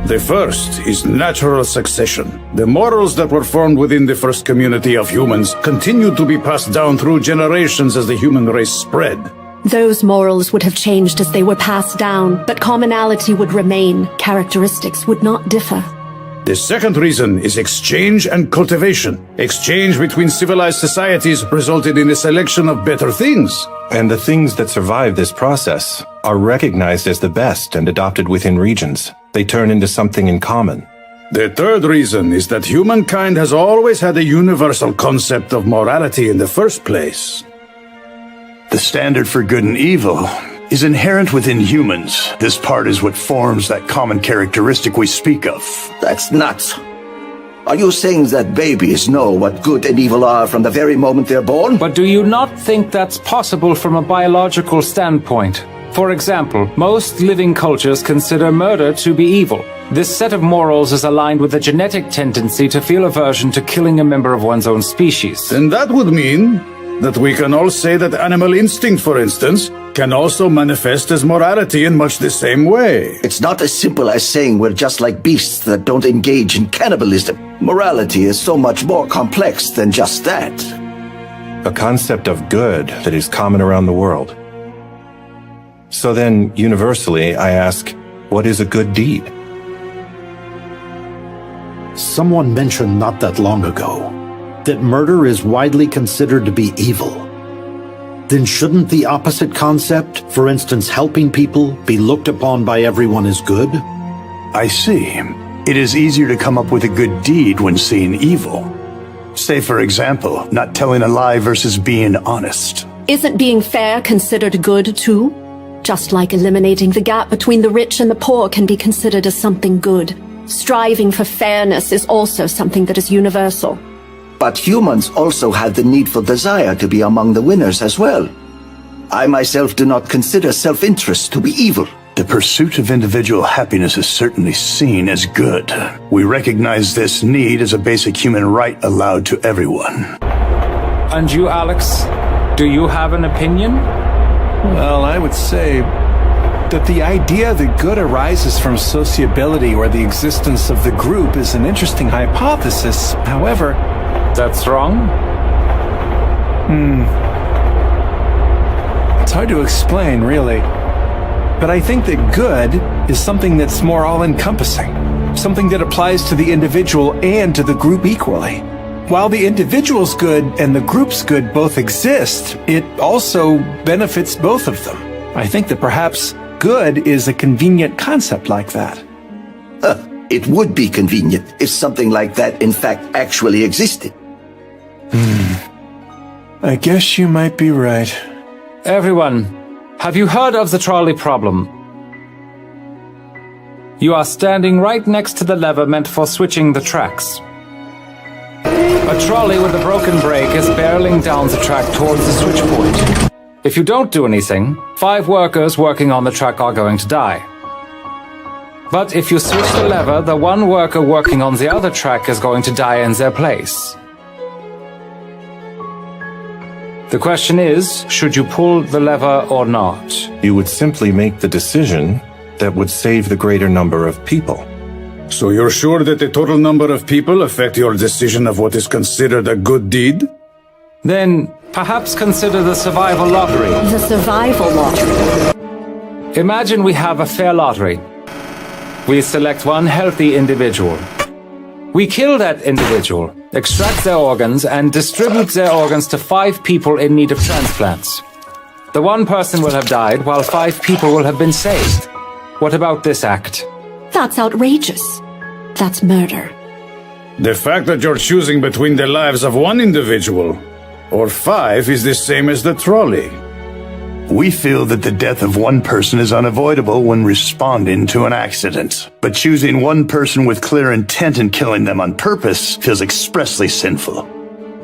The first is natural succession. The morals that were formed within the first community of humans continue to be passed down through generations as the human race spread. Those morals would have changed as they were passed down, but commonality would remain. Characteristics would not differ. The second reason is exchange and cultivation. Exchange between civilized societies resulted in the selection of better things. And the things that survive this process are recognized as the best and adopted within regions. They turn into something in common. The third reason is that humankind has always had a universal concept of morality in the first place. The standard for good and evil is inherent within humans. This part is what forms that common characteristic we speak of. That's nuts. Are you saying that babies know what good and evil are from the very moment they're born? But do you not think that's possible from a biological standpoint? For example, most living cultures consider murder to be evil. This set of morals is aligned with a genetic tendency to feel aversion to killing a member of one's own species. Then that would mean that we can all say that animal instinct, for instance, can also manifest as morality in much the same way. It's not as simple as saying we're just like beasts that don't engage in cannibalism. Morality is so much more complex than just that. A concept of good that is common around the world. So then, universally, I ask, what is a good deed? Someone mentioned not that long ago that murder is widely considered to be evil. Then shouldn't the opposite concept, for instance helping people, be looked upon by everyone as good? I see. It is easier to come up with a good deed when seeing evil. Say, for example, not telling a lie versus being honest. Isn't being fair considered good too? Just like eliminating the gap between the rich and the poor can be considered as something good. Striving for fairness is also something that is universal. But humans also have the needful desire to be among the winners as well. I myself do not consider self-interest to be evil. The pursuit of individual happiness is certainly seen as good. We recognize this need as a basic human right allowed to everyone. And you, Alex, do you have an opinion? Well, I would say that the idea that good arises from sociability or the existence of the group is an interesting hypothesis. However, that's wrong? It's hard to explain, really. But I think that good is something that's more all-encompassing. Something that applies to the individual and to the group equally. While the individual's good and the group's good both exist, it also benefits both of them. I think that perhaps good is a convenient concept like that. It would be convenient if something like that in fact actually existed. I guess you might be right. Everyone, have you heard of the trolley problem? You are standing right next to the lever meant for switching the tracks. A trolley with a broken brake is barreling down the track towards the switch point. If you don't do anything, 5 workers working on the track are going to die. But if you switch the lever, the 1 worker working on the other track is going to die in their place. The question is, should you pull the lever or not? You would simply make the decision that would save the greater number of people. So you're sure that the total number of people affect your decision of what is considered a good deed? Then perhaps consider the survival lottery. The survival lottery. Imagine we have a fair lottery. We select 1 healthy individual. We kill that individual, extract their organs, and distribute their organs to 5 people in need of transplants. The 1 person will have died, while 5 people will have been saved. What about this act? That's outrageous. That's murder. The fact that you're choosing between the lives of 1 individual or 5 is the same as the trolley. We feel that the death of 1 person is unavoidable when responding to an accident. But choosing 1 person with clear intent and killing them on purpose feels expressly sinful.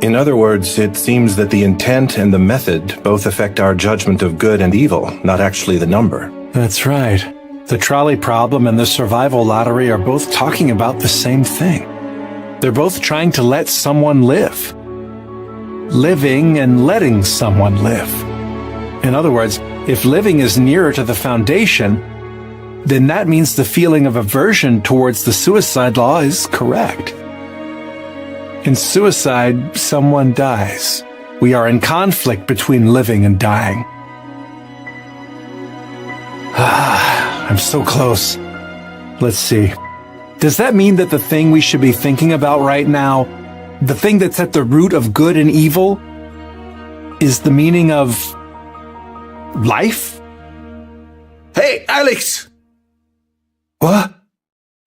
In other words, it seems that the intent and the method both affect our judgment of good and evil, not actually the number. That's right. The trolley problem and the survival lottery are both talking about the same thing. They're both trying to let someone live. Living and letting someone live. In other words, if living is nearer to the foundation, then that means the feeling of aversion towards the suicide law is correct. In suicide, someone dies. We are in conflict between living and dying. I'm so close. Let's see. Does that mean that the thing we should be thinking about right now, the thing that's at the root of good and evil, is the meaning of life? Hey, Alex! What?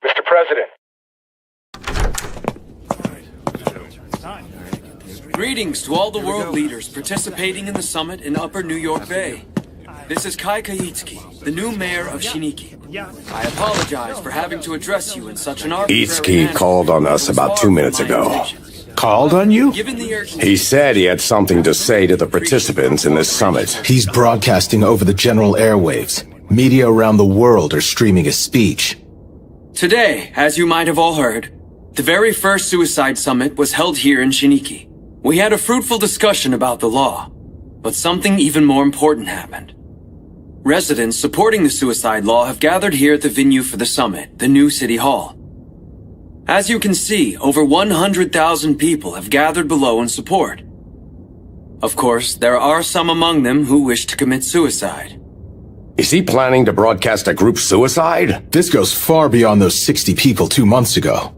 Mr. President. Greetings to all the world leaders participating in the summit in Upper New York Bay. This is Kai Kaitsuki, the new mayor of Shiniki. I apologize for having to address you in such an arbitrary Itsuki manner. called on us about 2 minutes ago. Called on you? Given the urgency, He said he had something to say to the participants in this summit. He's broadcasting over the general airwaves. Media around the world are streaming his speech. today, as you might have all heard, the very first suicide summit was held here in Shiniki. We had a fruitful discussion about the law, but something even more important happened. Residents supporting the suicide law have gathered here at the venue for the summit, the new city hall. As you can see, over 100,000 people have gathered below in support. Of course, there are some among them who wish to commit suicide. Is he planning to broadcast a group suicide? This goes far beyond those 60 people 2 months ago.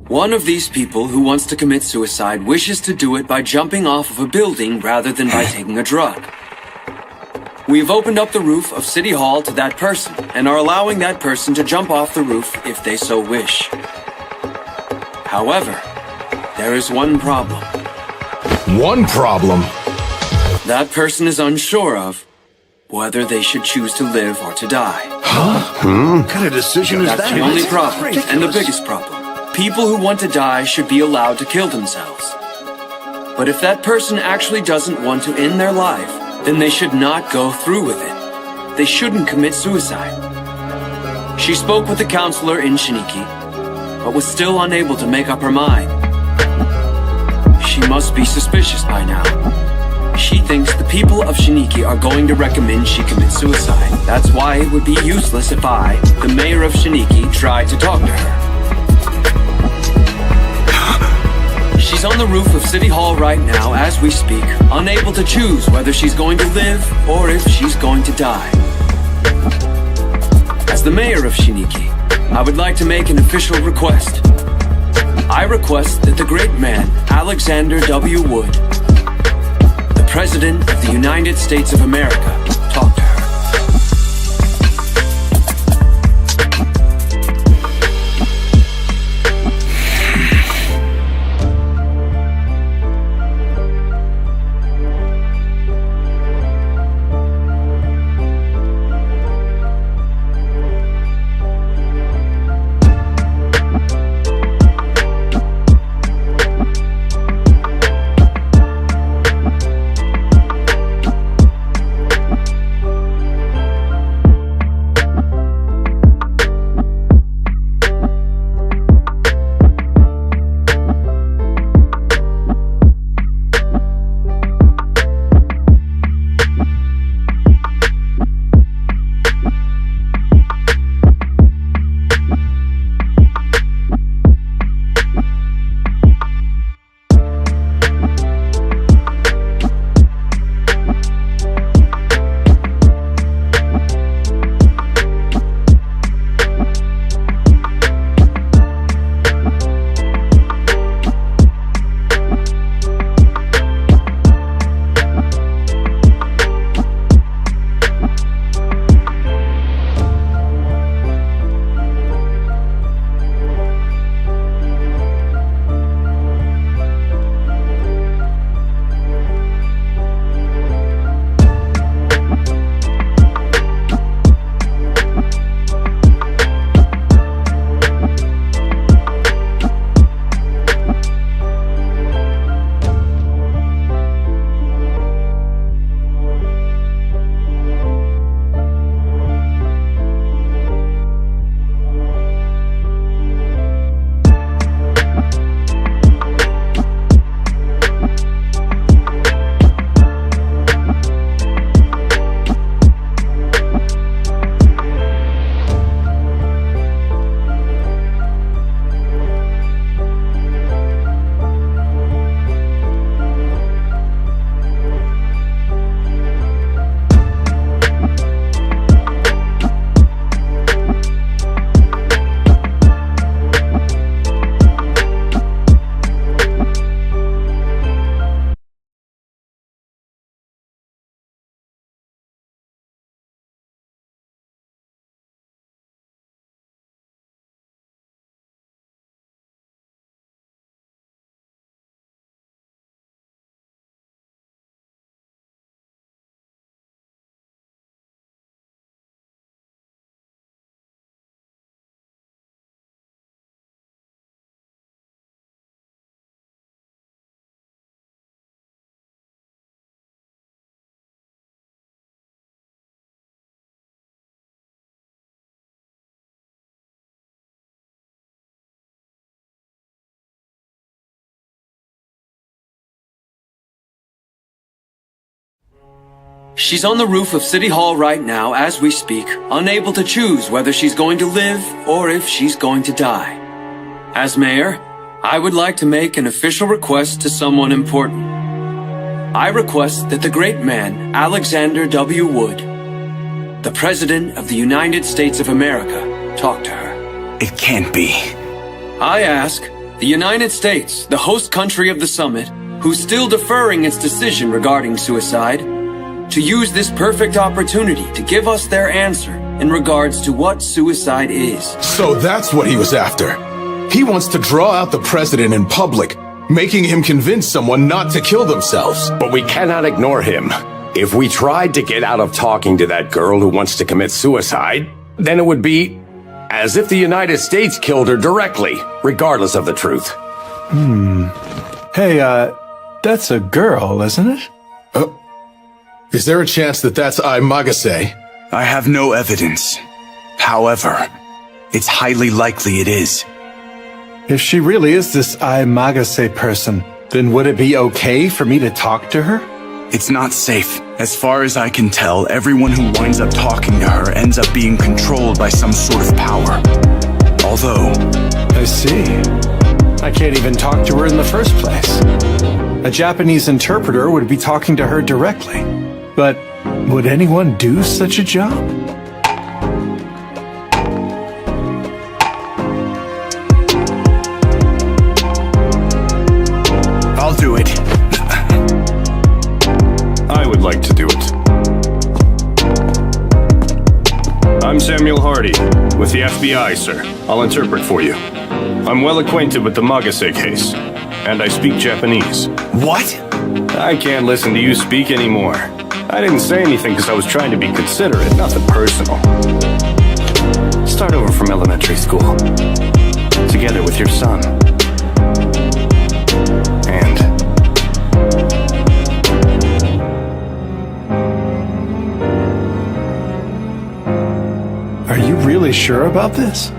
One of these people who wants to commit suicide wishes to do it by jumping off of a building rather than by taking a drug. We've opened up the roof of City Hall to that person and are allowing that person to jump off the roof if they so wish. However, there is one problem. One problem? That person is unsure of whether they should choose to live or to die. What kind of decision is That's that? the only problem, and the biggest problem. People who want to die should be allowed to kill themselves. But if that person actually doesn't want to end their life, then they should not go through with it. They shouldn't commit suicide. She spoke with the counselor in Shiniki, but was still unable to make up her mind. She must be suspicious by now. She thinks the people of Shiniki are going to recommend she commit suicide. That's why it would be useless if I, the mayor of Shiniki, tried to talk to her. She's on the roof of City Hall right now as we speak, unable to choose whether she's going to live or if she's going to die. As the mayor of Shiniki, I would like to make an official request. I request that the great man, Alexander W. Wood, the President of the United States of America, talk to her. She's on the roof of City Hall right now as we speak, unable to choose whether she's going to live or if she's going to die. As mayor, I would like to make an official request to someone important. I request that the great man, Alexander W. Wood, the President of the United States of America, talk to her. It can't be. I ask the United States, the host country of the summit, who's still deferring its decision regarding suicide, to use this perfect opportunity to give us their answer in regards to what suicide is. So that's what he was after. He wants to draw out the president in public, making him convince someone not to kill themselves. But we cannot ignore him. If we tried to get out of talking to that girl who wants to commit suicide, then it would be as if the United States killed her directly, regardless of the truth. Hey, that's a girl, isn't it? Is there a chance that that's Magase? I have no evidence. However, it's highly likely it is. If she really is this Magase person, then would it be okay for me to talk to her? It's not safe. As far as I can tell, everyone who winds up talking to her ends up being controlled by some sort of power. Although... I see. I can't even talk to her in the first place. A Japanese interpreter would be talking to her directly. But would anyone do such a job? I'll do it. I would like to do it. I'm Samuel Hardy, with the FBI, sir. I'll interpret for you. I'm well acquainted with the Magase case, and I speak Japanese. What? I can't listen to you speak anymore. I didn't say anything because I was trying to be considerate, nothing personal. Start over from elementary school. Together with your son. And... Are you really sure about this?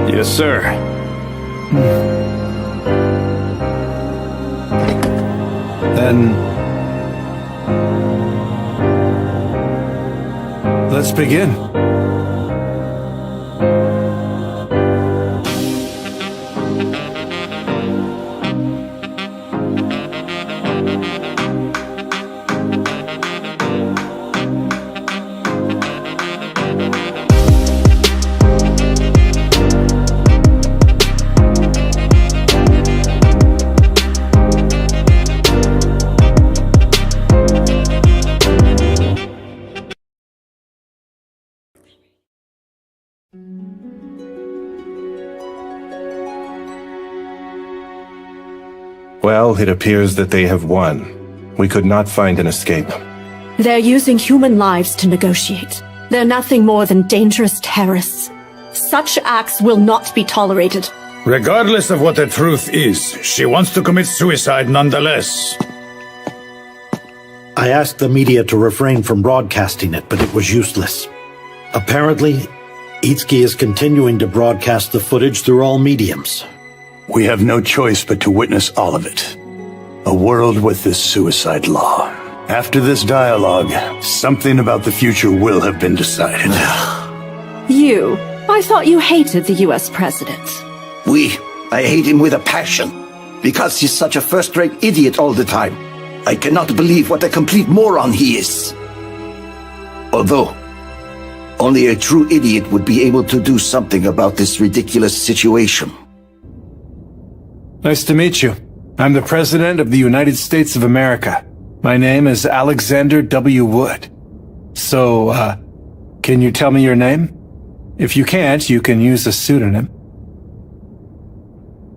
Yes, sir. Then... let's begin. Well, it appears that they have won. We could not find an escape. They're using human lives to negotiate. They're nothing more than dangerous terrorists. Such acts will not be tolerated. Regardless of what the truth is, she wants to commit suicide nonetheless. I asked the media to refrain from broadcasting it, but it was useless. Apparently, Itsuki is continuing to broadcast the footage through all mediums. We have no choice but to witness all of it. A world with this suicide law. After this dialogue, something about the future will have been decided. I thought you hated the US president. I hate him with a passion. Because he's such a first-rate idiot all the time. I cannot believe what a complete moron he is. Although, only a true idiot would be able to do something about this ridiculous situation. Nice to meet you. I'm the President of the United States of America. My name is Alexander W. Wood. So, can you tell me your name? If you can't, you can use a pseudonym.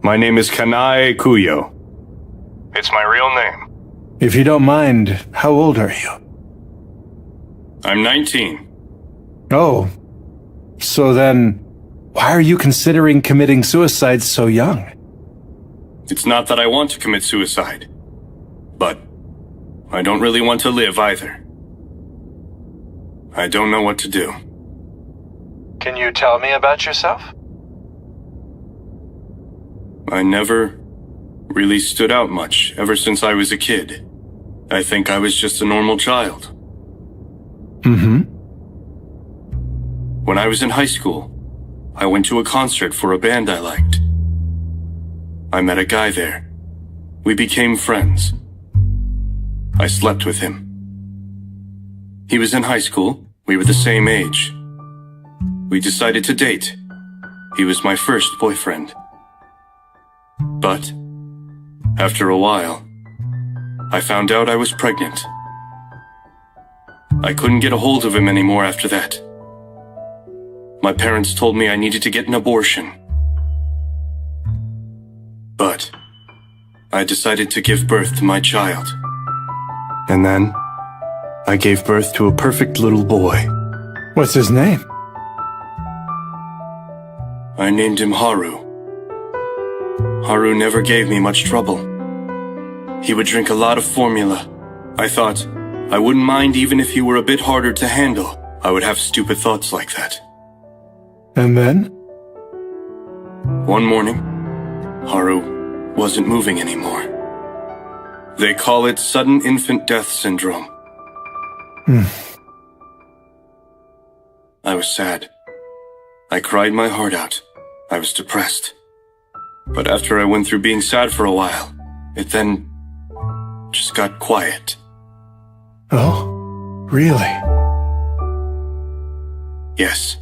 My name is Kanae Kuyo. It's my real name. If you don't mind, how old are you? I'm 19. Oh. So then, why are you considering committing suicide so young? It's not that I want to commit suicide, but I don't really want to live either. I don't know what to do. Can you tell me about yourself? I never really stood out much ever since I was a kid. I think I was just a normal child. Mm-hmm. When I was in high school, I went to a concert for a band I liked. I met a guy there. We became friends. I slept with him. He was in high school. We were the same age. We decided to date. He was my first boyfriend. But, after a while, I found out I was pregnant. I couldn't get a hold of him anymore after that. My parents told me I needed to get an abortion. But, I decided to give birth to my child. And then, I gave birth to a perfect little boy. What's his name? I named him Haru. Haru never gave me much trouble. He would drink a lot of formula. I thought, I wouldn't mind even if he were a bit harder to handle. I would have stupid thoughts like that. And then? One morning, Haru wasn't moving anymore. They call it sudden infant death syndrome. I was sad. I cried my heart out. I was depressed. But after I went through being sad for a while, it then just got quiet. Oh, really? Yes.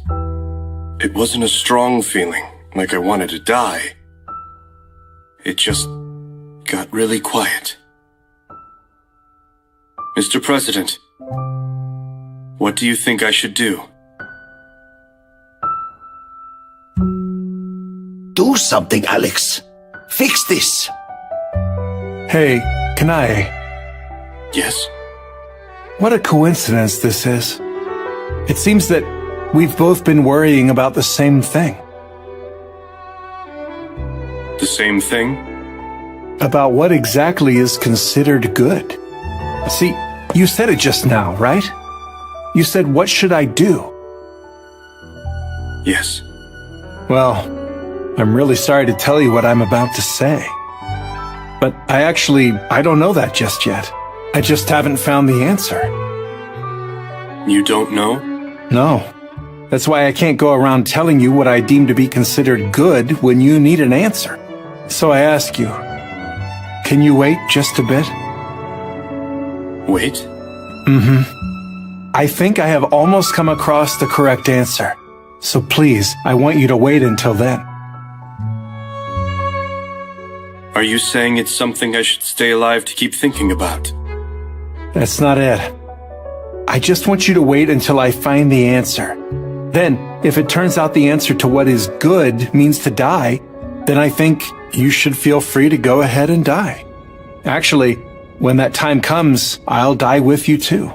It wasn't a strong feeling, like I wanted to die. It just got really quiet. Mr. President, what do you think I should do? Do something, Alex. Fix this. Hey, can I? Yes? What a coincidence this is. It seems that we've both been worrying about the same thing. The same thing? About what exactly is considered good. See, you said it just now, right? You said, what should I do? Yes. Well, I'm really sorry to tell you what I'm about to say. But I don't know that just yet. I just haven't found the answer. You don't know? No. That's why I can't go around telling you what I deem to be considered good when you need an answer. So I ask you, can you wait just a bit? Wait? Mm-hmm. I think I have almost come across the correct answer. So please, I want you to wait until then. Are you saying it's something I should stay alive to keep thinking about? That's not it. I just want you to wait until I find the answer. Then, if it turns out the answer to what is good means to die, then I think you should feel free to go ahead and die. Actually, when that time comes, I'll die with you too.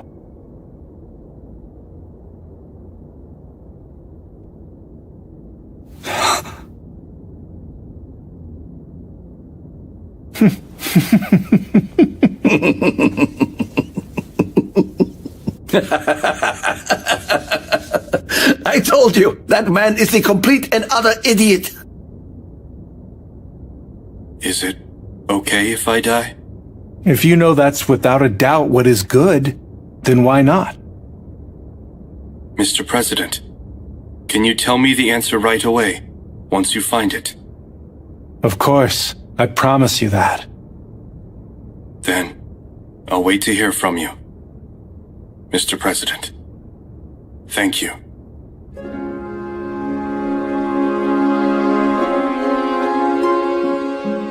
I told you, that man is a complete and utter idiot. Is it okay if I die? If you know that's without a doubt what is good, then why not? Mr. President, can you tell me the answer right away, once you find it? Of course, I promise you that. Then, I'll wait to hear from you. Mr. President, thank you.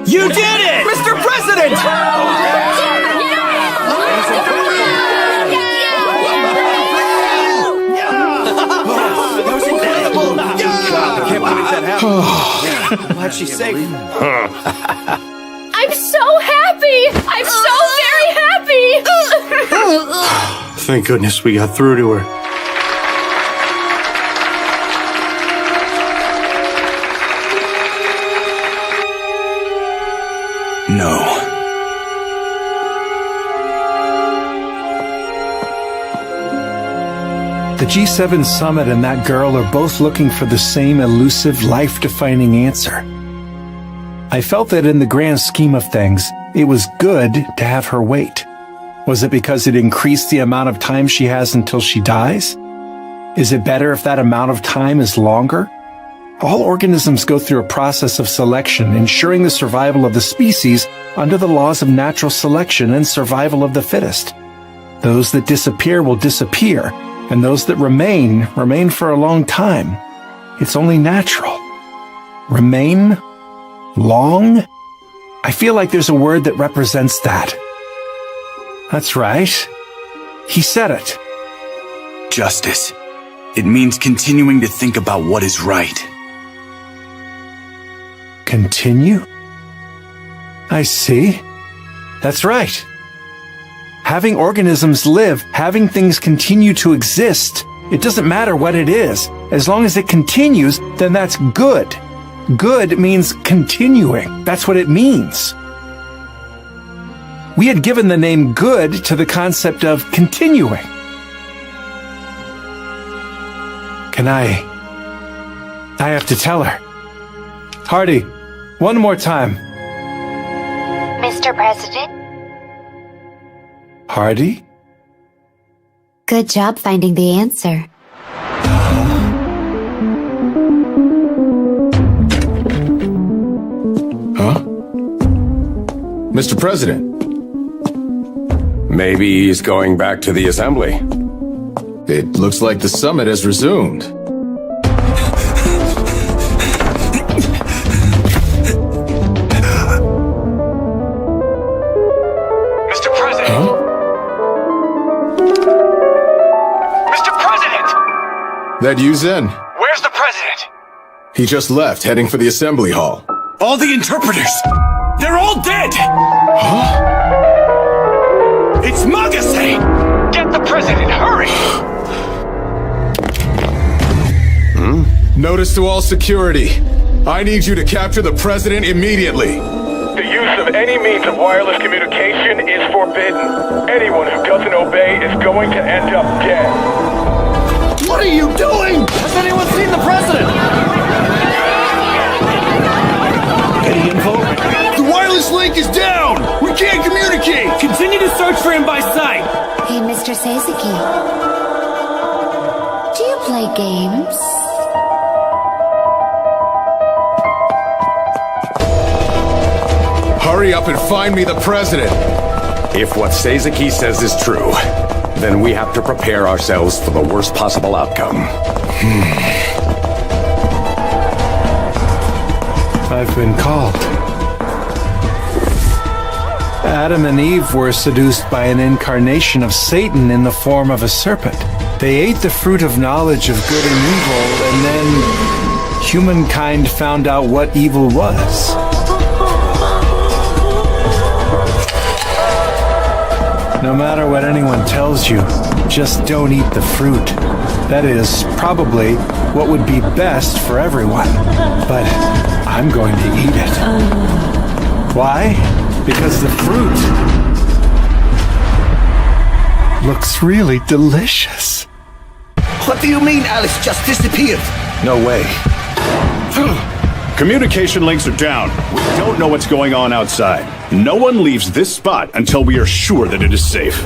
You did it! Mr. President! That was incredible! I can't believe that happened. I'm glad she's safe. I'm so happy! I'm so very happy! Thank goodness we got through to her. No. The G7 Summit and that girl are both looking for the same elusive, life-defining answer. I felt that in the grand scheme of things, it was good to have her wait. Was it because it increased the amount of time she has until she dies? Is it better if that amount of time is longer? All organisms go through a process of selection, ensuring the survival of the species under the laws of natural selection and survival of the fittest. Those that disappear will disappear, and those that remain for a long time. It's only natural. Remain? Long? I feel like there's a word that represents that. That's right. He said it. Justice. It means continuing to think about what is right. Continue? I see. That's right. Having organisms live, having things continue to exist, it doesn't matter what it is. As long as it continues, then that's good. Good means continuing. That's what it means. We had given the name good to the concept of continuing. I have to tell her. Hardy, one more time. Mr. President? Hardy? Good job finding the answer. Huh? Mr. President? Maybe he's going back to the assembly. It looks like the summit has resumed. Mr. President! Huh? Mr. President! That you, Zen? Where's the President? He just left, heading for the assembly hall. All the interpreters! They're all dead! Huh? It's Magase! Get the President, hurry! Notice to all security. I need you to capture the President immediately. The use of any means of wireless communication is forbidden. Anyone who doesn't obey is going to end up dead. What are you doing? Has anyone seen the President? Any info? The wireless link is down! We can't communicate! Continue to search for him by sight. Hey, Mr. Sasaki. Do you play games? Hurry up and find me the President! If what Sasaki says is true, then we have to prepare ourselves for the worst possible outcome. I've been called. Adam and Eve were seduced by an incarnation of Satan in the form of a serpent. They ate the fruit of knowledge of good and evil, and then humankind found out what evil was. No matter what anyone tells you, just don't eat the fruit. That is probably what would be best for everyone. But I'm going to eat it. Why? Because the fruit looks really delicious. What do you mean Alice just disappeared? No way. Communication links are down. We don't know what's going on outside. No one leaves this spot until we are sure that it is safe.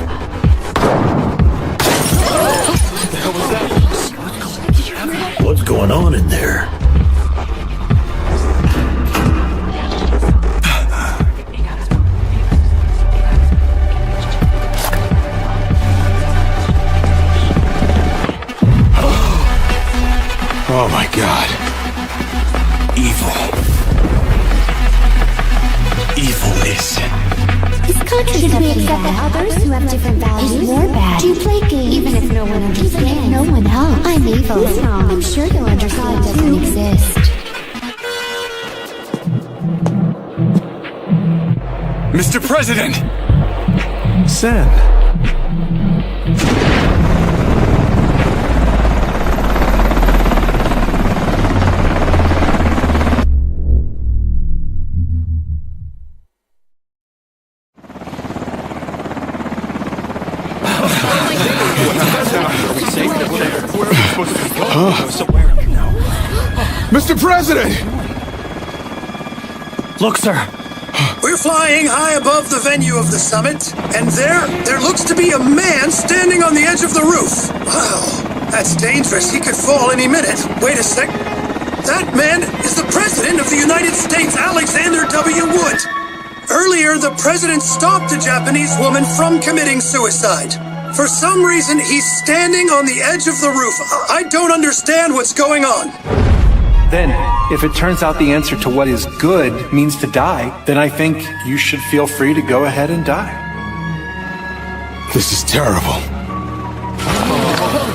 What's going on in there? Oh my god. Evil. Evil is... This country should we accept that others who have different values is more bad? Do you play games even if no one understands? Even if no one helps? I'm evil. Who's wrong? I'm sure you'll understand doesn't exist. Mr. President! Zen. Mr. President! Look, sir. We're flying high above the venue of the summit, and there looks to be a man standing on the edge of the roof. Wow, that's dangerous. He could fall any minute. Wait a sec. That man is the President of the United States, Alexander W. Wood. Earlier, the President stopped a Japanese woman from committing suicide. For some reason, he's standing on the edge of the roof. I don't understand what's going on. Then, if it turns out the answer to what is good means to die, then I think you should feel free to go ahead and die. This is terrible.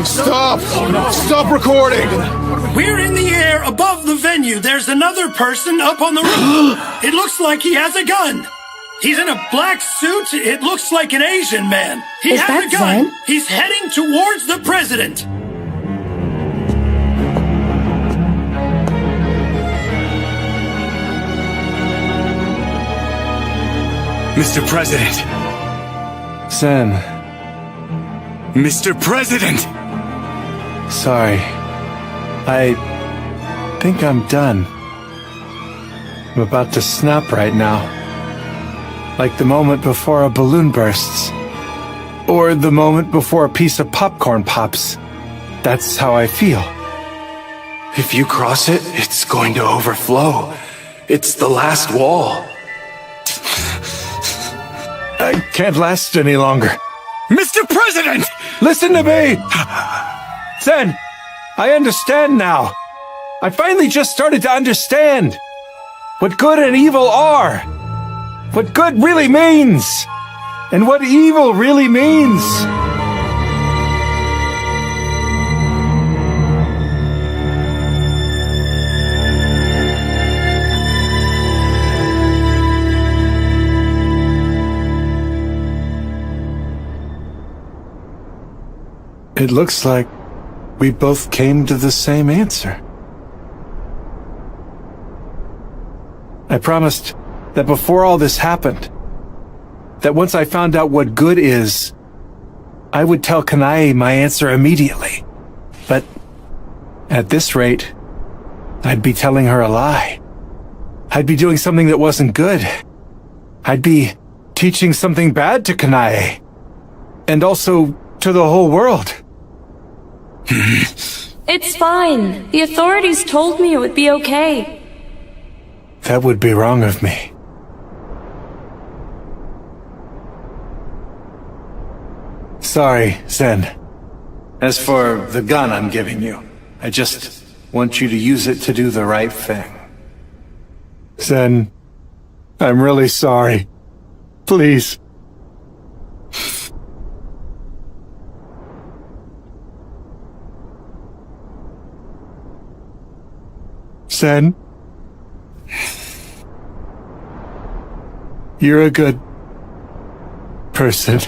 Stop! Stop recording! We're in the air above the venue. There's another person up on the roof. It looks like he has a gun. He's in a black suit. It looks like an Asian man. He has a gun. Zen? He's heading towards the President. Mr. President! Zen. Mr. President! Sorry. I think I'm done. I'm about to snap right now. Like the moment before a balloon bursts. Or the moment before a piece of popcorn pops. That's how I feel. If you cross it, it's going to overflow. It's the last wall. I can't last any longer. Mr. President! Listen to me! Zen, I understand now. I finally just started to understand what good and evil are. What good really means. And what evil really means. It looks like we both came to the same answer. I promised that before all this happened, that once I found out what good is, I would tell Kanae my answer immediately. But at this rate, I'd be telling her a lie. I'd be doing something that wasn't good. I'd be teaching something bad to Kanae. And also to the whole world. It's fine. The authorities told me it would be okay. That would be wrong of me. Sorry, Zen. As for the gun I'm giving you, I just want you to use it to do the right thing. Zen, I'm really sorry. Please. Zen, you're a good person.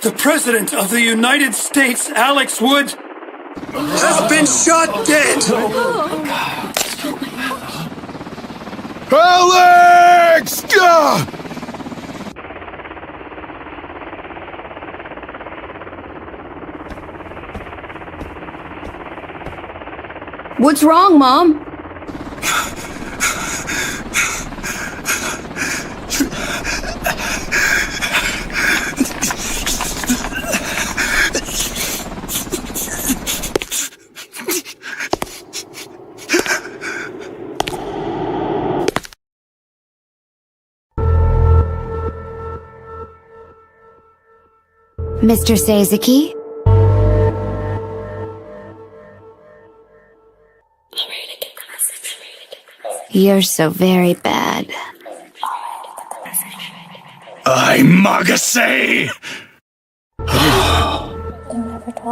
The President of the United States, Alex Wood, has been shot dead. Alex! What's wrong, Mom? Mr. Sazaki? You're so very bad. I Magase! You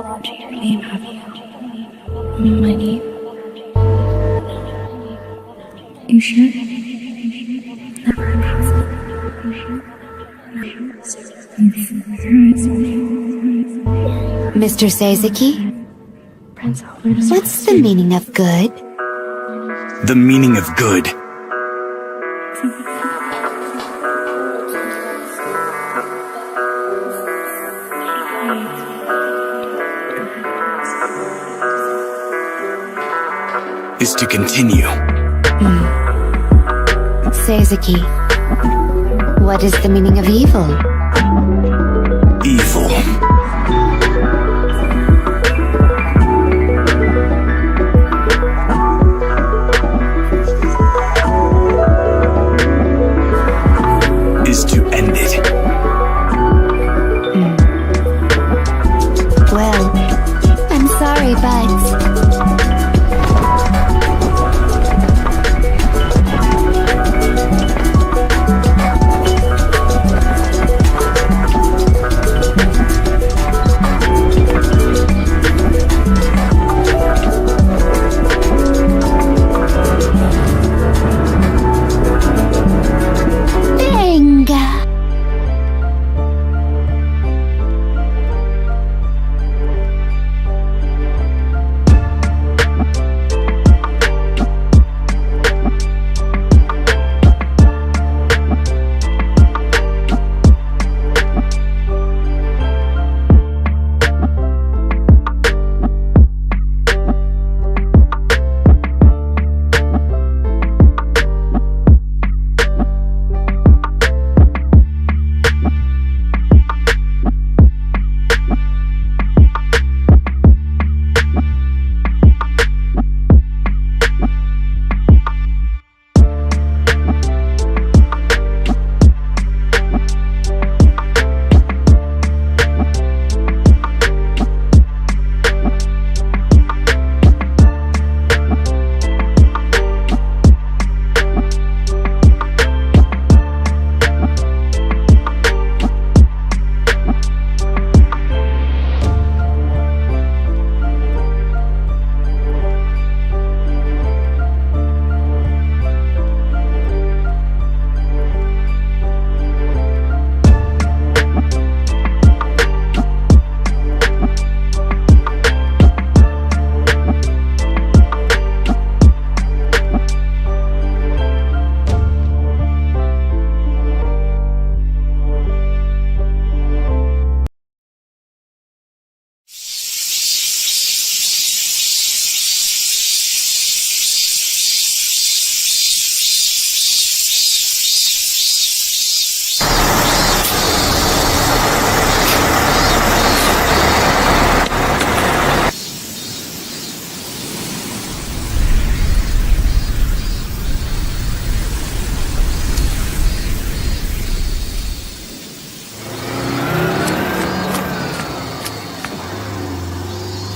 sure? Mr. Sazaki? What's the meaning of good? The meaning of good is to continue. Sazaki, what is the meaning of evil? Evil is to end it. Well, I'm sorry, but...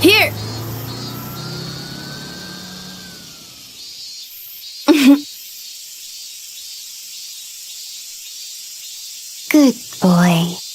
Here! Good boy.